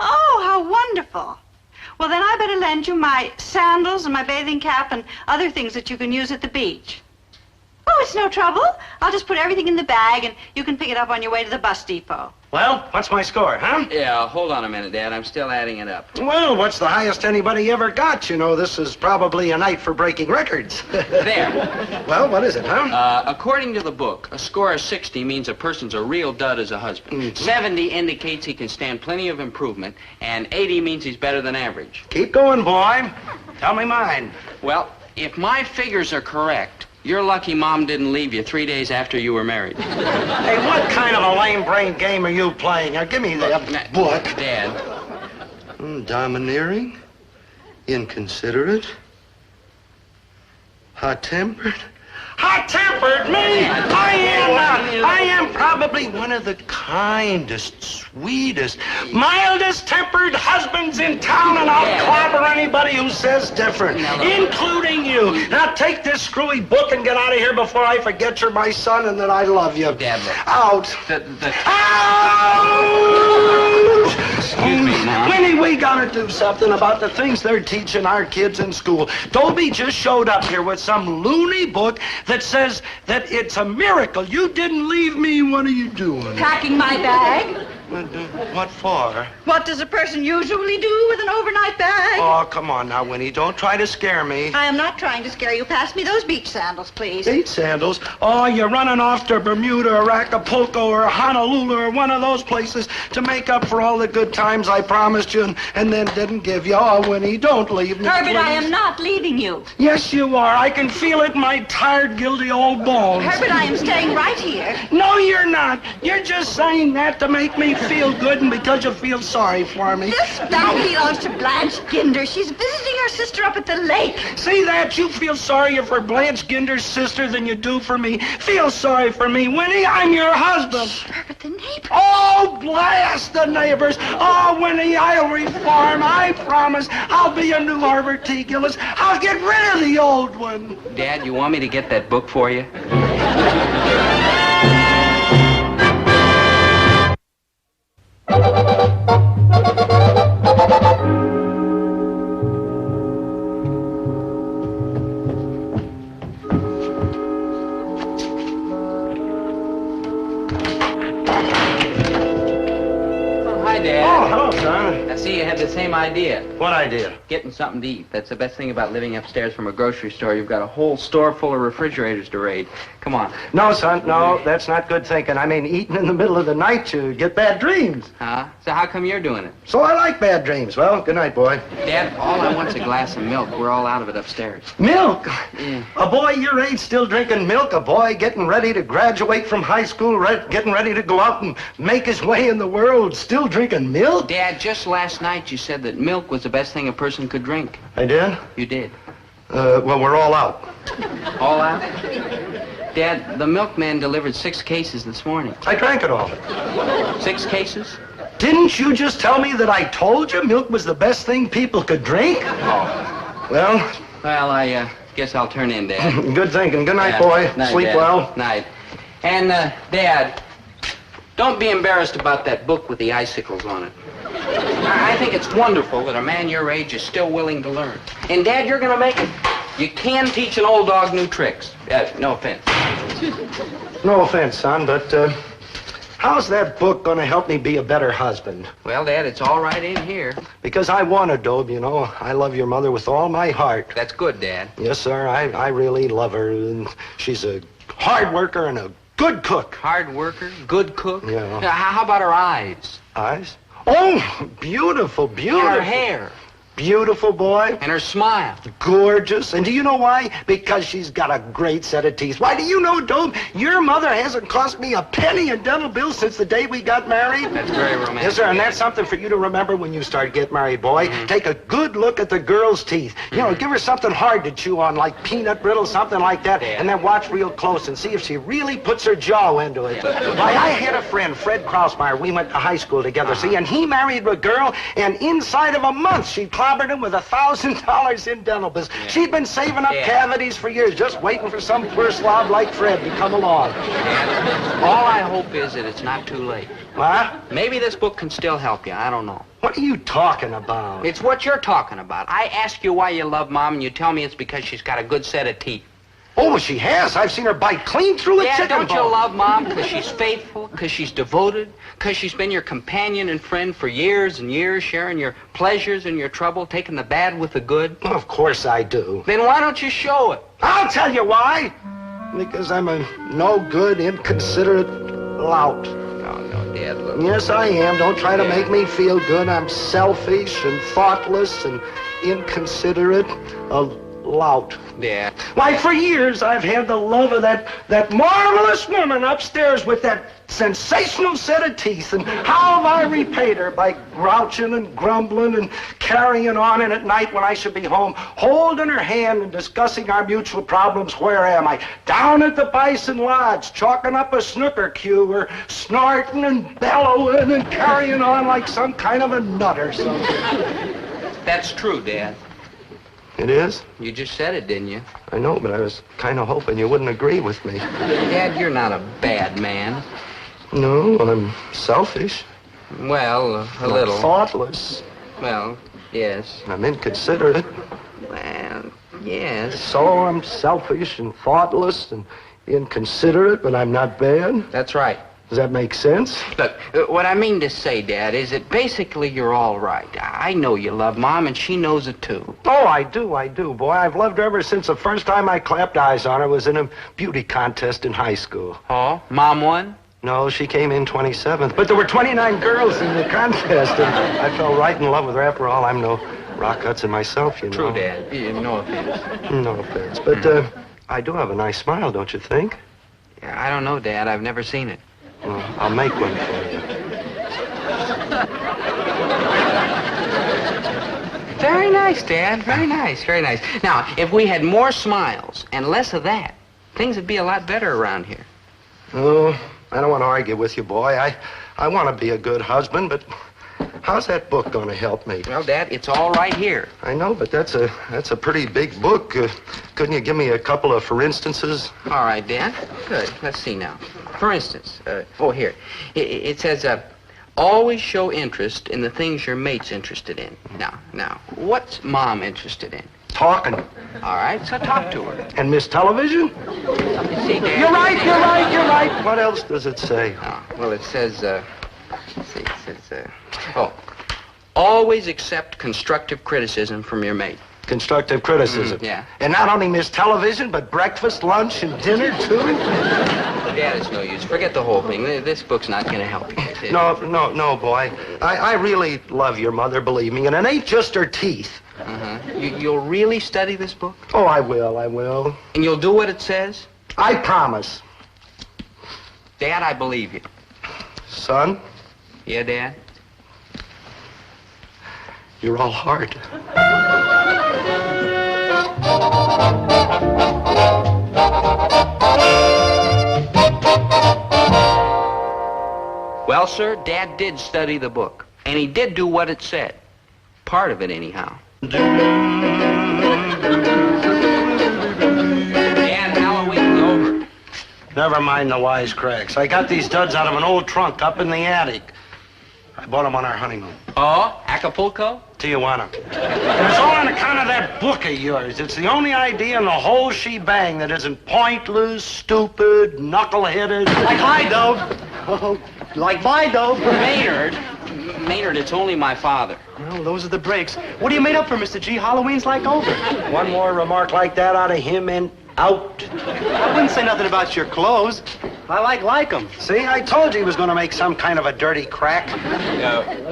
Oh, how wonderful. Well, then I better lend you my sandals and my bathing cap and other things that you can use at the beach. Oh, it's no trouble. I'll just put everything in the bag and you can pick it up on your way to the bus depot. Well, what's my score, huh? Yeah, hold on a minute, Dad. I'm still adding it up. Well, what's the highest anybody ever got? You know, this is probably a night for breaking records. There. Well, what is it, huh? According to the book, a score of 60 means a person's a real dud as a husband. 70 indicates he can stand plenty of improvement, and 80 means he's better than average. Keep going, boy. Tell me mine. Well, if my figures are correct, you're lucky Mom didn't leave you 3 days after you were married. Hey, what kind of a lame-brained game are you playing? Now, give me that book. Dad. Domineering, inconsiderate, hot-tempered. Hot-tempered, me? I am not. I am probably one of the kindest, sweetest, mildest-tempered husbands in town, and I'll clobber anybody who says different, including you. Now, take this screwy book and get out of here before I forget you're my son and that I love you. Dad, look. Out. Ouch! Excuse me, Mom. Winnie, we gotta do something about the things they're teaching our kids in school. Dobie just showed up here with some loony book that says that it's a miracle you didn't leave me. What are you doing? Packing my bag. What for? What does a person usually do with an overnight bag? Oh, come on now, Winnie. Don't try to scare me. I am not trying to scare you. Pass me those beach sandals, please. Beach sandals? Oh, you're running off to Bermuda or Acapulco or Honolulu or one of those places to make up for all the good times I promised you and then didn't give you. Oh, Winnie, don't leave me, Herbert, please. I am not leaving you. Yes, you are. I can feel it in my tired, guilty old bones. Herbert, I am staying right here. No, you're not. You're just saying that to make me feel good and because you feel sorry for me. This down belongs to Blanche Ginder. She's visiting her sister up at the lake. See that? You feel sorrier for Blanche Ginder's sister than you do for me. Feel sorry for me, Winnie. I'm your husband. Sure, but the neighbors. Oh, blast the neighbors. Oh, Winnie, I'll reform. I promise. I'll be a new Harvard T. Gillis. I'll get rid of the old one. Dad, you want me to get that book for you? Hi, Dad. Oh, hello, son. I see you had the same idea. What idea? Getting something to eat. That's the best thing about living upstairs from a grocery store. You've got a whole store full of refrigerators to raid. Come on. No, son, no, that's not good thinking. I mean, eating in the middle of the night, you get bad dreams. Huh? So how come you're doing it? So I like bad dreams. Well, good night, boy. Dad, all I want's a glass of milk. We're all out of it upstairs. Milk? Yeah. A boy your age still drinking milk? A boy getting ready to graduate from high school, getting ready to go out and make his way in the world, still drinking milk? Dad, just last night you said that milk was the best thing a person could drink. I did? You did. Well, we're all out. All out? Dad, the milkman delivered 6 cases this morning. I drank it all. 6 cases? Didn't you just tell me that I told you milk was the best thing people could drink? Oh. Well, I guess I'll turn in, Dad. Good thinking. Good night, Yeah. boy. Night, Sleep Dad. well. Night. And, Dad, don't be embarrassed about that book with the icicles on it. I think it's wonderful that a man your age is still willing to learn. And, Dad, you're going to make it. You can teach an old dog new tricks. No offense. No offense, son, but how's that book going to help me be a better husband? Well, Dad, it's all right in here. Because I want to, Dobe, you know. I love your mother with all my heart. That's good, Dad. Yes, sir, I really love her. And she's a hard worker and a good cook. Hard worker, good cook. Yeah. Now, how about her eyes? Eyes? Oh, beautiful, beautiful. And her hair. Beautiful, boy. And her smile. Gorgeous. And do you know why? Because she's got a great set of teeth. Why, do you know, Dobe, your mother hasn't cost me a penny in dental bills since the day we got married? That's very romantic. Yes, sir, and that's something for you to remember when you start getting married, boy. Mm-hmm. Take a good look at the girl's teeth. You know, give her something hard to chew on, like peanut brittle, something like that, and then watch real close and see if she really puts her jaw into it. Why, I had a friend, Fred Krausmeyer. We went to high school together, see, and he married a girl, and inside of a month, she clobbered him with $1,000 in dental bills. She'd been saving up cavities for years, just waiting for some poor slob like Fred to come along. All I hope is that it's not too late. What? Maybe this book can still help you. I don't know. What are you talking about? It's what you're talking about. I ask you why you love Mom, and you tell me it's because she's got a good set of teeth. Oh, she has. I've seen her bite clean through a chicken don't you bone. love Mom because she's faithful, because she's devoted, because she's been your companion and friend for years and years, sharing your pleasures and your trouble, taking the bad with the good? Well, of course I do. Then why don't you show it? I'll tell you why. Because I'm a no-good, inconsiderate lout. Oh, no, Dad, look. Yes, I am. Don't try to make me feel good. I'm selfish and thoughtless and inconsiderate. A lout. Yeah. Why, for years I've had the love of that marvelous woman upstairs with that sensational set of teeth. And how have I repaid her? By grouching and grumbling and carrying on. And at night when I should be home, holding her hand and discussing our mutual problems. Where am I? Down at the Bison Lodge, chalking up a snooker cue, or snorting and bellowing and carrying on like some kind of a nut or something. That's true, Dad. It is? You just said it, didn't you? I know, but I was kind of hoping you wouldn't agree with me. Dad, you're not a bad man. No, I'm selfish. Well, a little. Thoughtless. Well, yes. I'm inconsiderate. Well, yes. So I'm selfish and thoughtless and inconsiderate, but I'm not bad. That's right. Does that make sense? Look, what I mean to say, Dad, is that basically you're all right. I know you love Mom, and she knows it, too. Oh, I do, boy. I've loved her ever since the first time I clapped eyes on her was in a beauty contest in high school. Oh? Mom won? No, she came in 27th. But there were 29 girls in the contest, and I fell right in love with her. After all, I'm no Rock Hudson myself, you know. True, Dad. No offense. No offense. But I do have a nice smile, don't you think? Yeah, I don't know, Dad. I've never seen it. Well, I'll make one for you. Very nice, Dad. Very nice, very nice. Now, if we had more smiles and less of that, things would be a lot better around here. Oh, I don't want to argue with you, boy. I want to be a good husband, but how's that book going to help me? Well, Dad, it's all right here. I know, but that's a pretty big book. Couldn't you give me a couple of for instances? All right, Dad. Good. Let's see now. For instance, here. It says, always show interest in the things your mate's interested in. Now, what's Mom interested in? Talking. All right, so talk to her. And Miss Television? See, Dad. You're right. What else does it say? Oh, well, it says, let's see, it says, always accept constructive criticism from your mate. Constructive criticism. Yeah. And not only Miss Television, but breakfast, lunch, and dinner, too? Dad, it's no use. Forget the whole thing. This book's not going to help you. No, boy. I really love your mother, believe me, and it ain't just her teeth. Uh-huh. You'll really study this book? Oh, I will. And you'll do what it says? I promise. Dad, I believe you. Son? Yeah, Dad? You're all hard. Well, sir, Dad did study the book. And he did do what it said. Part of it, anyhow. Dad, Halloween's over. Never mind the wisecracks. I got these duds out of an old trunk up in the attic. I bought them on our honeymoon. Oh, Acapulco? Tijuana. And it's all on account of that book of yours. It's the only idea in the whole shebang that isn't pointless, stupid, knuckle-headed. Like my dope. Oh, like my dope. Maynard, it's only my father. Well, those are the breaks. What are you made up for, Mr. G? Halloween's like over. One more remark like that out of him and out. I wouldn't say nothing about your clothes. I like them. See, I told you he was going to make some kind of a dirty crack.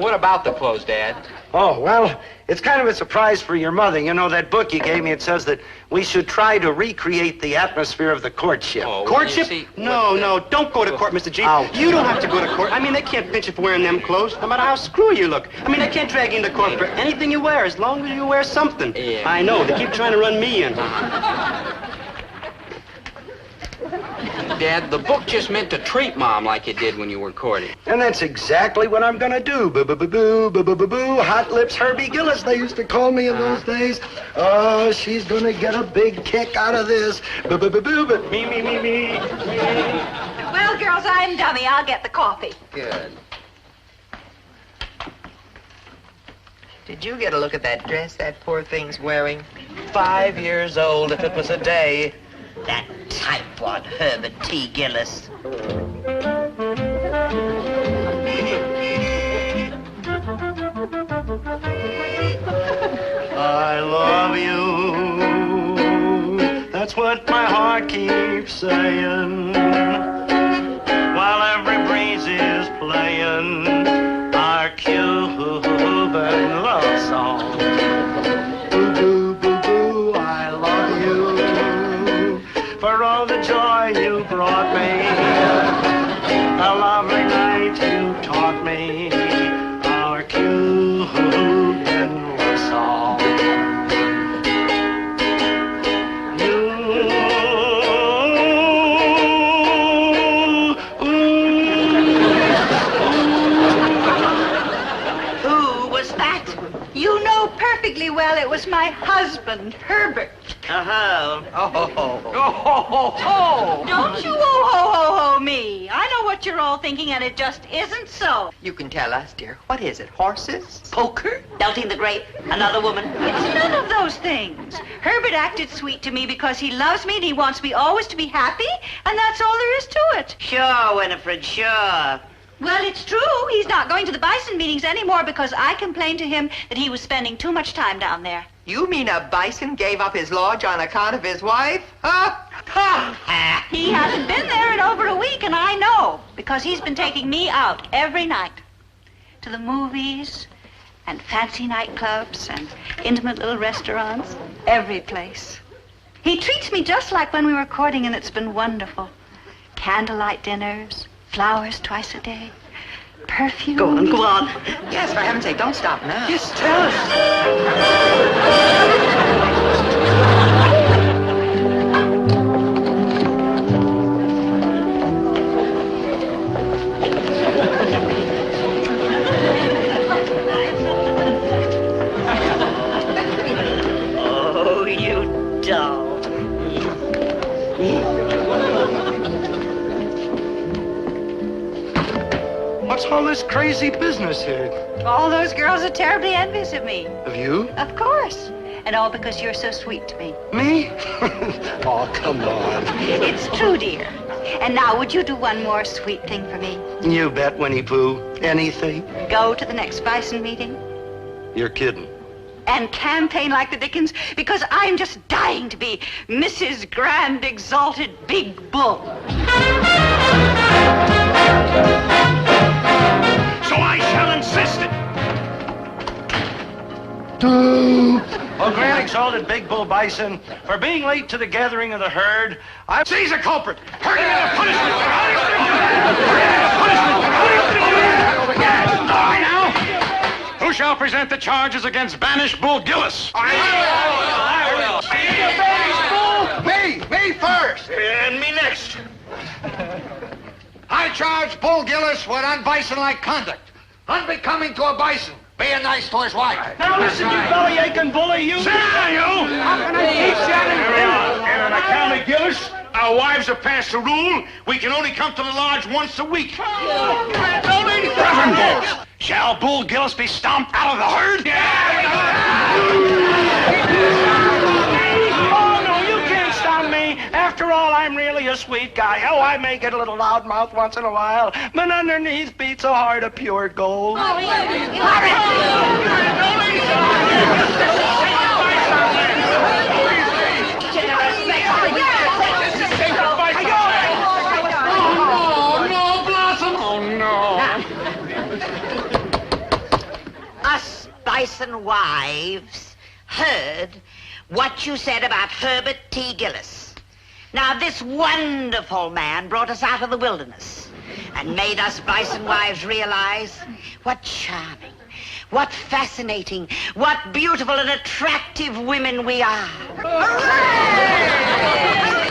What about the clothes, Dad? Oh, well, it's kind of a surprise for your mother. You know, that book you gave me, it says that we should try to recreate the atmosphere of the courtship. Oh, courtship? No, don't go to court, Mr. G. Ouch. You don't have to go to court. I mean, they can't pinch you for wearing them clothes, no matter how screwy you look. I mean, they can't drag you into court for anything you wear, as long as you wear something. Yeah. I know, they keep trying to run me in. Dad, the book just meant to treat Mom like it did when you were courting. And that's exactly what I'm going to do. Boo-boo-boo-boo, boo-boo-boo-boo, Hot Lips Herbie Gillis, they used to call me in those days. Oh, she's going to get a big kick out of this. Boo-boo-boo-boo, but me. Well, girls, I'm dummy. I'll get the coffee. Good. Did you get a look at that dress that poor thing's wearing? 5 years old, if it was a day. That tightwad Herbert T. Gillis. I love you. That's what my heart keeps saying. While every breeze is playing our Cuban love song. Boo, boo, boo, boo, I love you. For all the joy you brought me, a lovely night you taught me, our Cuban love song. Who was that? You know perfectly well it was my husband, Herbert. Uh-huh. Don't you ho me. I know what you're all thinking, and it just isn't so. You can tell us, dear. What is it, horses? Poker? Belting the grape? Another woman? It's none of those things. Herbert acted sweet to me because he loves me and he wants me always to be happy, and that's all there is to it. Sure, Winifred, sure. Well, it's true. He's not going to the bison meetings anymore because I complained to him that he was spending too much time down there. You mean a bison gave up his lodge on account of his wife? Huh? He hasn't been there in over a week, and I know, because he's been taking me out every night. To the movies, and fancy nightclubs, and intimate little restaurants, every place. He treats me just like when we were courting, and it's been wonderful. Candlelight dinners, flowers twice a day. perfume? Go on, go on. Yes, for heaven's sake, don't stop now. Yes, tell us. Oh, you doll. What's all this crazy business here? All those girls are terribly envious of me. Of you? Of course. And all because you're so sweet to me. Me? Oh, come on. It's true, dear. And now, would you do one more sweet thing for me? You bet, Winnie Pooh. Anything? Go to the next Bison meeting You're kidding. and campaign like the Dickens, because I'm just dying to be Mrs. Grand Exalted Big Bull. So I shall insist it. Oh, Grand Exalted Big Bull Bison, for being late to the gathering of the herd, I seize a culprit. Herd him into punishment. I now. Who shall present the charges against banished Bull Gillis? I will. Me first. And me next. I charge Bull Gillis with unbison-like conduct, unbecoming to a bison, being nice to his wife. Now listen, you belly-aching bully, you. Sit down, you. How can I teach that? And on account of Gillis, our wives have passed a rule. We can only come to the lodge once a week. Reverend Bull, shall Bull Gillis be stomped out of the herd? Oh, no, you can't stop me. After all, I'm really a sweet guy. Oh, I may get a little loudmouth once in a while, but underneath beats a heart of pure gold. Us Bison wives heard what you said about Herbert T. Gillis. Now, this wonderful man brought us out of the wilderness and made us Bison wives realize what charming, what fascinating, what beautiful and attractive women we are.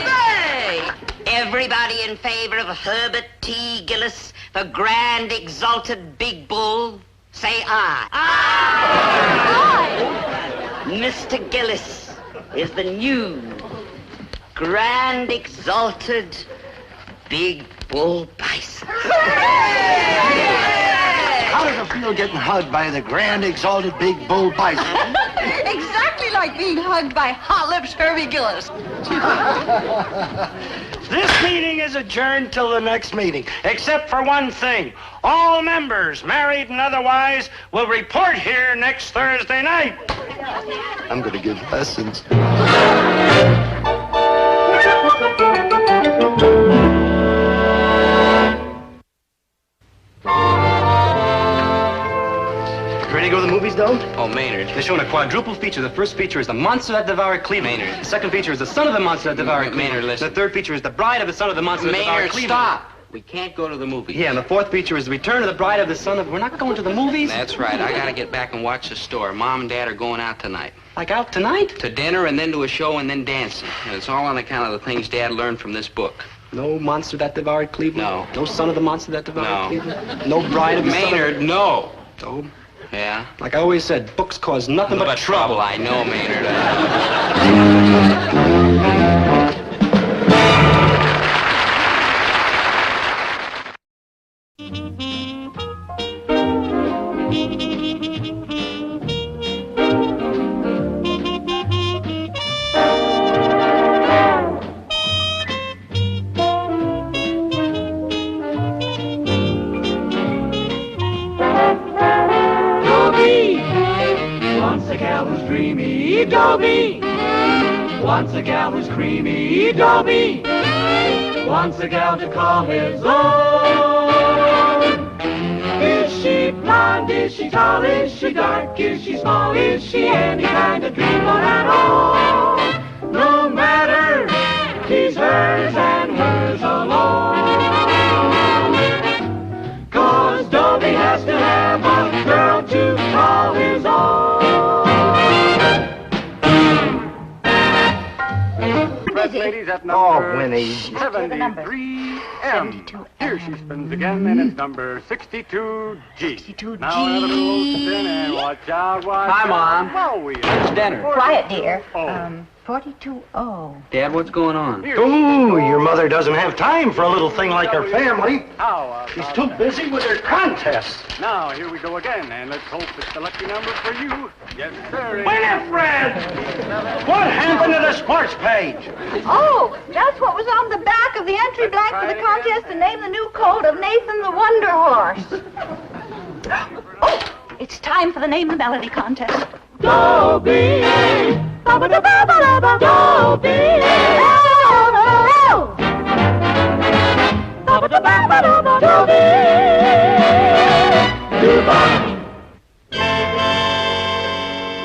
Hooray! Everybody in favor of Herbert T. Gillis, the Grand Exalted Big Bull, say aye. Aye! Mr. Gillis is the new Grand Exalted Big Bull Bison. How does it feel getting hugged by the Grand Exalted Big Bull Bison? Exactly like being hugged by Hot Lips Herbie Gillis. This meeting is adjourned till the next meeting, except for one thing. All members, married and otherwise, will report here next Thursday night. I'm gonna give lessons. Ready to go to the movies, though? Oh, Maynard. They're showing a quadruple feature. The first feature is The Monster That Devoured Cleveland. Maynard. The second feature is The Son of the Monster That Devoured Cleveland. Maynard, listen. The third feature is The Bride of the Son of the Monster That Devoured Maynard, Cleveland. stop. We can't go to the movies. Yeah, and the fourth feature is The Return of the Bride of the Son of... We're not going to the movies? That's right. I gotta get back and watch the store. Mom and Dad are going out tonight. Like out tonight? To dinner and then to a show and then dancing. And it's all on account of the things Dad learned from this book. No Monster That Devoured Cleveland? No. No Son of the Monster That Devoured No. Cleveland? No Bride of the Son of... Maynard, no. Oh. Yeah? Like I always said, books cause nothing but trouble. I know, Maynard. Dobie, once a gal was dreamy, Dobie. Once a gal was creamy, Dobie. Once a gal to call his own. Is she blonde? Is she tall? Is she dark? Is she small? Is she any kind of dreamboat at all? No matter, he's hers and hers alone. 'Cause Dobie ladies at number Oh, Winnie. 73M. Here she spins again, and it's number 62G. 62G. Now have a little spin and watch out, watch Hi, out. Mom. Well, we It's dinner. Quiet, dear. 42O. Dad, what's going on? Ooh, your mother doesn't have time for a little thing like her family. She's too busy with her contests. Now, here we go again, and let's hope it's the lucky number for you. Yes, sir. Winifred! What happened to the sports page? Oh, that's what was on the back of the entry blank for the contest to name the new colt of Nathan the Wonder Horse. Oh, it's time for the Name the Melody contest. Dobie! Dobie!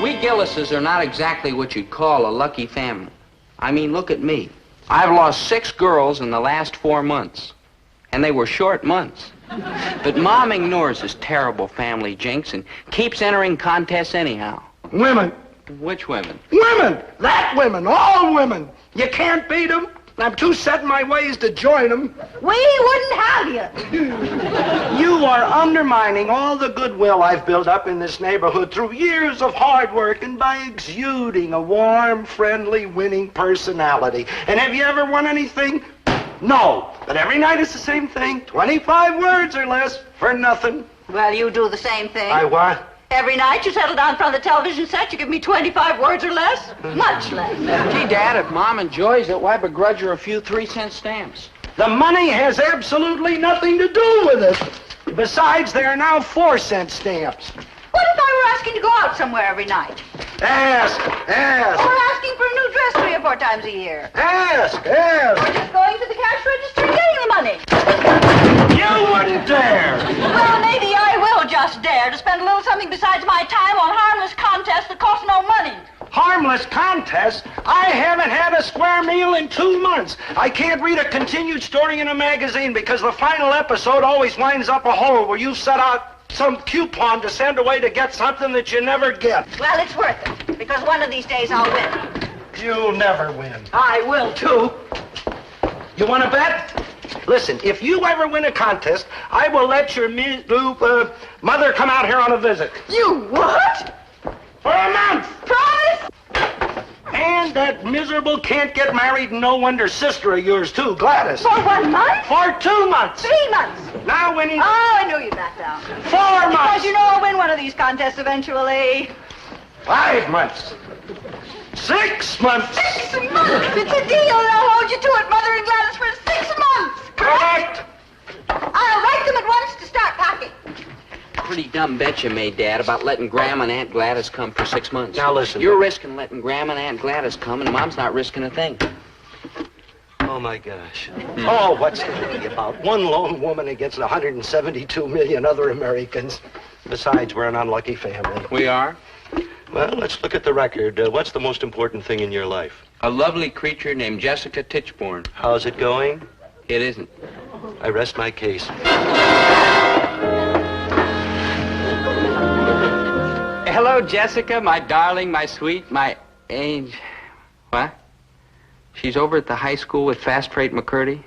We Gillises are not exactly what you'd call a lucky family. I mean, look at me. I've lost 6 girls in the last 4 months. And they were short months. But Mom ignores this terrible family jinx and keeps entering contests anyhow. Women. Which women? Women! That women! All women! You can't beat them. I'm too set in my ways to join them. We wouldn't have you. You are undermining all the goodwill I've built up in this neighborhood through years of hard work and by exuding a warm, friendly, winning personality. And have you ever won anything? No. But every night it's the same thing. 25 words or less for nothing. Well, you do the same thing. I what? Every night you settle down in front of the television set, you give me 25 words or less. Much less. Gee, Dad, if Mom enjoys it, why begrudge her a few 3-cent stamps? The money has absolutely nothing to do with it. Besides, there are now 4-cent stamps. What if I were asking to go out somewhere every night? Ask. Or asking for a new dress 3 or 4 times a year? Ask. Or just going to the cash register and getting the money? You wouldn't dare. Well, maybe I will just dare to spend a little something besides my time on harmless contests that cost no money. Harmless contests? I haven't had a square meal in 2 months. I can't read a continued story in a magazine because the final episode always winds up a hole where you set out some coupon to send away to get something that you never get. Well, it's worth it, because one of these days I'll win. You'll never win. I will, too. You want to bet? Listen, if you ever win a contest, I will let your mother come out here on a visit. You what? For a month. Promise? And that miserable can't-get-married, no-wonder sister of yours, too, Gladys. For 1 month? For 2 months. 3 months. Now, Winnie. Oh, I knew you'd back down. 4 months. Because you know I'll win one of these contests eventually. 5 months. 6 months. 6 months? It's a deal, and I'll hold you to it, Mother and Gladys, for 6 months. Correct. I'll write them at once to start packing. Pretty dumb bet you made, Dad, about letting Grandma and Aunt Gladys come for 6 months. Now listen. You're risking letting Grandma and Aunt Gladys come, and Mom's not risking a thing. Oh, my gosh. Oh, what's the biggie about? One lone woman against 172 million other Americans. Besides, we're an unlucky family. We are? Well, let's look at the record. What's the most important thing in your life? A lovely creature named Jessica Tichborne. How's it going? It isn't. I rest my case. Hello, Jessica, my darling, my sweet, my age. What? She's over at the high school with Fast Freight McCurdy?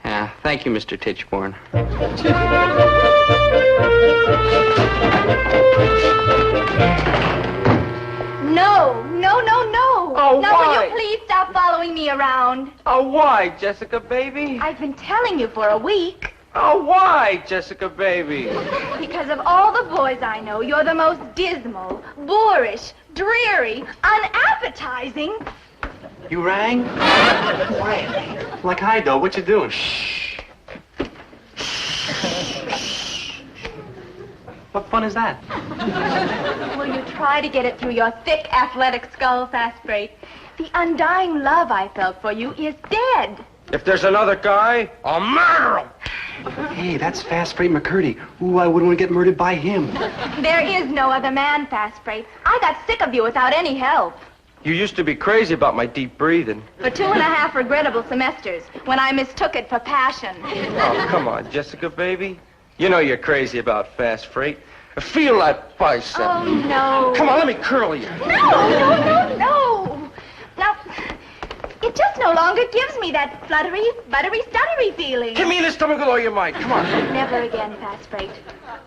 Yeah, thank you, Mr. Tichborne. No. Oh, now, why? will you please stop following me around? Oh, why, Jessica, baby? I've been telling you for a week. Oh, why, Jessica, baby? Because of all the boys I know, you're the most dismal, boorish, dreary, unappetizing. You rang? Quietly. Like I do. What you doing? Shh. What fun is that? Will you try to get it through your thick, athletic skull, Fast Freight? The undying love I felt for you is dead. If there's another guy, I'll murder him. Hey, that's Fast Freight McCurdy. Ooh, I wouldn't want to get murdered by him. There is no other man, Fast Freight. I got sick of you without any help. You used to be crazy about my deep breathing. For 2.5 regrettable semesters, when I mistook it for passion. Oh, come on, Jessica, baby. You know you're crazy about Fast Freight. Feel that bicep. Oh, no. Come on, let me curl you. No. Now, It just no longer gives me that fluttery, buttery, stuttery feeling. Give me the stomach with all your might. Come on. Never again, Fast Freight.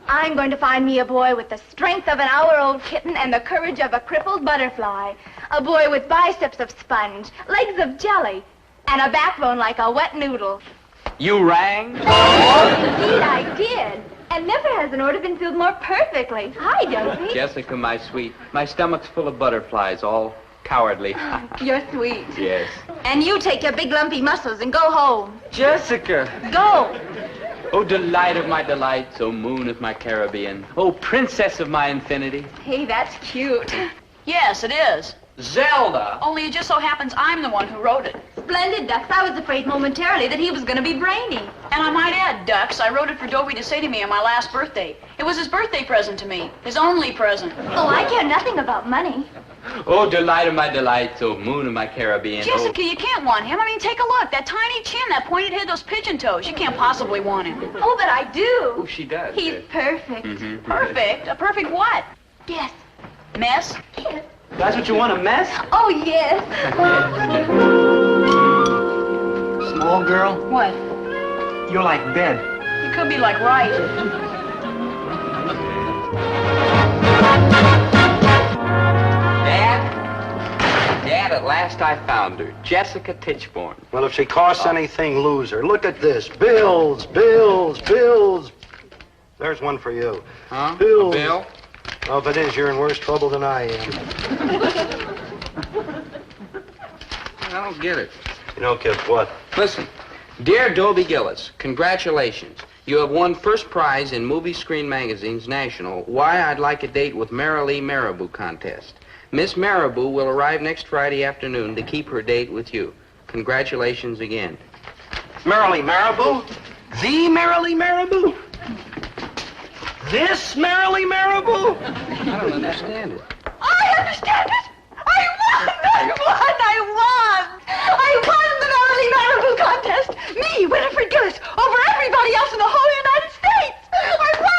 I'm going to find me a boy with the strength of an hour-old kitten and the courage of a crippled butterfly. A boy with biceps of sponge, legs of jelly, and a backbone like a wet noodle. You rang? Indeed, I did. And never has an order been filled more perfectly. Hi, Dobie. Jessica, my sweet. My stomach's full of butterflies, all cowardly. You're sweet. Yes. And you take your big lumpy muscles and go home. Jessica. Go. Oh, delight of my delights, oh, moon of my Caribbean, oh, princess of my infinity. Hey, that's cute. Yes, it is. Zelda! Only it just so happens I'm the one who wrote it. Splendid, Ducks. I was afraid momentarily that he was going to be brainy. And I might add, Ducks, I wrote it for Dobie to say to me on my last birthday. It was his birthday present to me. His only present. Oh, I care nothing about money. Oh, delight of my delights, oh, moon of my Caribbean. Jessica, you can't want him. I mean, take a look. That tiny chin, that pointed head, those pigeon toes. You can't possibly want him. Oh, but I do. Oh, she does. He's perfect. Perfect? A perfect what? Yes. Mess? Yes. That's what you want, a mess? Oh, yes. Small girl, What? you're like bed. You could be like right. Dad, at last I found her. Jessica Tichborne. Well, if she costs anything, lose her. Look at this. Bills, bills, bills. There's one for you. Huh? Bills. A bill? Oh, if it is, you're in worse trouble than I am. I don't get it. You know, kid, what? Listen, dear Dobie Gillis, congratulations. You have won first prize in Movie Screen Magazine's National Why I'd Like a Date with Marilee Marabou contest. Miss Marabou will arrive next Friday afternoon to keep her date with you. Congratulations again. Marilee Marabou? The Marilee Marabou? This Marilee Marabou? I don't understand it. I understand it. I won the Marilee Marabou contest. Me, Winifred Gillis, over everybody else in the whole United States. I won.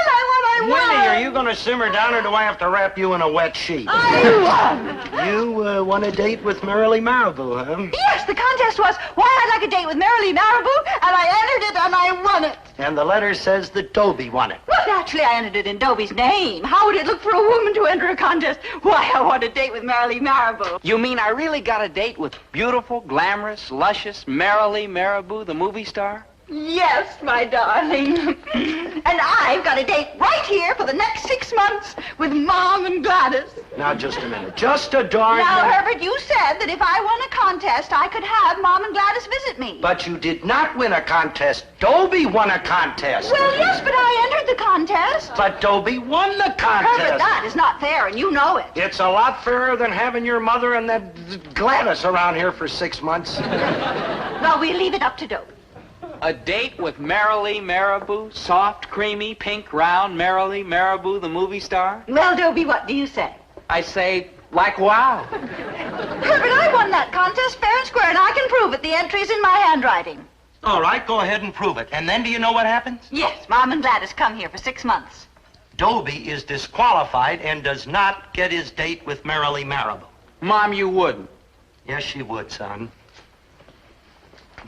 Winnie, are you going to simmer down or do I have to wrap you in a wet sheet? I won. You won a date with Marilee Marabou, huh? Yes, the contest was why I'd like a date with Marilee Marabou, and I entered it and I won it. And the letter says that Dobie won it. Well, naturally, I entered it in Dobie's name. How would it look for a woman to enter a contest? Why, I want a date with Marilee Marabou. You mean I really got a date with beautiful, glamorous, luscious Marilee Marabou, the movie star? Yes, my darling. And I've got a date right here for the next 6 months with Mom and Gladys. Now, just a minute. Just a darn Now, minute. Herbert, you said that if I won a contest, I could have Mom and Gladys visit me. But you did not win a contest. Dobie won a contest. Well, yes, but I entered the contest. But Dobie won the contest. Herbert, that is not fair, and you know it. It's a lot fairer than having your mother and that Gladys around here for 6 months. Well, we'll leave it up to Dobie. A date with Marilee Marabou, soft, creamy, pink, round Marilee Marabou, the movie star? Well, Dobie, what do you say? I say, like wow. Herbert, I won that contest fair and square, and I can prove it. The entry's in my handwriting. All right, go ahead and prove it. And then do you know what happens? Yes, Mom and Gladys come here for 6 months. Dobie is disqualified and does not get his date with Marilee Marabou. Mom, you wouldn't. Yes, she would, son.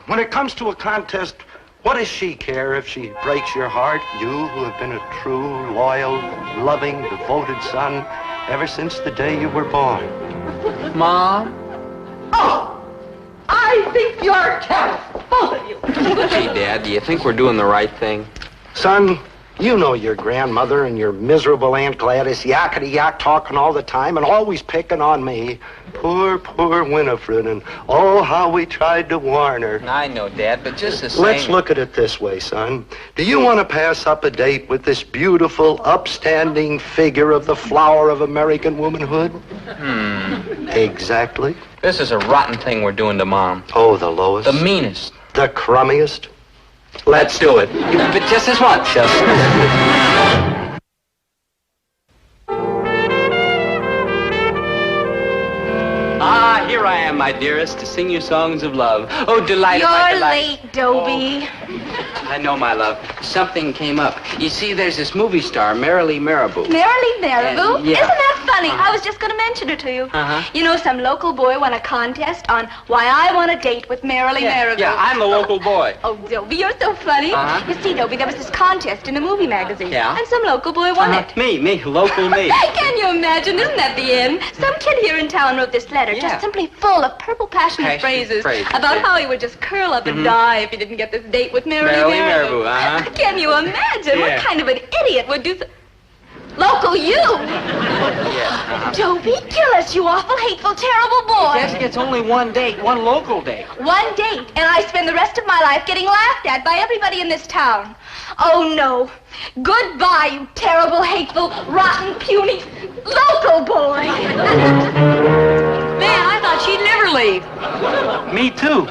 When it comes to a contest, what does she care if she breaks your heart? You who have been a true, loyal, loving, devoted son ever since the day you were born. Mom? Oh, I think you're terrible, both of you. Gee, Dad, do you think we're doing the right thing? Son, you know your grandmother and your miserable Aunt Gladys yakety-yak talking all the time and always picking on me. Poor, poor Winifred, and oh, how we tried to warn her. I know, Dad, but just the same... Let's look at it this way, son. Do you want to pass up a date with this beautiful, upstanding figure of the flower of American womanhood? Exactly. This is a rotten thing we're doing to Mom. Oh, the lowest. The meanest. The crummiest. Let's do it. But just as what? Just here I am. am, my dearest, to sing you songs of love. Oh, delighted, my You're delight. late, Dobie. I know, my love. Something came up. You see, there's this movie star, Marilee Marabou. Marilee Marabou? Yeah. Isn't that funny? I was just going to mention her to you. Uh-huh. You know, some local boy won a contest on why I want a date with Marilee Marabou. Yeah, I'm the local boy. Oh, Dobie, you're so funny. Uh-huh. You see, Dobie, there was this contest in a movie magazine. Yeah? And some local boy won it. Me, local me. Can you imagine? Isn't that the end? Some kid here in town wrote this letter, just simply full of purple passionate phrases about how he would just curl up and die if he didn't get this date with Marilee Marabou. Can you imagine? What kind of an idiot would do so? Local you! Dobie Gillis, you awful, hateful, terrible boy. Jessica, it's only one date, one local date. One date, and I spend the rest of my life getting laughed at by everybody in this town. Oh, no. Goodbye, you terrible, hateful, rotten, puny, local boy. Man, I thought she'd never leave. Me too.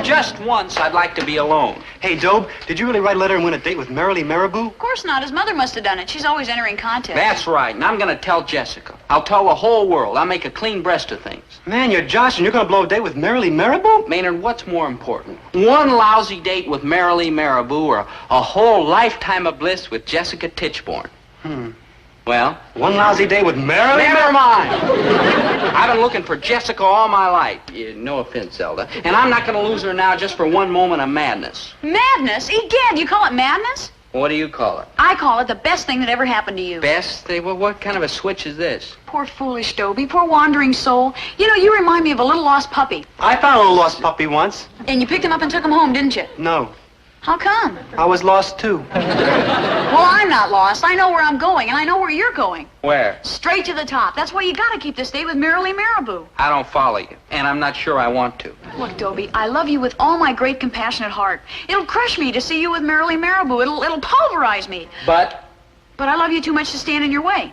Just once, I'd like to be alone. Hey, Dobe, did you really write a letter and win a date with Marilee Marabou? Of course not. His mother must have done it. She's always entering contests. That's right, and I'm going to tell Jessica. I'll tell the whole world. I'll make a clean breast of things. Man, you're Josh, and you're going to blow a date with Marilee Marabou? Maynard, what's more important? One lousy date with Marilee Marabou or a whole lifetime of bliss with Jessica Tichborne? Well? One lousy day with Marilee? Never mind. I've been looking for Jessica all my life. No offense, Zelda. And I'm not going to lose her now just for one moment of madness. Madness? Egad, you call it madness? What do you call it? I call it the best thing that ever happened to you. Best thing? Well, what kind of a switch is this? Poor foolish Dobie, poor wandering soul. You know, you remind me of a little lost puppy. I found a little lost puppy once. And you picked him up and took him home, didn't you? No. How come? I was lost too. Well, I'm not lost. I know where I'm going, and I know where you're going. Where? Straight to the top. That's why you gotta keep this date with Marilee Marabou. I don't follow you, and I'm not sure I want to. Look, Dobie, I love you with all my great compassionate heart. It'll crush me to see you with Marilee Marabou. It'll pulverize me. But I love you too much to stand in your way.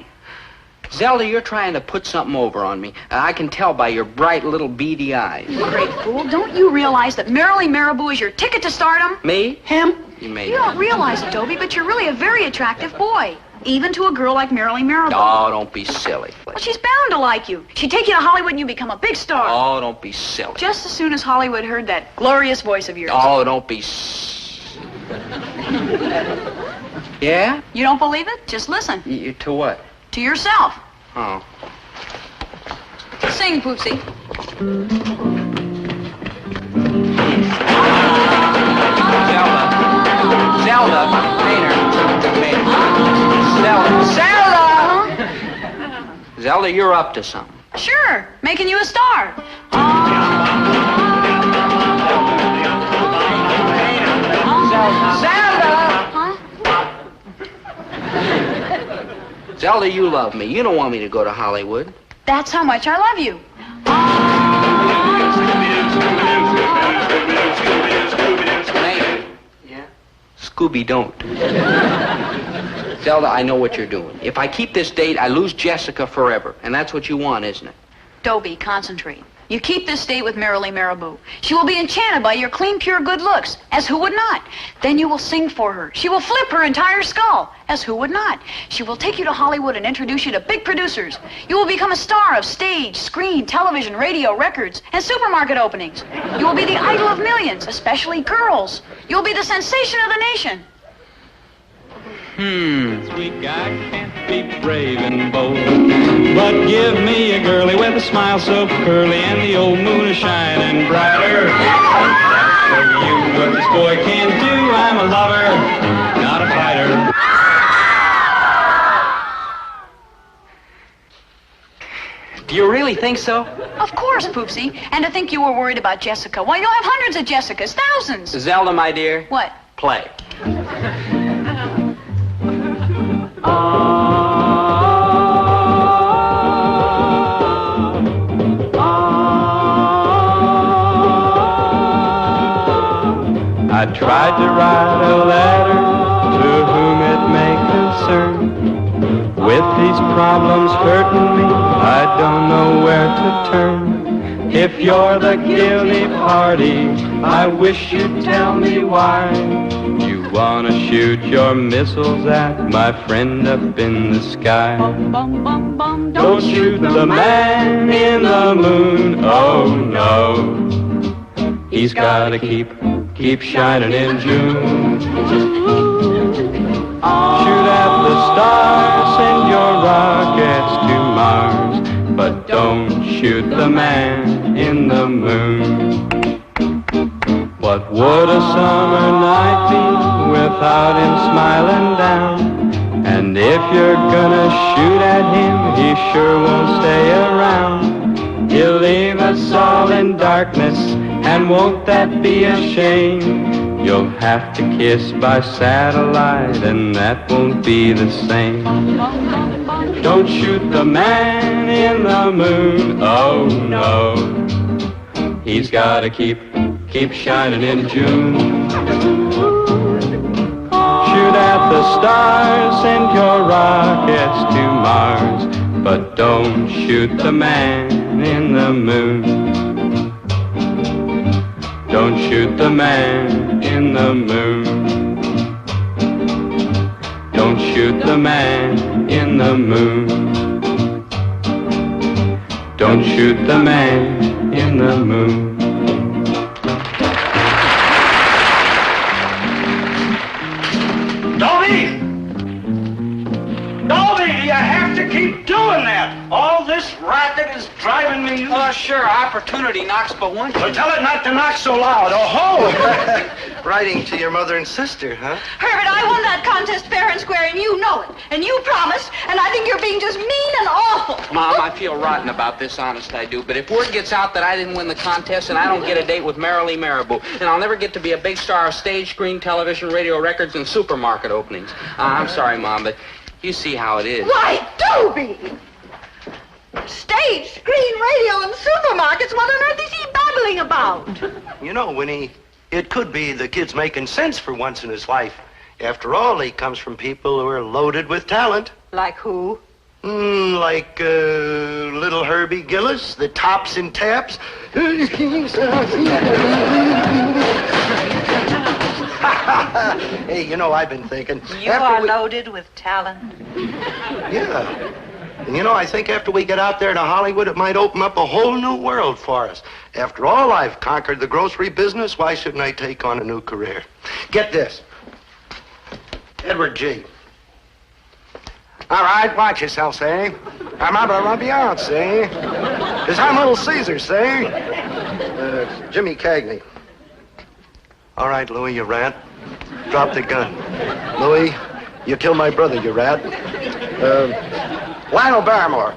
Zelda, you're trying to put something over on me. I can tell by your bright little beady eyes. You great fool. Don't you realize that Marilee Marabou is your ticket to stardom? Me? Him? You made You don't realize it, Dobie, but you're really a very attractive boy. Even to a girl like Marilee Marabou. Oh, don't be silly. Well, she's bound to like you. She'd take you to Hollywood and you become a big star. Oh, don't be silly. Just as soon as Hollywood heard that glorious voice of yours. Oh, don't be Yeah? You don't believe it? Just listen. To what? To yourself. Oh. Sing, Poopsie. Zelda. Maynard. Zelda! Zelda, you're up to something. Sure, making you a star. Zelda, you love me. You don't want me to go to Hollywood. That's how much I love you. Yeah? Scooby don't. Zelda, I know what you're doing. If I keep this date, I lose Jessica forever. And that's what you want, isn't it? Dobie, concentrate. You keep this date with Marilee Marabou. She will be enchanted by your clean, pure good looks, as who would not? Then you will sing for her. She will flip her entire skull, as who would not? She will take you to Hollywood and introduce you to big producers. You will become a star of stage, screen, television, radio, records, and supermarket openings. You will be the idol of millions, especially girls. You will be the sensation of the nation. This week I can't be brave and bold, but give me a girlie with a smile so curly and the old moon is shining brighter. For you, what this boy can't do, I'm a lover, not a fighter. Do you really think so? Of course, Poopsie. And to think you were worried about Jessica. Why, you'll have hundreds of Jessicas, thousands. Zelda, my dear. What? Play. I tried to write a letter to whom it may concern. With these problems hurting me, I don't know where to turn. If you're the guilty party, I wish you'd tell me why you wanna shoot your missiles at my friend up in the sky. Don't shoot the man in the moon, oh no. He's gotta keep shining in June. Shoot at the stars, send your rockets to Mars, but don't shoot the man in the moon. What would a summer night be without him smiling down? And if you're gonna shoot at him, he sure won't stay around. He'll leave us all in darkness, and won't that be a shame? You'll have to kiss by satellite, and that won't be the same. Don't shoot the man in the moon, oh no. He's gotta keep shining in June. Shoot at the stars, send your rockets to Mars, but don't shoot the man in the moon. Don't shoot the man in the moon. Don't shoot the man in the moon. Don't shoot the man in the moon. Dobie! Dobie, you have to keep doing that. All this racket is driving me. Sure, opportunity knocks but once. Well, tell it not to knock so loud. Oh, ho! Writing to your mother and sister, huh? Herbert, I won that contest fair and square, and you know it. And you promised, and I think you're being just mean and awful. Mom, I feel rotten about this, honest I do. But if word gets out that I didn't win the contest, and I don't get a date with Marilee Marabou, then I'll never get to be a big star of stage, screen, television, radio, records, and supermarket openings. I'm sorry, Mom, but you see how it is. Why, Dobie! Stage, screen, radio, and supermarkets, what on earth is he babbling about? You know, Winnie, it could be the kid's making sense for once in his life. After all, he comes from people who are loaded with talent. Like who? Like little Herbie Gillis, the tops and taps. Hey, you know, I've been thinking... You are loaded with talent. Yeah. And you know, I think after we get out there to Hollywood, it might open up a whole new world for us. After all, I've conquered the grocery business. Why shouldn't I take on a new career? Get this. Edward G. All right, watch yourself, see? I'm out of Beyond, see? Because I'm Little Caesar, see? Jimmy Cagney. All right, Louis, you rat. Drop the gun. Louis, you killed my brother, you rat. Lionel Barrymore.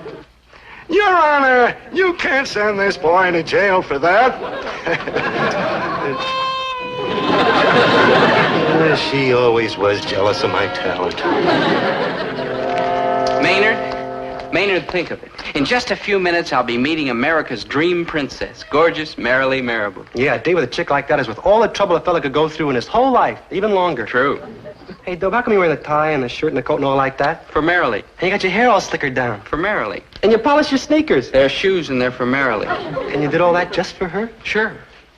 Your Honor, you can't send this boy to jail for that. She always was jealous of my talent. Maynard, think of it. In just a few minutes, I'll be meeting America's dream princess, gorgeous Marilee Marabou. Yeah, a date with a chick like that is worth all the trouble a fella could go through in his whole life, even longer. True. Hey, Dob, how come you're wearing the tie and the shirt and the coat and all like that? For Marilee. And you got your hair all slickered down. For Marilee. And you polished your sneakers. They're shoes and they're for Marilee. And you did all that just for her? Sure.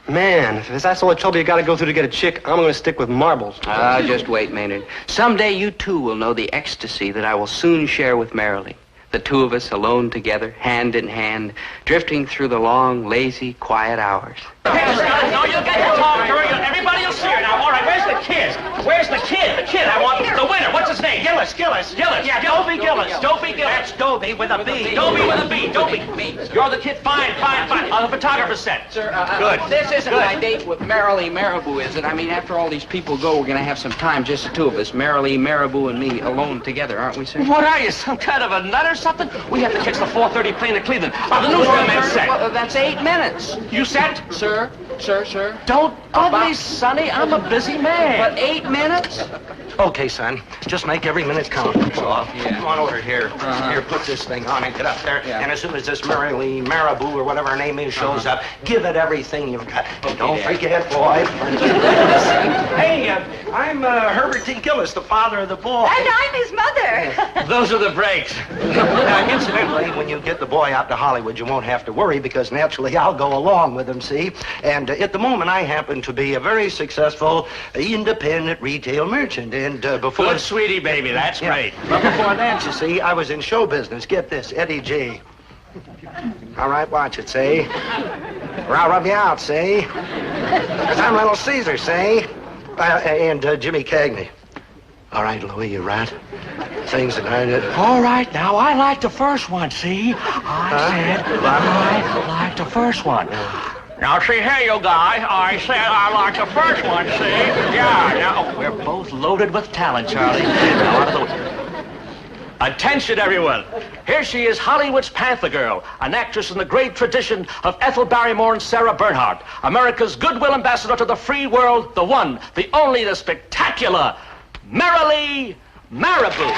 Man, if that's all the trouble you got to go through to get a chick, I'm going to stick with marbles. Just wait, Maynard. Someday you too will know the ecstasy that I will soon share with Marilee. The two of us alone together, hand in hand, drifting through the long, lazy, quiet hours. No, you'll get your talk, girl. Everybody will see her now. All right, where's the kid? Where's the kid? The kid, I want the winner. What's his name? Gillis. Yeah, Dobie Gillis. Dobie Gillis. That's Dobie with a B. Dobie with a B. Dobie. You're the kid. Fine. On the photographer set. Sir, good. This isn't my date with Marilee Marabou, is it? I mean, after all these people go, we're going to have some time, just the two of us, Marilee Marabou and me, alone together, aren't we, sir? What are you, some kind of a nut or something? We have to catch the 4:30 plane to Cleveland. Are the newsmen set? Well, that's 8 minutes. You set? Sir. Don't bug me, Sonny. I'm a busy man. But 8 minutes? Okay, son. Just make every minute count. Come on over here. Here, put this thing on and get up there. And as soon as this Mary Marabou or whatever her name is shows up, give it everything you've got. And don't forget, boy. Hey, I'm Herbert T. Gillis, the father of the boy. And I'm his mother. Those are the breaks. Now, incidentally, when you get the boy out to Hollywood, you won't have to worry because naturally I'll go along with him, see? And at the moment, I happen to be a very successful independent retail merchant. And before... Good, sweetie, baby. That's great. But before that, you see, I was in show business. Get this, Eddie J. All right, watch it, see? Or I'll rub you out, see? 'Cause I'm Little Caesar, see? And Jimmy Cagney. All right, Louie, you rat. Things that I did. All right, now, I like the first one, see? I said I like the first one. Now, see here, you guys. I said I like the first one, see? Yeah, now, we're both loaded with talent, Charlie. Now, out of the way. Attention, everyone. Here she is, Hollywood's Panther Girl, an actress in the great tradition of Ethel Barrymore and Sarah Bernhardt, America's goodwill ambassador to the free world, the one, the only, the spectacular Marilee Marabou.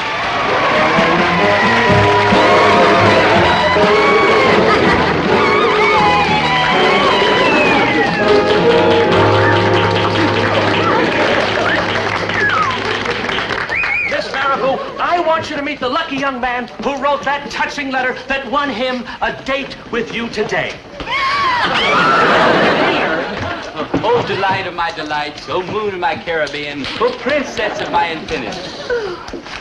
Miss Marabou, I want you to meet the lucky young man who wrote that touching letter that won him a date with you today. Oh, delight of my delights, oh, moon of my Caribbean, oh, princess of my infinity.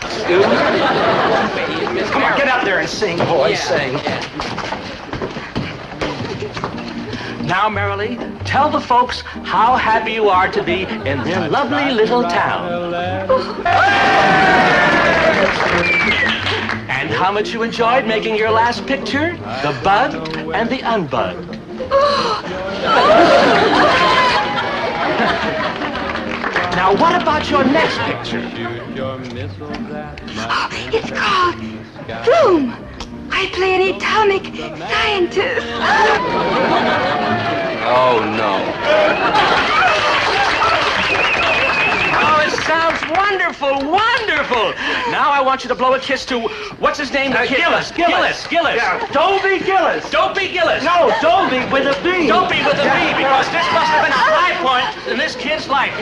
Excuse me? Come on, get out there and sing, boy, sing. Now, Marilee, tell the folks how happy you are to be in their lovely little town. And how much you enjoyed making your last picture, the bugged and the unbugged. Now, what about your next picture? It's called Bloom. I play an atomic scientist. Oh, no. Oh, it sounds wonderful, wonderful. Now I want you to blow a kiss to, what's his name? Gillis. Yeah. Dobie Gillis. Dobie Gillis. No, Dobie with a B. Dobie with a B, because this must have been a high point in this kid's life.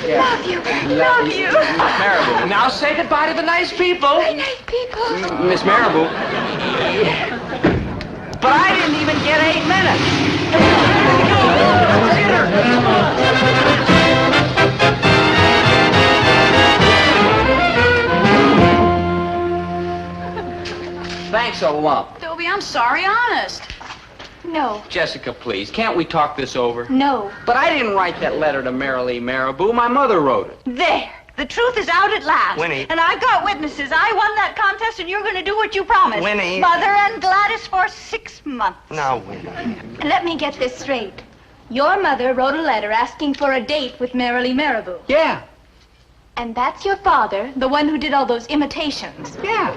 Love you. Love you. Marabou. Now say goodbye to the nice people. Nice people. Miss Marabou. But I didn't even get 8 minutes. Thanks a lump. Dobie, I'm sorry, honest. No. Jessica, please, can't we talk this over? No. But I didn't write that letter to Marilee Marabou. My mother wrote it. There. The truth is out at last. Winnie. And I've got witnesses. I won that contest, and you're going to do what you promised. Winnie. Mother and Gladys for 6 months. Now, Winnie. Let me get this straight. Your mother wrote a letter asking for a date with Marilee Marabou. Yeah. And that's your father, the one who did all those imitations. Yeah.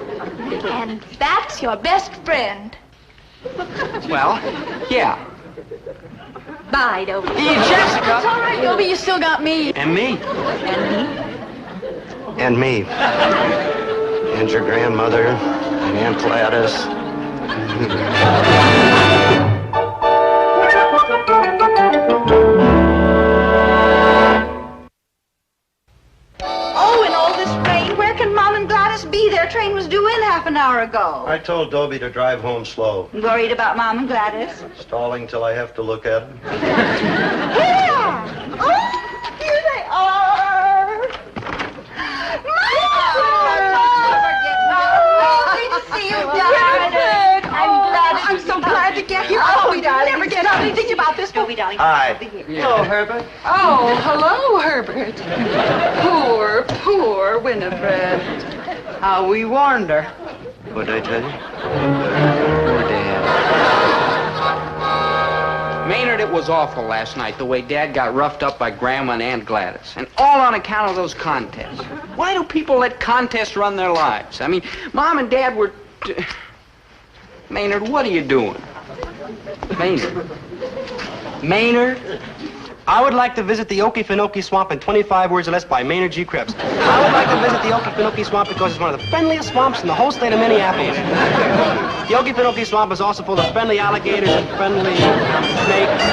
And that's your best friend. Well, yeah. Bye, Dobie. Jessica. It's all right, Dobie, you still got me. And me. And me. And your grandmother, and Aunt Gladys. Oh, in all this rain, where can Mom and Gladys be? Their train was due in half an hour ago. I told Dobie to drive home slow. Worried about Mom and Gladys? Stalling till I have to look at him. Here! Oh, here they are! Lovely to see you, darling. I'm so glad to get here. Oh, we never get on anything about this. Dobie, darling. Hi. Hello, Herbert. Oh, hello, Herbert. Poor Winifred. How we warned her. What'd I tell you? Poor Dad. Maynard, it was awful last night, the way Dad got roughed up by Grandma and Aunt Gladys. And all on account of those contests. Why do people let contests run their lives? I mean, Mom and Dad were... Maynard, what are you doing? Maynard. I would like to visit the Okefenokee Swamp in 25 words or less by Maynard G. Krebs. I would like to visit the Okefenokee Swamp because it's one of the friendliest swamps in the whole state of Minneapolis. The Okefenokee Swamp is also full of friendly alligators and friendly snakes.